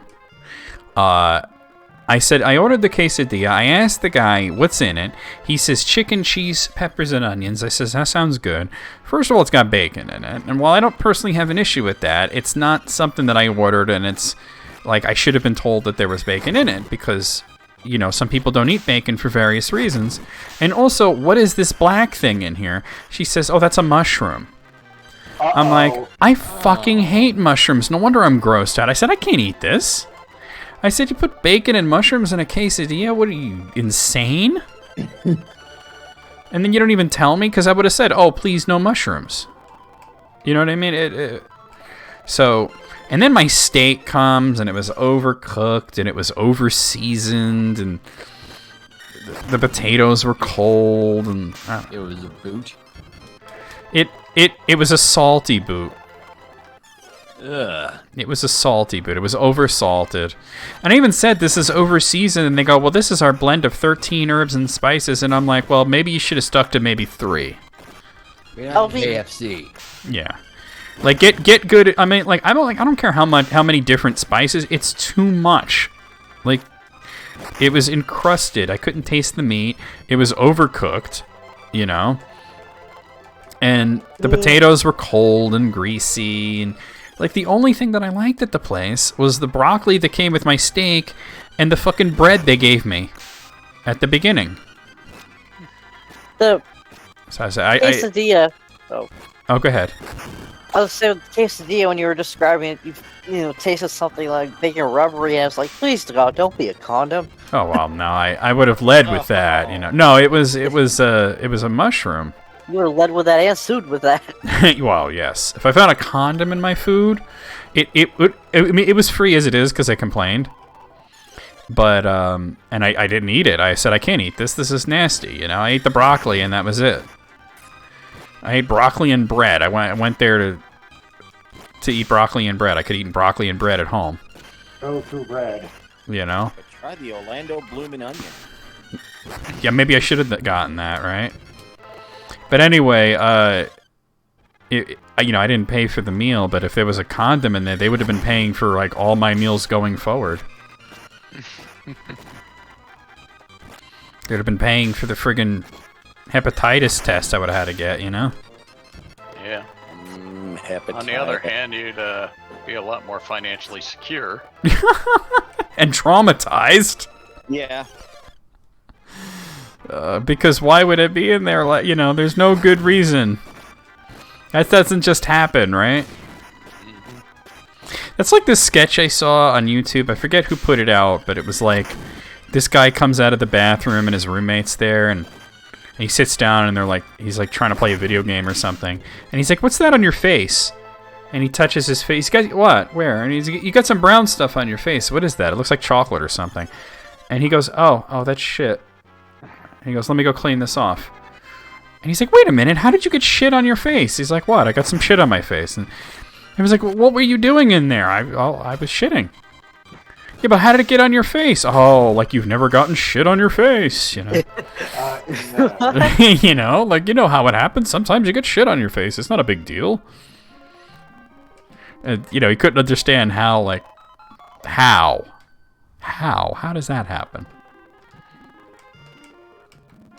I said, I ordered the quesadilla. I asked the guy, what's in it? He says, chicken, cheese, peppers, and onions. I says, that sounds good. First of all, it's got bacon in it. And while I don't personally have an issue with that, it's not something that I ordered, and it's like I should have been told that there was bacon in it because, some people don't eat bacon for various reasons. And also, what is this black thing in here? She says, oh, that's a mushroom. I'm like, I fucking hate mushrooms. No wonder I'm grossed out. I said, I can't eat this. I said, you put bacon and mushrooms in a quesadilla? What are you, insane? And then you don't even tell me? Because I would have said, oh, please, no mushrooms. You know what I mean? So, and then my steak comes, and it was overcooked, and it was over-seasoned, and the potatoes were cold, and... It was a boot. It was a salty boot. Ugh. It was a salty boot. It was over-salted. And I even said, this is over-seasoned, and they go, well, this is our blend of 13 herbs and spices, and I'm like, well, maybe you should have stuck to maybe 3. We're not KFC. Yeah. Like, get good. I mean, like, I don't care how many different spices. It's too much. Like, it was encrusted. I couldn't taste the meat. It was overcooked, And the potatoes were cold and greasy. And, like, the only thing that I liked at the place was the broccoli that came with my steak and the fucking bread they gave me at the beginning. The So I said, quesadilla. Oh, go ahead. I was saying with the quesadilla when you were describing it, you tasted something like bacon rubbery, and I was like, please God, don't be a condom. Oh well, no, I would have led with that, No, it was a mushroom. You would have led with that and sued with that. Well, yes. If I found a condom in my food, it was free as it is because I complained. But and I didn't eat it. I said I can't eat this. This is nasty. I ate the broccoli and that was it. I ate broccoli and bread. I went there to eat broccoli and bread. I could eat broccoli and bread at home. Go to bread. But try the Orlando Bloomin' Onion. Yeah, maybe I should have gotten that, right? But anyway, you know, I didn't pay for the meal, but if there was a condom in there, they would have been paying for, like, all my meals going forward. They'd have been paying for the friggin' hepatitis test I would have had to get, you know? Yeah. Hepatitis. On the other hand, you'd be a lot more financially secure. And traumatized. Yeah. Because why would it be in there? Like, you know, there's no good reason. That doesn't just happen, right? That's like this sketch I saw on YouTube. I forget who put it out, but it was like this guy comes out of the bathroom and his roommate's there, and he sits down and he's like trying to play a video game or something, and he's like, "What's that on your face?" And he touches his face. He's got what? Where? And you got some brown stuff on your face. What is that? It looks like chocolate or something. And he goes, "Oh, that's shit." And he goes, "Let me go clean this off." And he's like, "Wait a minute, how did you get shit on your face?" He's like, "What? I got some shit on my face." And he was like, "What were you doing in there?" I was shitting. "Yeah, but how did it get on your face?" "Oh, like you've never gotten shit on your face, you know?" No. You know, like, you know how it happens. Sometimes you get shit on your face. It's not a big deal. You know, he couldn't understand how, like, how does that happen?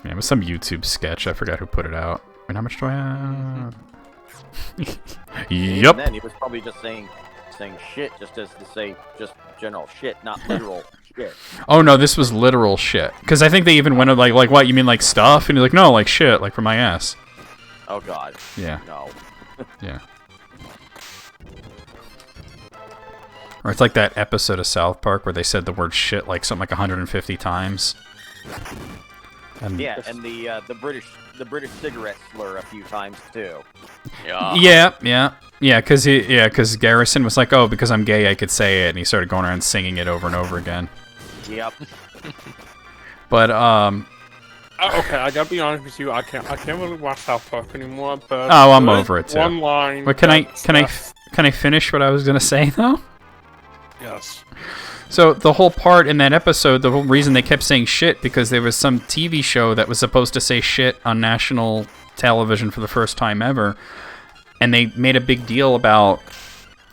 Yeah, it was some YouTube sketch. I forgot who put it out. And how much do I have? Yup. And then he was probably just saying shit just as to say just general shit, not literal shit. Oh no, this was literal shit. Because I think they even went like what? You mean like stuff? And he's like, no, like shit, like for my ass. Oh god. Yeah. No. Yeah. Or it's like that episode of South Park where they said the word shit like something like 150 times. And Yeah, and the British cigarette slur a few times too. Yeah. Yeah, because Garrison was like, "Oh, because I'm gay, I could say it," and he started going around singing it over and over again. Yep. But Okay, I gotta be honest with you. I can't really watch South Park anymore. But oh, I'm over it too. One line. But can I finish what I was gonna say though? Yes. So the whole part in that episode, the whole reason they kept saying shit because there was some TV show that was supposed to say shit on national television for the first time ever, and they made a big deal about,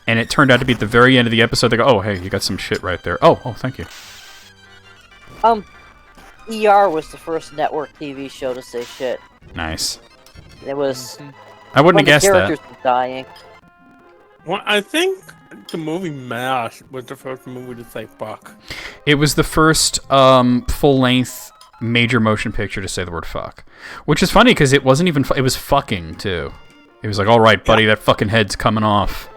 and it turned out to be at the very end of the episode, they go, "Oh, hey, you got some shit right there." Oh, thank you. ER was the first network TV show to say shit. Nice. It was I wouldn't have when the guessed characters that. were dying. Well, I think the movie MASH was the first movie to say fuck. It was the first full-length major motion picture to say the word fuck. Which is funny because it wasn't even it was fucking too. It was like, "All right, buddy, that fucking head's coming off."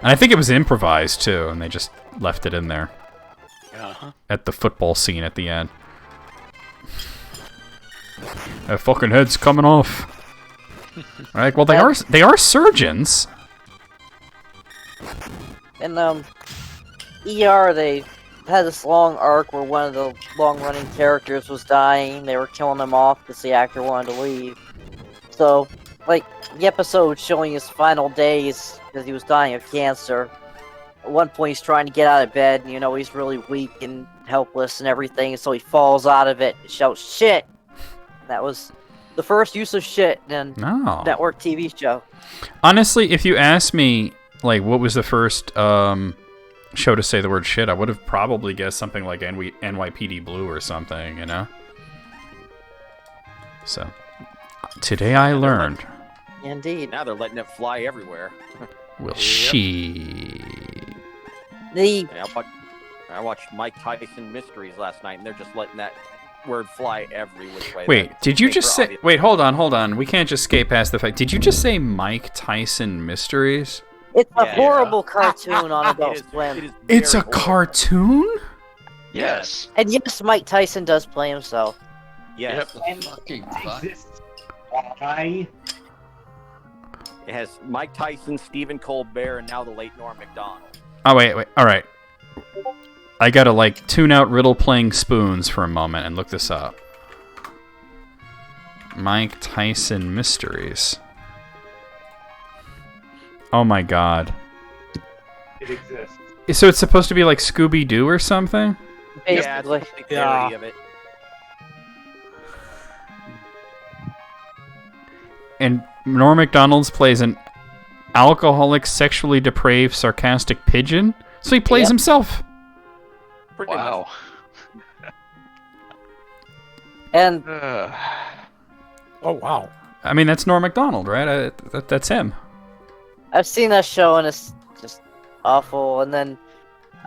And I think it was improvised too, and they just left it in there. Uh-huh. At the football scene at the end. That fucking head's coming off. Right? Well, they are surgeons. In ER, they had this long arc where one of the long-running characters was dying. They were killing him off because the actor wanted to leave. So, like, the episode showing his final days because he was dying of cancer. At one point, he's trying to get out of bed, and, you know, he's really weak and helpless and everything, so he falls out of it and shouts, "Shit!" That was the first use of shit in No. network TV show. Honestly, if you asked me, like, what was the first show to say the word shit, I would have probably guessed something like NYPD Blue or something, you know? So, today I learned. Indeed. Now they're letting it fly everywhere. Will she? The I watched Mike Tyson Mysteries last night, and they're just letting that word fly every which way. Wait, did you Make just for say... obvious- Wait, hold on. We can't just skate past the fact. Did you just say Mike Tyson Mysteries? It's a Yeah. horrible cartoon on Adult It is Swim. It's a very horrible. cartoon? Yes. And yes, Mike Tyson does play himself. Yes. Fucking fuck. Exists. Why? It has Mike Tyson, Stephen Colbert, and now the late Norm Macdonald. Oh, wait. All right. I gotta, like, tune out Riddle playing spoons for a moment and look this up. Mike Tyson Mysteries. Oh my god. It exists. So it's supposed to be like Scooby-Doo or something? Yeah, it's Basically. a big parody of it. and Norm Macdonald's plays an alcoholic, sexually depraved, sarcastic pigeon. So he plays Yep. himself. Pretty much. Wow. And Oh wow. I mean, that's Norm Macdonald, right? That's him. I've seen that show and it's just awful. And then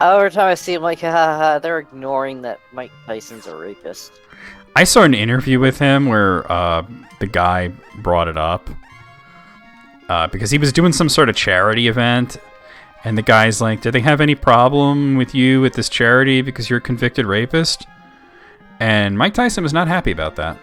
every time I see him, like, ha, they're ignoring that Mike Tyson's a rapist. I saw an interview with him where the guy brought it up because he was doing some sort of charity event, and the guy's like, "Did they have any problem with you at this charity because you're a convicted rapist?" And Mike Tyson was not happy about that.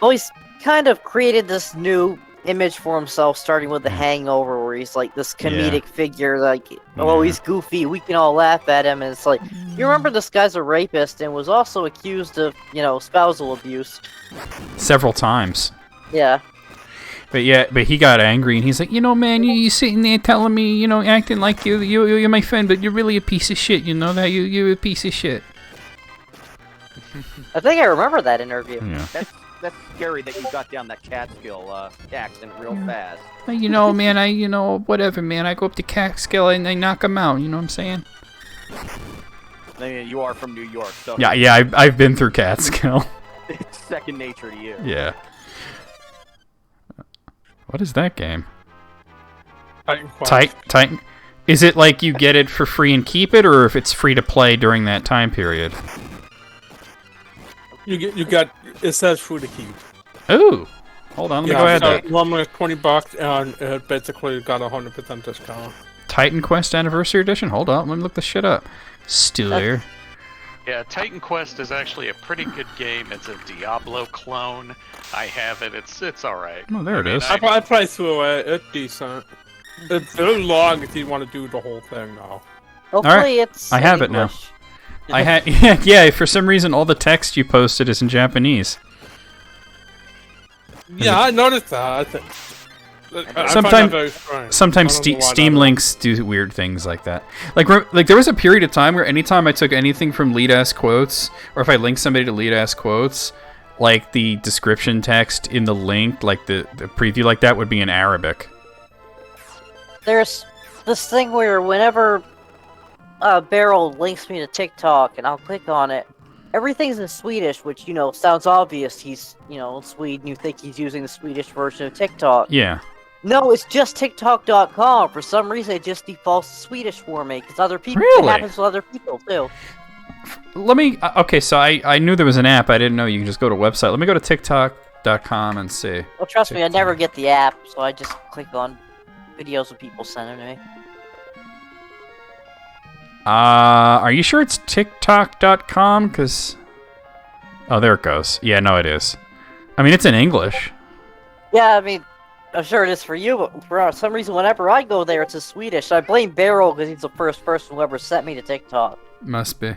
Well, he's kind of created this new image for himself, starting with The Hangover, where he's like this comedic figure, like, oh, he's goofy, we can all laugh at him, and it's like, you remember this guy's a rapist and was also accused of, spousal abuse. Several times. Yeah. But he got angry, and he's like, man, you sitting there telling me, acting like you're my friend, but you're really a piece of shit, that? You're a piece of shit. I think I remember that interview. Yeah. That's scary that you got down that Catskill accent real fast. Man, whatever, man. I go up to Catskill and I knock him out, you know what I'm saying? I mean, you are from New York, so Yeah, I've been through Catskill. it's second nature to you. Yeah. What is that game? Titan Quest. Titan. Is it like you get it for free and keep it, or if it's free to play during that time period? You got. It says free to keep. Ooh. Hold on, let me go ahead. So one was $20 and it basically got 100% discount. Titan Quest Anniversary Edition? Hold on, let me look this shit up. Still there. Yeah, Titan Quest is actually a pretty good game. It's a Diablo clone. I have it. It's all right. Oh, there it is. I played through it. It's decent. It's very long if you want to do the whole thing now. Hopefully Alright, it's I have it now. English. I had yeah. For some reason, all the text you posted is in Japanese. Yeah, I noticed that. I find that Sometimes very strange. Sometimes I don't know why Steam that is. links do weird things like that. Like there was a period of time where anytime I took anything from lead ass quotes, or if I linked somebody to lead ass quotes, like the description text in the link, like the preview, like that would be in Arabic. There's this thing where whenever Beryl links me to TikTok and I'll click on it, everything's in Swedish, which, sounds obvious. He's, in Sweden, you think he's using the Swedish version of TikTok. Yeah. No, it's just TikTok.com. For some reason, it just defaults to Swedish for me, because other people, Really? it happens with other people, too. Let me. Okay, so I knew there was an app. I didn't know you can just go to a website. Let me go to TikTok.com and see. Well, trust me, I never get the app, so I just click on videos of people sending me. Are you sure it's TikTok.com? Because... Oh, there it goes. Yeah, no, it is. I mean, it's in English. Yeah, I mean, I'm sure it is for you, but for some reason, whenever I go there, it's in Swedish. So I blame Beryl because he's the first person who ever sent me to TikTok. Must be.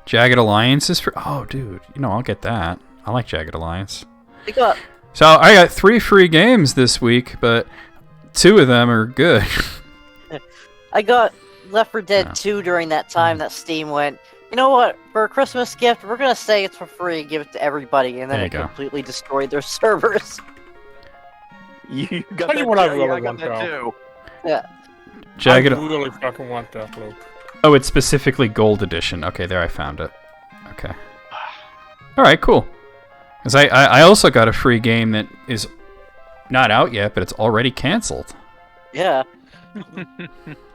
Jagged Alliance is for... Oh, dude. I'll get that. I like Jagged Alliance. I got So, I got 3 free games this week, but 2 of them are good. I got Left 4 Dead Yeah. 2 during that time that Steam went, you know what, for a Christmas gift, we're gonna say it's for free and give it to everybody, and then There you it go. completely destroyed their servers. You got Tell that, you what I too. really I got want, that though. too. Jagged... I really fucking want Deathloop. Oh, it's specifically Gold Edition. Okay, there, I found it. Okay. Alright, cool. Because I also got a free game that is not out yet, but it's already canceled. Yeah.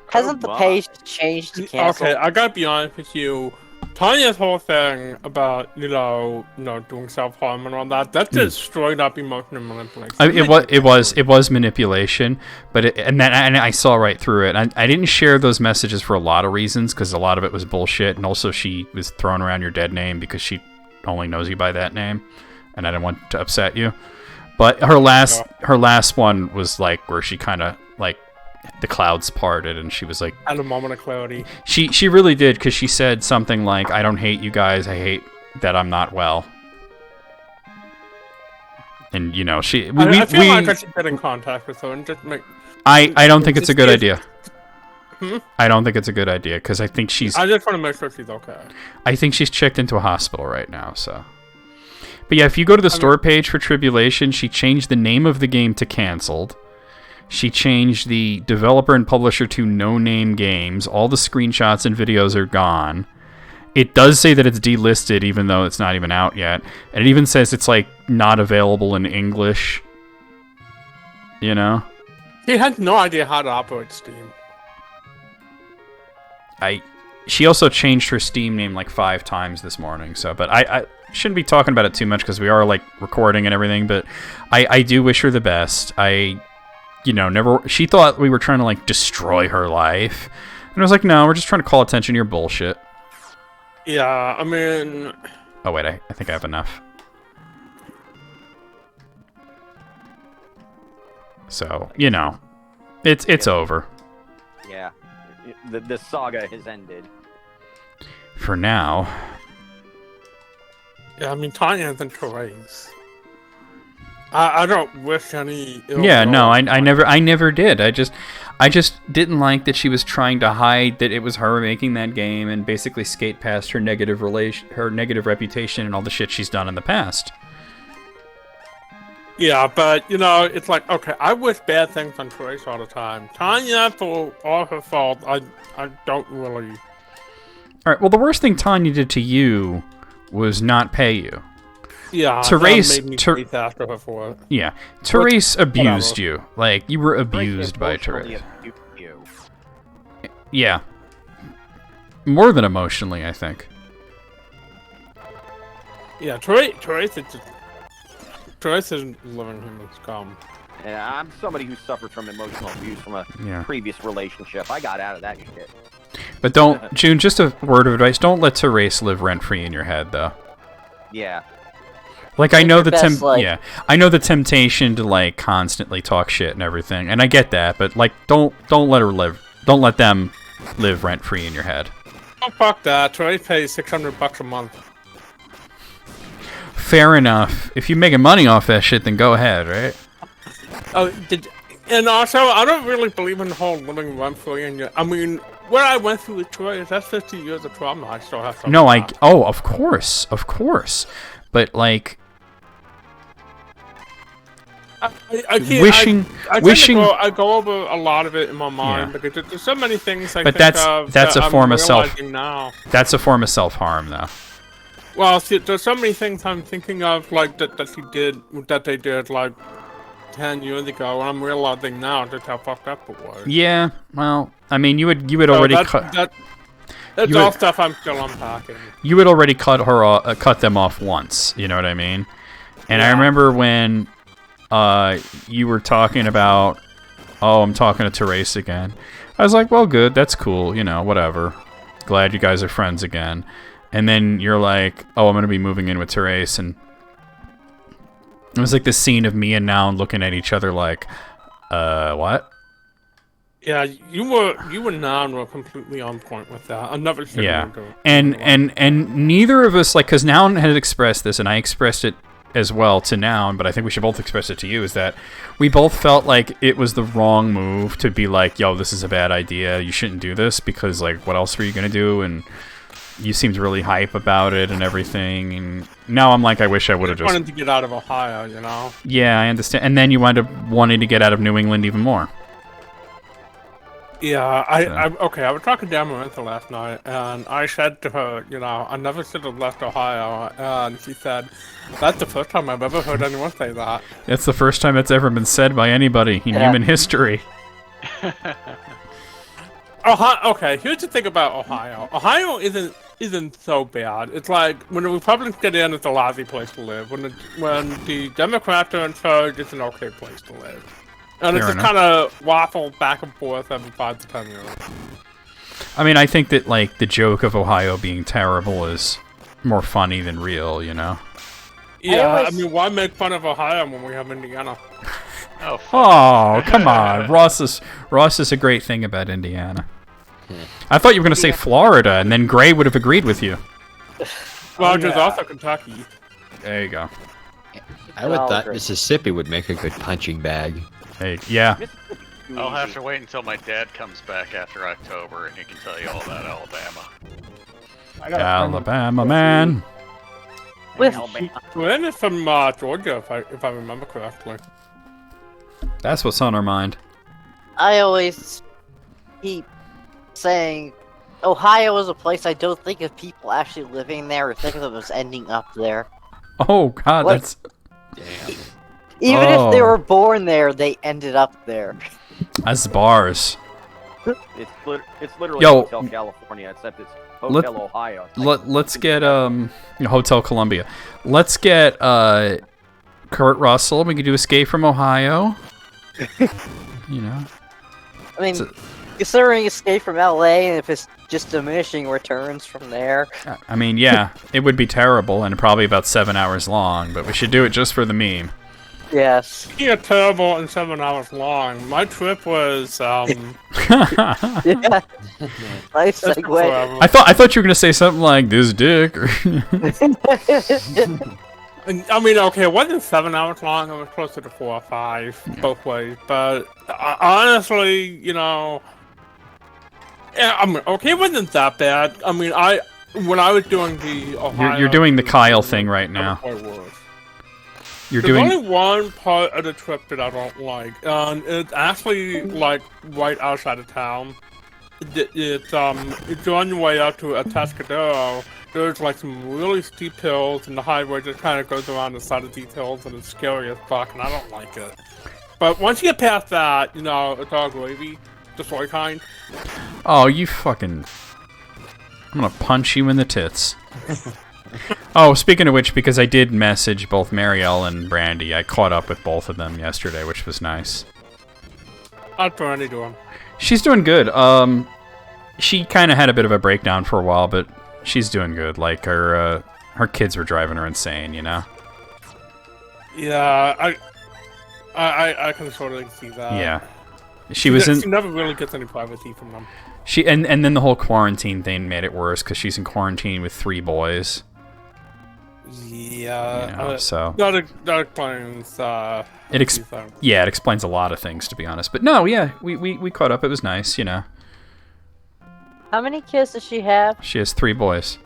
Hasn't the my. page changed to cancel? Okay, I gotta be honest with you. Tanya's whole thing about, doing self-harm and all that, that's just straight up emotional manipulation. It was manipulation, but and I saw right through it. I didn't share those messages for a lot of reasons, because a lot of it was bullshit, and also she was throwing around your dead name because she only knows you by that name, and I didn't want to upset you. But her last one was like where she kind of like the clouds parted, and she was like, At a moment of clarity. she really did, because she said something like, "I don't hate you guys. I hate that I'm not well." And I feel like I should get in contact with her and just make... I don't think it's a good idea. Hmm? I don't think it's a good idea, because I think she's I just want to make sure she's okay. I think she's checked into a hospital right now. So, But yeah, if you go to the store page for Tribulation, she changed the name of the game to Cancelled. She changed the developer and publisher to No Name Games. All the screenshots and videos are gone. It does say that it's delisted, even though it's not even out yet. And it even says it's, like, not available in English. You know? He had no idea how to operate Steam. She also changed her Steam name, like, 5 times this morning, so... But I shouldn't be talking about it too much, because we are, like, recording and everything, but I do wish her the best. She thought we were trying to, like, destroy her life. And I was like, no, we're just trying to call attention to your bullshit. Yeah, I mean... Oh, wait, I think I have enough. So, it's over. Yeah. The saga has ended. For now. Yeah, I mean, Tanya and Therese. I don't wish any ill Yeah, will no, on I never did. I just didn't like that she was trying to hide that it was her making that game and basically skate past her negative reputation and all the shit she's done in the past. Yeah, but, it's like, okay, I wish bad things on Therese all the time. Tanya, for all her fault, I don't really... Alright, well, the worst thing Tanya did to you was not pay you. Yeah, Therese made me chase after her for it. Yeah, Therese abused whatever. you. Like, you were abused by Emotionally Therese. abused you. Yeah. More than emotionally, I think. Yeah, Therese is living human scum. And I'm somebody who suffered from emotional abuse from a previous relationship. I got out of that shit. But don't, June, just a word of advice, don't let Therese live rent-free in your head, though. Yeah. Like, I know your best life. I know the temptation to, like, constantly talk shit and everything, and I get that, but, like, don't let them live rent-free in your head. Oh, fuck that. Therese pays $600 a month. Fair enough. If you're making money off that shit, then go ahead, right? And also, I don't really believe in the whole living rent-free in your... I mean, what I went through with Therese, that's 50 years of trauma I still have to... No, of course. But, like... I can't, wishing. I go over a lot of it in my mind because there's so many things I but think of. That's a form of now. That's a form of self-harm, though. Well, see, there's so many things I'm thinking of, like that they did like 10 years ago, and I'm realizing now just how fucked up it was. Yeah, well, I mean, you had already cut. That's all stuff I'm still unpacking. You had already cut them off once. You know what I mean? And I remember when. You were talking about, I'm talking to Therese again. I was like, well, good, that's cool, whatever. Glad you guys are friends again. And then you're like, I'm going to be moving in with Therese, and it was like this scene of me and Noun looking at each other like, what? Yeah, you and Noun were completely on point with that. I never should have done it. And neither of us, like, because Noun had expressed this, and I expressed it as well to Noun, but I think we should both express it to you, is that we both felt like it was the wrong move to be like, yo, this is a bad idea, you shouldn't do this, because, like, what else were you gonna do? And you seemed really hype about it and everything, and now I'm like, I wish I would have just wanted to get out of Ohio, Yeah, I understand. And then you wind up wanting to get out of New England even more. Yeah, I was talking to Amarantha last night, and I said to her, I never should have left Ohio, and she said, that's the first time I've ever heard anyone say that. It's the first time it's ever been said by anybody in human history. Okay, here's the thing about Ohio. Ohio isn't so bad. It's like, when the Republicans get in, it's a lousy place to live. When the Democrats are in charge, it's an okay place to live. And it's just kind of waffle back and forth every 5 to 10 years. I mean, I think that, like, the joke of Ohio being terrible is more funny than real, Yeah, I mean, why make fun of Ohio when we have Indiana? Oh, come on. Ross is a great thing about Indiana. I thought you were going to say Florida, and then Gray would have agreed with you. Well, there's also Kentucky. There you go. I would thought Mississippi would make a good punching bag. Hey, yeah. I'll have to wait until my dad comes back after October, and he can tell you all about Alabama. Alabama, man. With Glenn is from Georgia, if I remember correctly. That's what's on our mind. I always keep saying Ohio is a place I don't think of people actually living there or think of them as ending up there. Oh God, What? that's Even if they Oh. were born there, they ended up there. bars. It's literally Yo. Hotel California, except it's Let- Hotel Ohio. It's Let's get Hotel Columbia. Let's get Kurt Russell. We could do Escape from Ohio. You know. I mean, So- considering Escape from LA, and if it's just diminishing returns from there. I mean, yeah, it would be terrible and probably about 7 hours long, but we should do it just for the meme. Yes. Yeah, terrible and 7 hours long. My trip was Yeah. Nice just segue. forever. I thought you were gonna say something like this dick. Or I mean, okay, it wasn't 7 hours long. It was closer to 4 or 5 both ways. But honestly, you know, yeah, I mean, okay, it wasn't that bad. I mean, when I was doing the Ohio, you're doing the Kyle thing right now. You're There's doing. only one part of the trip that I don't like, and it's actually like right outside of town. It's on your way out to Atascadero. There's like some really steep hills, and the highway just kind of goes around the side of these hills, and it's scary as fuck, and I don't like it. But once you get past that, you know, it's all gravy, the soy kind. Oh, you fucking. I'm gonna punch you in the tits. Oh, speaking of which, because I did message both Marielle and Brandy, I caught up with both of them yesterday, which was nice. How's Brandy doing? She's doing good. She kind of had a bit of a breakdown for a while, but she's doing good. Like her kids were driving her insane, you know. Yeah, I can sort of see that. Yeah, she was She in. never really gets any privacy from them. She and then the whole quarantine thing made it worse because she's in quarantine with 3 boys. Yeah. You know, so That explains. It yeah, it explains a lot of things, to be honest. But no, yeah, we caught up. It was nice, you know. How many kids does she have? She has 3 boys.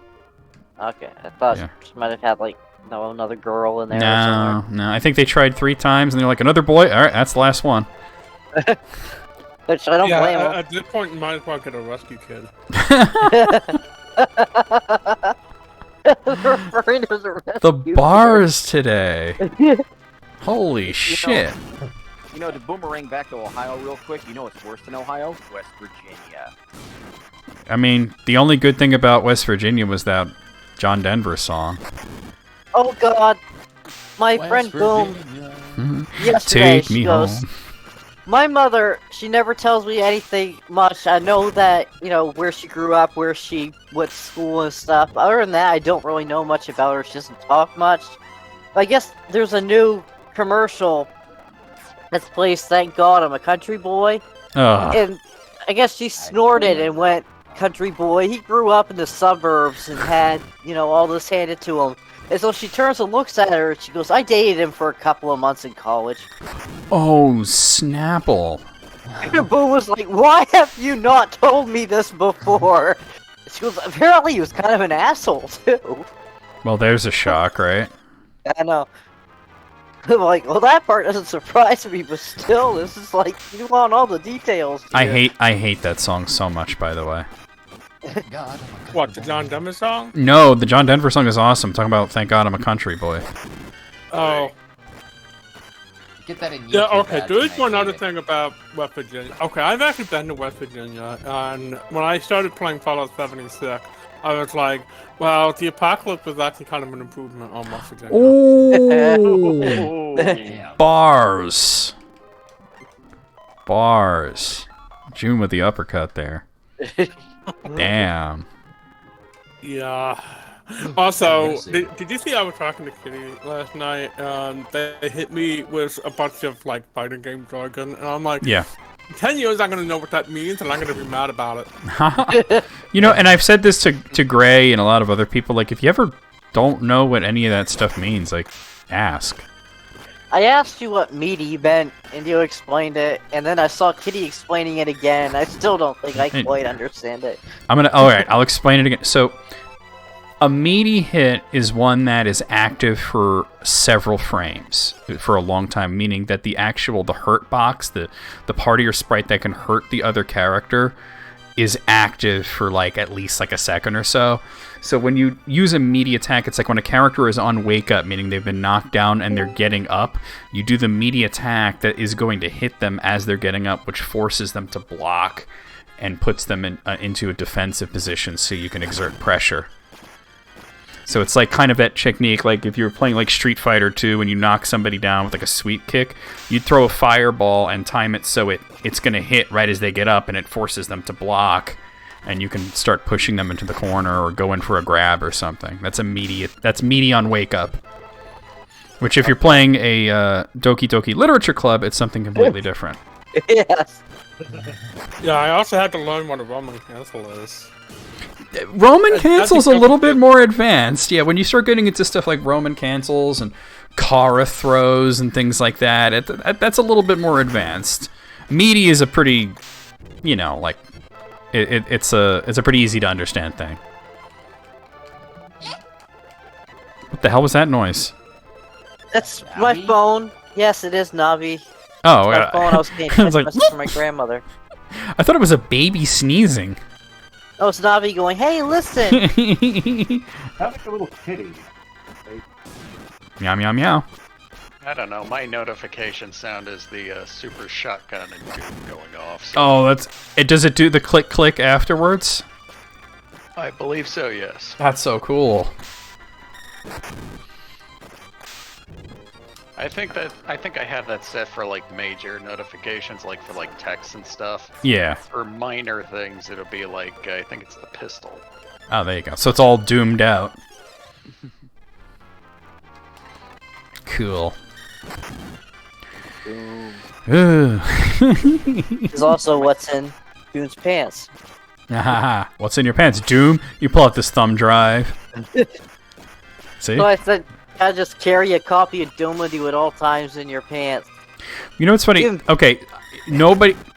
Okay, I thought Yeah. she might have had like another girl in there. Or No. I think they tried 3 times, and they're like, another boy. All right, that's the last one. something. Which I don't Yeah, blame at this point, you might as well get a rescue kid. him. Referring to the The rescue bars today. Holy shit. You know, to boomerang back to Ohio real quick, you know what's worse than Ohio? West Virginia. I mean, the only good thing about West Virginia was that John Denver song. Oh God, my friend Boom. Yesterday, Take me she goes, home. My mother, she never tells me anything much. I know that, you know, where she grew up, where she went to school and stuff. Other than that, I don't really know much about her. She doesn't talk much. But I guess there's a new commercial that's placed, Thank God I'm a Country Boy. Ugh. And I guess she snorted and went, Country Boy. He grew up in the suburbs and had, you know, all this handed to him. And so she turns and looks at her and she goes, I dated him for a couple of months in college. Oh, Snapple. And Boo was like, why have you not told me this before? She goes, apparently he was kind of an asshole, too. Well, there's a shock, right? I know. I'm like, well, that part doesn't surprise me, but still, this is like, you want all the details. I here. hate that song so much, by the way. God. What, the John Denver song? No, the John Denver song is awesome. Talking about Thank God I'm a Country Boy. Oh. Get that in YouTube. Yeah, okay, ads there is when I one see other it. thing about West Virginia. Okay, I've actually been to West Virginia, and when I started playing Fallout 76, I was like, well, the apocalypse was actually kind of an improvement on West Virginia. Ooh. Damn. Bars. Bars. June with the uppercut there. Damn. Yeah. Also, Aggressive. did you see I was talking to Kitty last night, and they hit me with a bunch of, like, fighting game jargon, and I'm like, Yeah. in 10 years I'm gonna know what that means, and I'm gonna be mad about it. You know, and I've said this to Gray and a lot of other people, like, if you ever don't know what any of that stuff means, like, ask. I asked you what meaty meant, and you explained it, and then I saw Kitty explaining it again. I still don't think I Hey. quite understand it. Alright, I'll explain it again. So, A meaty hit is one that is active for several frames for a long time, meaning that the hurt box, the party or sprite that can hurt the other character, is active for like at least like a second or so. So when you use a meaty attack, it's like when a character is on wake up, meaning they've been knocked down and they're getting up, you do the meaty attack that is going to hit them as they're getting up, which forces them to block and puts them into a defensive position so you can exert pressure. So it's like kind of that technique, like if you were playing like Street Fighter 2 and you knock somebody down with like a sweep kick, you'd throw a fireball and time it so it's going to hit right as they get up and it forces them to block, and you can start pushing them into the corner or go in for a grab or something. That's meaty on wake up. Which if you're playing a Doki Doki Literature Club, it's something completely different. Yes. Yeah, I also had to learn what a Roman cancel is. Roman cancel's a little bit more advanced. Yeah, when you start getting into stuff like Roman cancels and Kara throws and things like that, that's a little bit more advanced. Meaty is a pretty, like, it's a pretty easy to understand thing. What the hell was that noise? That's my phone. Yes, it is Navi. Oh, My phone. I was getting I was text like, message from my grandmother. I thought it was a baby sneezing. Oh, it's Navi going, "Hey, listen." Sounds like a little kitty. Meow, meow, meow. I don't know. My notification sound is the super shotgun and Doom going off. So Oh, does it do the click click afterwards? I believe so. Yes. That's so cool. I think I have that set for like major notifications, like for like text and stuff. Yeah. For minor things, it'll be like I think it's the pistol. Oh, there you go. So it's all doomed out. Cool. Ooh. Is also what's in Doom's pants. What's in your pants, Doom? You pull out this thumb drive. See? So I said, I just carry a copy of Doom with you at all times in your pants. You know what's funny? Doom. Okay,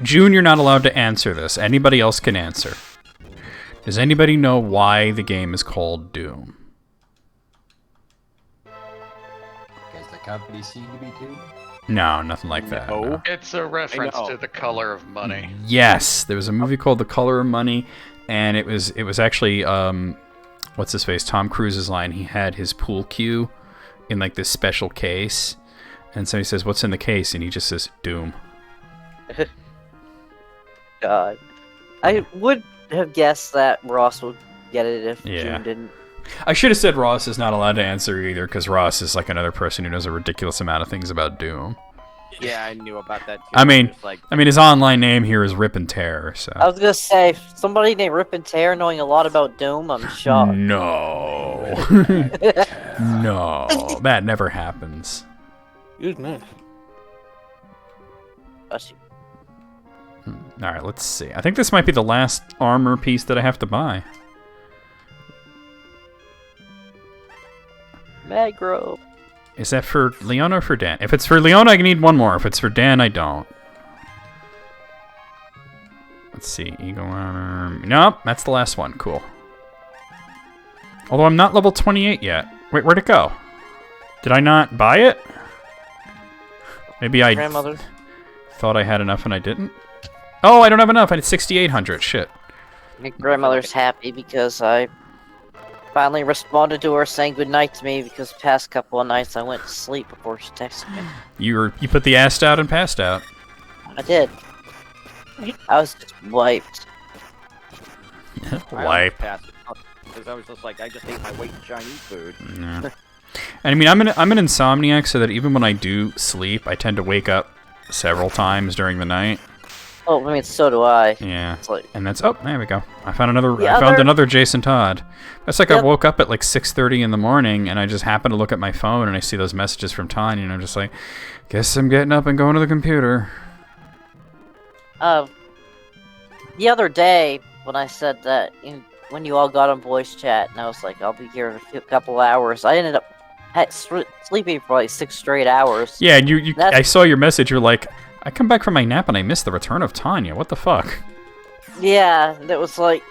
June, you're not allowed to answer this. Anybody else can answer. Does anybody know why the game is called Doom? Because the company seemed to be too. No, nothing like that. No. It's a reference to The Color of Money. Yes, there was a movie called The Color of Money, and it was actually what's his face? Tom Cruise's line. He had his pool cue in like this special case, and so he says, "What's in the case?" And he just says, "Doom." God, I would have guessed that Ross would get it if Yeah. June didn't. I should have said Ross is not allowed to answer either, because Ross is like another person who knows a ridiculous amount of things about Doom. Yeah, I knew about that too. I mean, Just like, his online name here is Rip and Tear, so. I was gonna say, somebody named Rip and Tear knowing a lot about Doom, I'm shocked. No. No. That never happens. Good nice. Bless you. Alright, let's see. I think this might be the last armor piece that I have to buy. Magro. Is that for Leona or for Dan? If it's for Leona, I need one more. If it's for Dan, I don't. Let's see. Eagle armor. Nope, that's the last one. Cool. Although I'm not level 28 yet. Wait, where'd it go? Did I not buy it? Maybe I Grandmother. thought I had enough and I didn't? Oh, I don't have enough. I had 6,800. Shit. My grandmother's happy because I finally responded to her saying goodnight to me, because the past couple of nights I went to sleep before she texted me. You put the ass out and passed out. I did. I was just wiped. Wipe. because I was just like, I just ate my weight in Chinese food. Yeah. And I mean, I'm an insomniac, so that even when I do sleep, I tend to wake up several times during the night. Oh, I mean, so do I. Yeah. It's like, And that's there we go. I found another. The I found other- another Jason Todd. That's like I Yep. woke up at like 6:30 in the morning, and I just happened to look at my phone, and I see those messages from Tanya, and I'm just like, guess I'm getting up and going to the computer. the other day when I said that, when you all got on voice chat, and I was like, I'll be here in a couple hours, I ended up sleeping for like 6 straight hours. Yeah, and you That's- I saw your message. You're like, I come back from my nap and I missed the return of Tanya. What the fuck? Yeah, that was like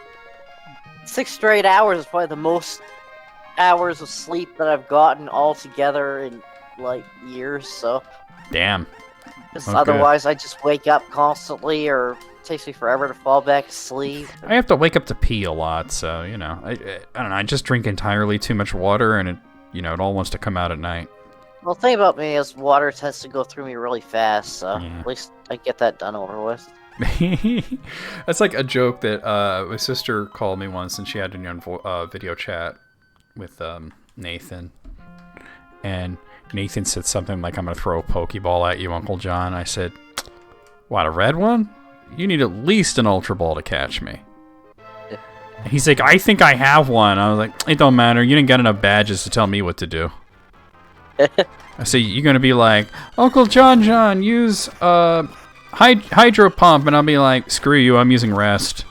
6 straight hours is probably the most hours of sleep that I've gotten all together in like years. So, Damn. 'cause Okay. otherwise I just wake up constantly, or it takes me forever to fall back asleep. I have to wake up to pee a lot, so you know, I don't know. I just drink entirely too much water, and it all wants to come out at night. Well, the thing about me is water tends to go through me really fast, so Yeah. at least I get that done over with. That's like a joke that my sister called me once, and she had me on video chat with Nathan, and Nathan said something like, "I'm gonna throw a Pokeball at you, Uncle John." I said, "What, a red one? You need at least an Ultra Ball to catch me." And he's like, "I think I have one." I was like, "It don't matter. You didn't get enough badges to tell me what to do." I say, "You're gonna be like, Uncle John, use hydro pump," and I'll be like, "Screw you, I'm using rest."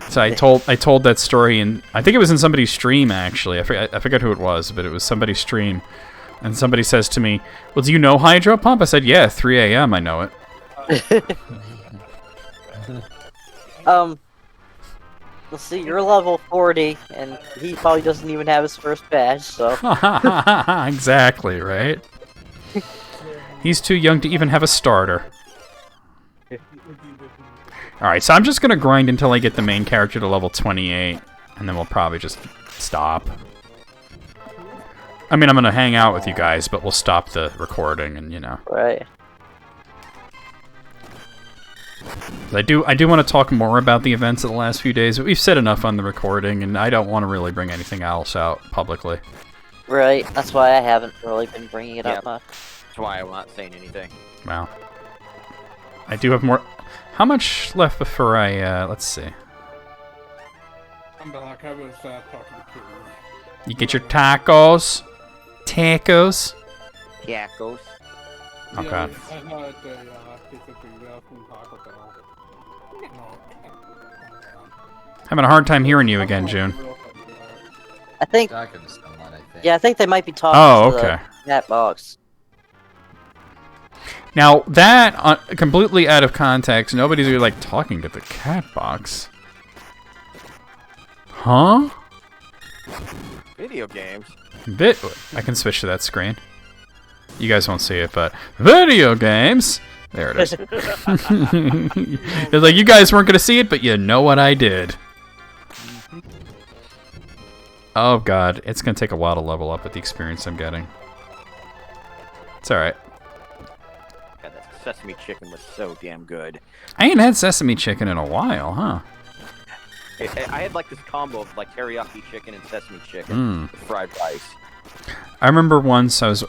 So I told that story, and I think it was in somebody's stream actually. I forget who it was, but it was somebody's stream, and somebody says to me, "Well, do you know hydro pump?" I said, "Yeah, 3 a.m. I know it." Let's see, you're level 40, and he probably doesn't even have his first badge, so... Exactly, right? He's too young to even have a starter. Alright, so I'm just gonna grind until I get the main character to level 28, and then we'll probably just stop. I mean, I'm gonna hang out with you guys, but we'll stop the recording, and Right. I do want to talk more about the events of the last few days, but we've said enough on the recording, and I don't want to really bring anything else out publicly. Right, that's why I haven't really been bringing it up Yep. much. That's why I'm not saying anything. Wow. I do have more... How much left before I, let's see. I'm back. I was talking to kids. You get your tacos? Tacos? Yackos. Okay. Yeah, I had basically from Taco Bell. Having a hard time hearing you again, June. I think, Talking to someone, I think. yeah, I think they might be talking Oh, to okay. that box. Now, that, completely out of context, nobody's really, like, talking to the cat box. Huh? Video games. I can switch to that screen. You guys won't see it, but video games. There it is. It's like you guys weren't gonna see it, but you know what I did. Oh god, it's gonna take a while to level up with the experience I'm getting. It's alright. God, that sesame chicken was so damn good. I ain't had sesame chicken in a while, huh? I had like this combo of like teriyaki chicken and sesame chicken with fried rice. I remember once I was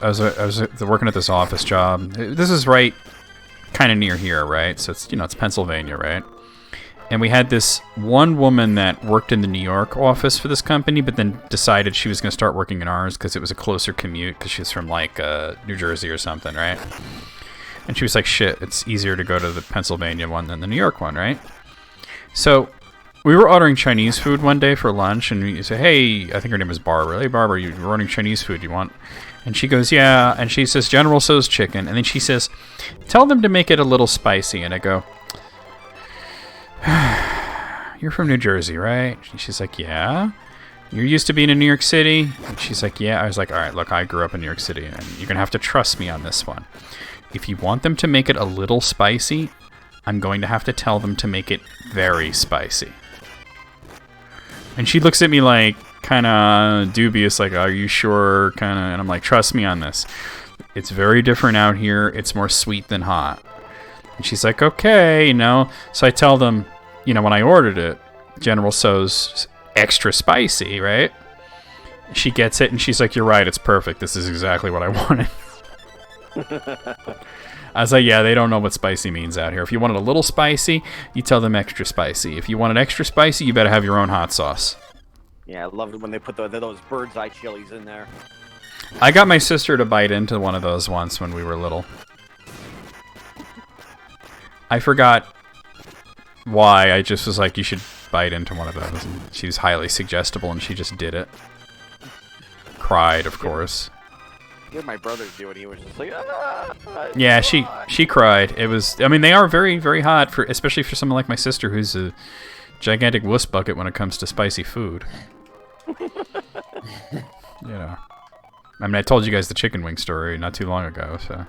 working at this office job. This is right kind of near here, right? So it's it's Pennsylvania, right? And we had this one woman that worked in the New York office for this company, but then decided she was going to start working in ours because it was a closer commute because she was from like New Jersey or something, right? And she was like, "Shit, it's easier to go to the Pennsylvania one than the New York one, right?" So we were ordering Chinese food one day for lunch, and we say, "Hey," I think her name was Barbara. "Hey, Barbara, you're ordering Chinese food. You want?" And she goes, "Yeah." And she says, "General Tso's chicken." And then she says, "Tell them to make it a little spicy." And I go, "You're from New Jersey, right?" And she's like, "Yeah." "You're used to being in New York City?" And she's like, "Yeah." I was like, "All right, look, I grew up in New York City, and you're going to have to trust me on this one. If you want them to make it a little spicy, I'm going to have to tell them to make it very spicy." And she looks at me like, kind of dubious, like, "Are you sure?" Kind of, and I'm like, "Trust me on this. It's very different out here. It's more sweet than hot." And she's like, "Okay, So I tell them, when I ordered it, General Tso's extra spicy, right? She gets it, and she's like, "You're right. It's perfect. This is exactly what I wanted." I was like, "Yeah, they don't know what spicy means out here. If you want it a little spicy, you tell them extra spicy. If you want it extra spicy, you better have your own hot sauce." Yeah, I love it when they put those bird's eye chilies in there. I got my sister to bite into one of those once when we were little. I forgot why. I just was like, "You should bite into one of those." And she was highly suggestible, and she just did it. Cried, of course. Yeah, my brother do it. He was just like, Yeah, she cried. It was. I mean, they are very, very hot especially for someone like my sister, who's a gigantic wuss bucket when it comes to spicy food. You know. I mean, I told you guys the chicken wing story not too long ago, so.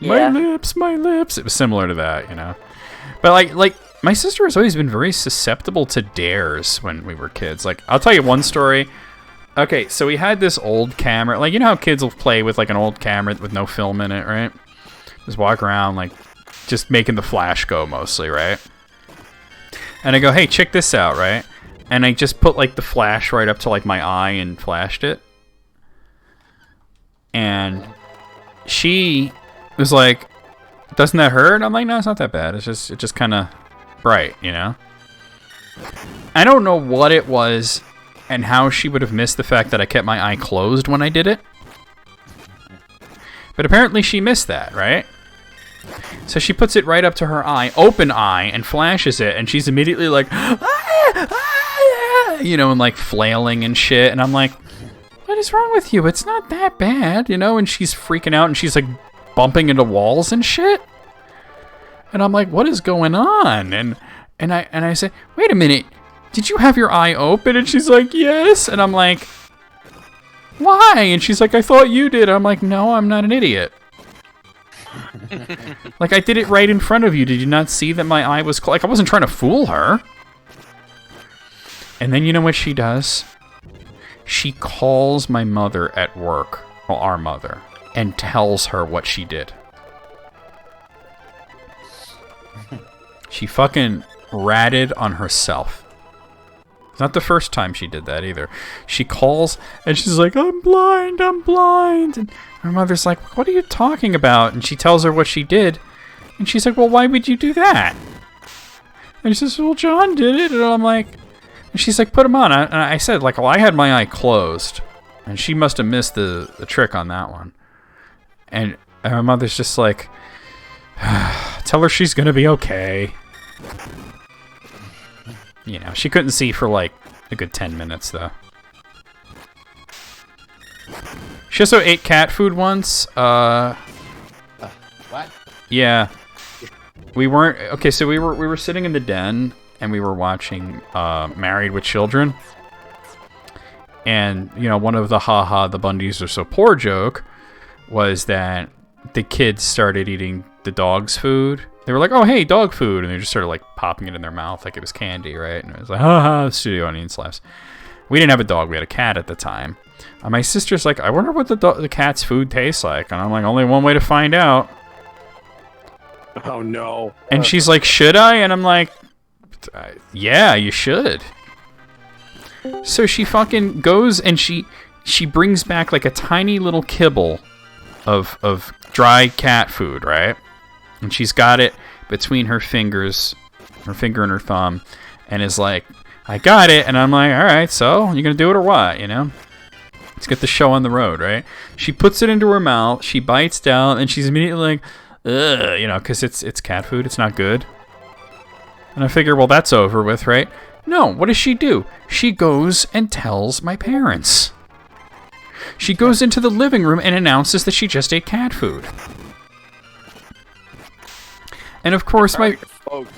Yeah. My lips. It was similar to that, you know. But like my sister has always been very susceptible to dares when we were kids. Like, I'll tell you one story. Okay, so we had this old camera. Like, you know how kids will play with like an old camera with no film in it, right? Just walk around like just making the flash go mostly, right? And I go, hey, check this out, right? And I just put like the flash right up to like my eye and flashed it. And she was like, doesn't that hurt? And I'm like, no, it's not that bad. It's just kind of bright, you know? I don't know what it was and how she would have missed the fact that I kept my eye closed when I did it. But apparently she missed that, right? So she puts it right up to her eye, open eye, and flashes it, and she's immediately like, you know, and like flailing and shit. And I'm like, what is wrong with you? It's not that bad, you know? And she's freaking out, and she's like bumping into walls and shit. And I'm like, what is going on? And I say, wait a minute, did you have your eye open? And she's like, yes. And I'm like, why? And she's like, I thought you did. I'm like, no, I'm not an idiot. Like, I did it right in front of you. Did you not see that my eye was like, I wasn't trying to fool her. And then you know what she does? She calls my mother at work, well, our mother, and tells her what she did. She fucking ratted on herself. It's not the first time she did that either. She calls and she's like, I'm blind. And her mother's like, what are you talking about? And she tells her what she did. And she's like, well, why would you do that? And she says, well, John did it. And I'm like, and she's like, put him on. And I said, like, well, I had my eye closed. And she must have missed the trick on that one. And her mother's just like, tell her she's going to be okay. You know, she couldn't see for like a good 10 minutes, though. She also ate cat food once. What? Yeah. We weren't... Okay, so we were sitting in the den, and we were watching Married with Children. And, you know, one of the the Bundys are so poor joke was that the kids started eating the dog's food. They were like, oh, hey, dog food. And they just started, like, popping it in their mouth like it was candy, right? And it was like, studio audience laughs. We didn't have a dog. We had a cat at the time. My sister's like, I wonder what the cat's food tastes like. And I'm like, only one way to find out. Oh, no. And she's like, should I? And I'm like, yeah, you should. So she fucking goes and she brings back, like, a tiny little kibble of dry cat food, right? And she's got it between her fingers, her finger and her thumb, and is like, I got it. And I'm like, all right, so you gonna do it or what, you know? Let's get the show on the road, right? She puts it into her mouth, she bites down, and she's immediately like, ugh, you know, because it's cat food, it's not good. And I figure, well, that's over with, right? No, what does she do? She goes and tells my parents. She goes into the living room and announces that she just ate cat food. And of course, folks,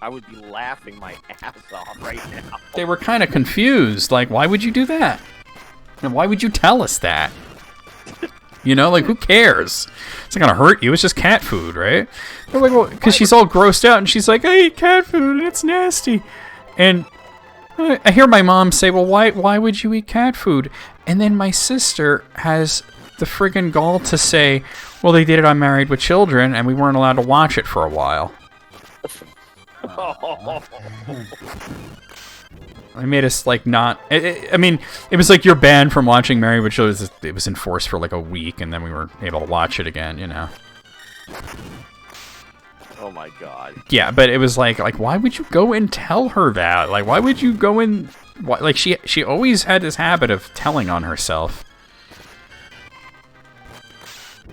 I would be laughing my ass off right now. They were kind of confused. Like, why would you do that? And why would you tell us that? You know, like, who cares? It's not gonna hurt you. It's just cat food, right? They're like, well, because she's all grossed out, and she's like, I eat cat food, and it's nasty. And I hear my mom say, well, why would you eat cat food? And then my sister has the friggin' gall to say, well, they did it on Married with Children, and we weren't allowed to watch it for a while. They made us, like, not... I mean, it was like you're banned from watching Married with Children. It was enforced for, like, a week, and then we were able to watch it again, you know. Oh, my God. Yeah, but it was like, why would you go and tell her that? Like, why would you go and... Like, she always had this habit of telling on herself.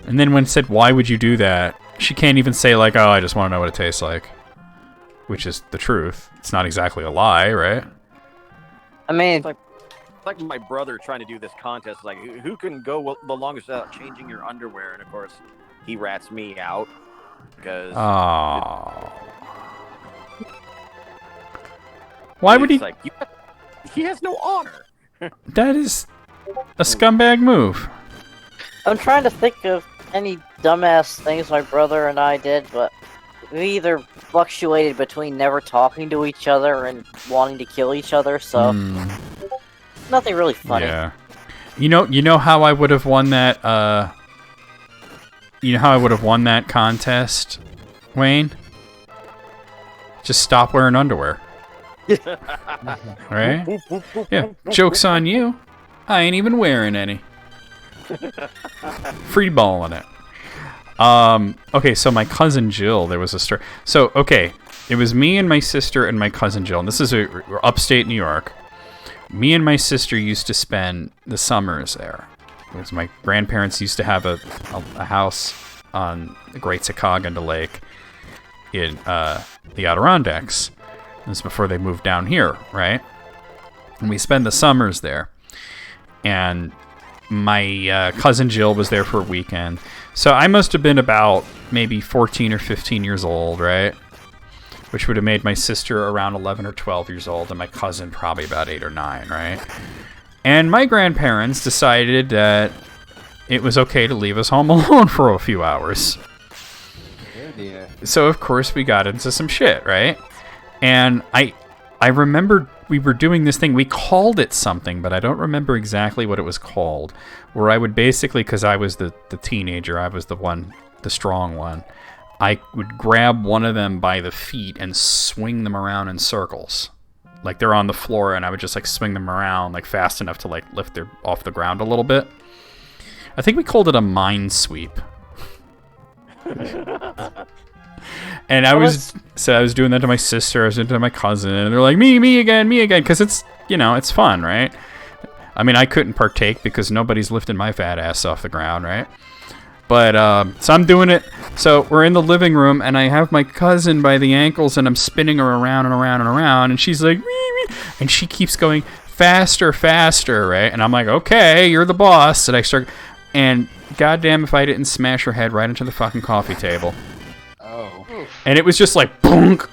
And then when it said, why would you do that? She can't even say, like, oh, I just want to know what it tastes like. Which is the truth. It's not exactly a lie, right? I mean, It's like my brother trying to do this contest. Like, who can go the longest without changing your underwear? And, of course, he rats me out. Because... Oh. Why would he... Like, He has no honor. That is a scumbag move. I'm trying to think of any dumbass things my brother and I did, but we either fluctuated between never talking to each other and wanting to kill each other, so nothing really funny. Yeah. You know how I would have won that contest, Wayne? Just stop wearing underwear. Right? Yeah. Joke's on you. I ain't even wearing any. Free balling it. Okay, so my cousin Jill, there was a story. So, okay, it was me and my sister and my cousin Jill, and this is upstate New York. Me and my sister used to spend the summers there. Because my grandparents used to have a house on the Great Secaucus Lake in the Adirondacks. This is before they moved down here, right? And we spend the summers there. And my cousin Jill was there for a weekend. So I must have been about maybe 14 or 15 years old, right? Which would have made my sister around 11 or 12 years old, and my cousin probably about 8 or 9, right? And my grandparents decided that it was okay to leave us home alone for a few hours. Oh dear. So, of course, we got into some shit, right? And I remember we were doing this thing. We called it something, but I don't remember exactly what it was called. Where I would basically, because I was the teenager, I was the strong one, I would grab one of them by the feet and swing them around in circles. Like they're on the floor, and I would just like swing them around like fast enough to like lift them off the ground a little bit. I think we called it a mind sweep. And I was doing that to my sister, I was doing it to my cousin, and they're like, me again, because it's, it's fun, right? I mean, I couldn't partake because nobody's lifting my fat ass off the ground, right? But, so I'm doing it. So we're in the living room, and I have my cousin by the ankles, and I'm spinning her around and around and around, and she's like, and she keeps going faster, right? And I'm like, okay, you're the boss. And goddamn if I didn't smash her head right into the fucking coffee table. Oh. And it was just like, boonk.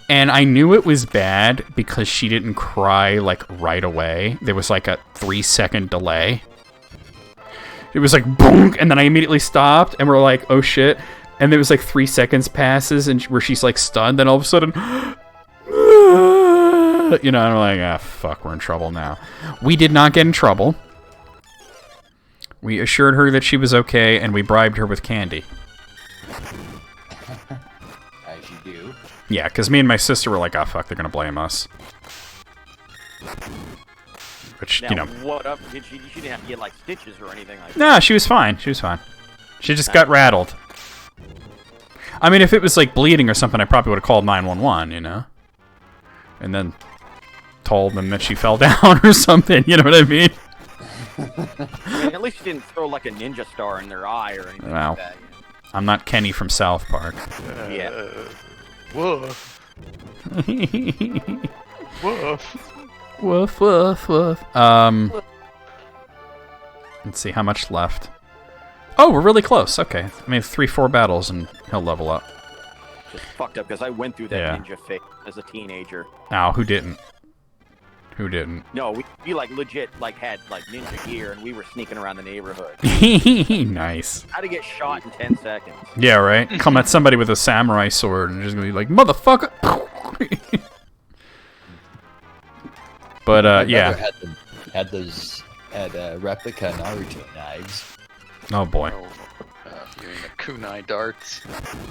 And I knew it was bad because she didn't cry, like, right away. There was, like, a 3-second delay. It was like, boonk, and then I immediately stopped, and we're like, oh, shit. And there was, like, 3 seconds passes, and where she's, like, stunned, then all of a sudden, and I'm like, fuck, we're in trouble now. We did not get in trouble. We assured her that she was okay, and we bribed her with candy. As you do. Yeah, because me and my sister were like, fuck, they're going to blame us. Which, Now, what up? She didn't have to get, like, stitches or anything like that. No, she was fine. She just got rattled. I mean, if it was, like, bleeding or something, I probably would have called 911, And then told them that she fell down or something, you know what I mean? I mean, at least you didn't throw, like, a ninja star in their eye or anything Wow. like that. I'm not Kenny from South Park. Yeah. Woof. Woof. Woof, woof, woof. Let's see, how much left? Oh, we're really close. Okay. I mean, 3-4 battles and he'll level up. Just fucked up because I went through that Yeah. ninja phase as a teenager. Now, who didn't? Who didn't? No, we like legit like had like ninja gear and we were sneaking around the neighborhood. Nice. How to get shot in 10 seconds. Yeah, right? Come at somebody with a samurai sword and just gonna be like, motherfucker! But, My yeah. brother had replica Naruto knives. Oh, boy. You mean the kunai darts?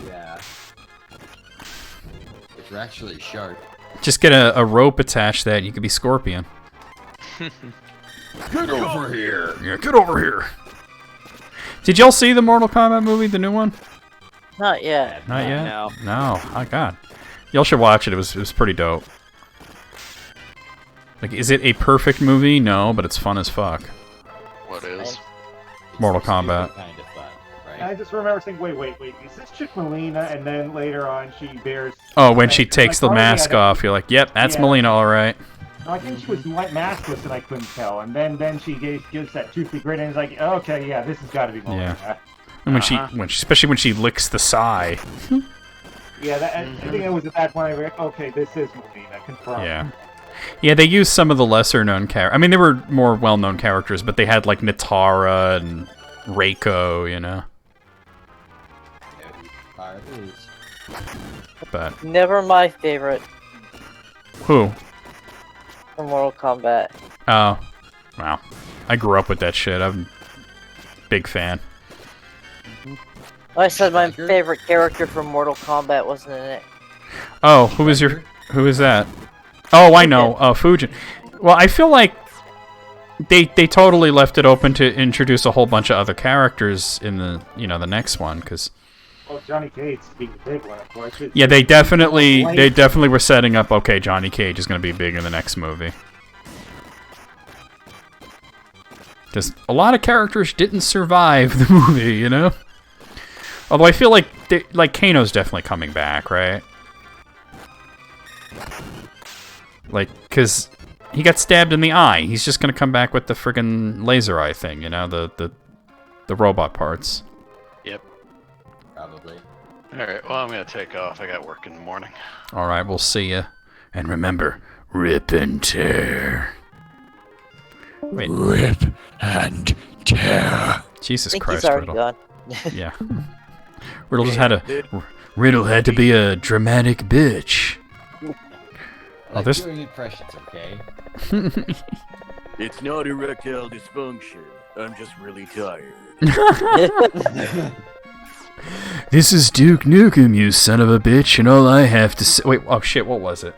Yeah. Which are actually sharp. Just get a rope attached to that and you could be Scorpion. Get over here! Yeah, get over here! Did y'all see the Mortal Kombat movie, the new one? Not yet. Not yet? No. No. Oh, God. Y'all should watch it. It was pretty dope. Like, is it a perfect movie? No, but it's fun as fuck. What is? Mortal Kombat. Kind of fun, I right? just remember saying, wait, is this chick Melina? And then later on, she bears. Oh, when she like, takes the oh, mask yeah, off, you're like, yep, that's Yeah. Melina, all right. No, I think she was maskless and I couldn't tell. And then she gives that toothy grin and is like, okay, yeah, this has got to be Melina. And when she, especially when she licks the sigh. Yeah, I think it was at that point I was like, okay, this is Melina, confirmed. Yeah. Yeah, they used some of the lesser known characters. I mean, they were more well known characters, but they had like Natara and Reiko, you know. Fire is. But Never my favorite who? from Mortal Kombat. Oh, wow. I grew up with that shit. I'm a big fan. I said my Tiger? favorite character from Mortal Kombat wasn't in it. Oh, who is that? Oh, I know. Fujin. Well, I feel like they totally left it open to introduce a whole bunch of other characters in the the next one, because Well, Johnny Cage's being the big one, of course. yeah, they definitely were setting up. Okay, Johnny Cage is going to be big in the next movie. Because a lot of characters didn't survive the movie, you know. Although I feel like Kano's definitely coming back, right? Like, because he got stabbed in the eye. He's just gonna come back with the friggin' laser eye thing, you know, the robot parts. Yep. Probably. Alright, well, I'm gonna take off. I got work in the morning. All right, we'll see ya. And remember, rip and tear. Wait, Rip and tear. Jesus I think Christ, he's already Riddle. gone. Yeah. Riddle had to be a dramatic bitch. I like this- doing impressions, okay? It's not erectile dysfunction. I'm just really tired. This is Duke Nukem, you son of a bitch, and all I have to say. Wait, oh shit, what was it?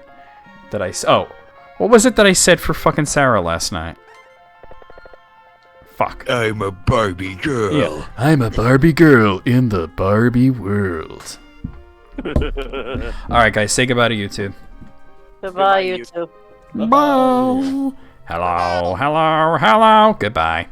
What was it that I said for fucking Sarah last night? Fuck. I'm a Barbie girl. Yeah, I'm a Barbie girl in the Barbie world. Alright, guys, say goodbye to YouTube. Goodbye, YouTube. Bye. Hello, hello, hello. Goodbye.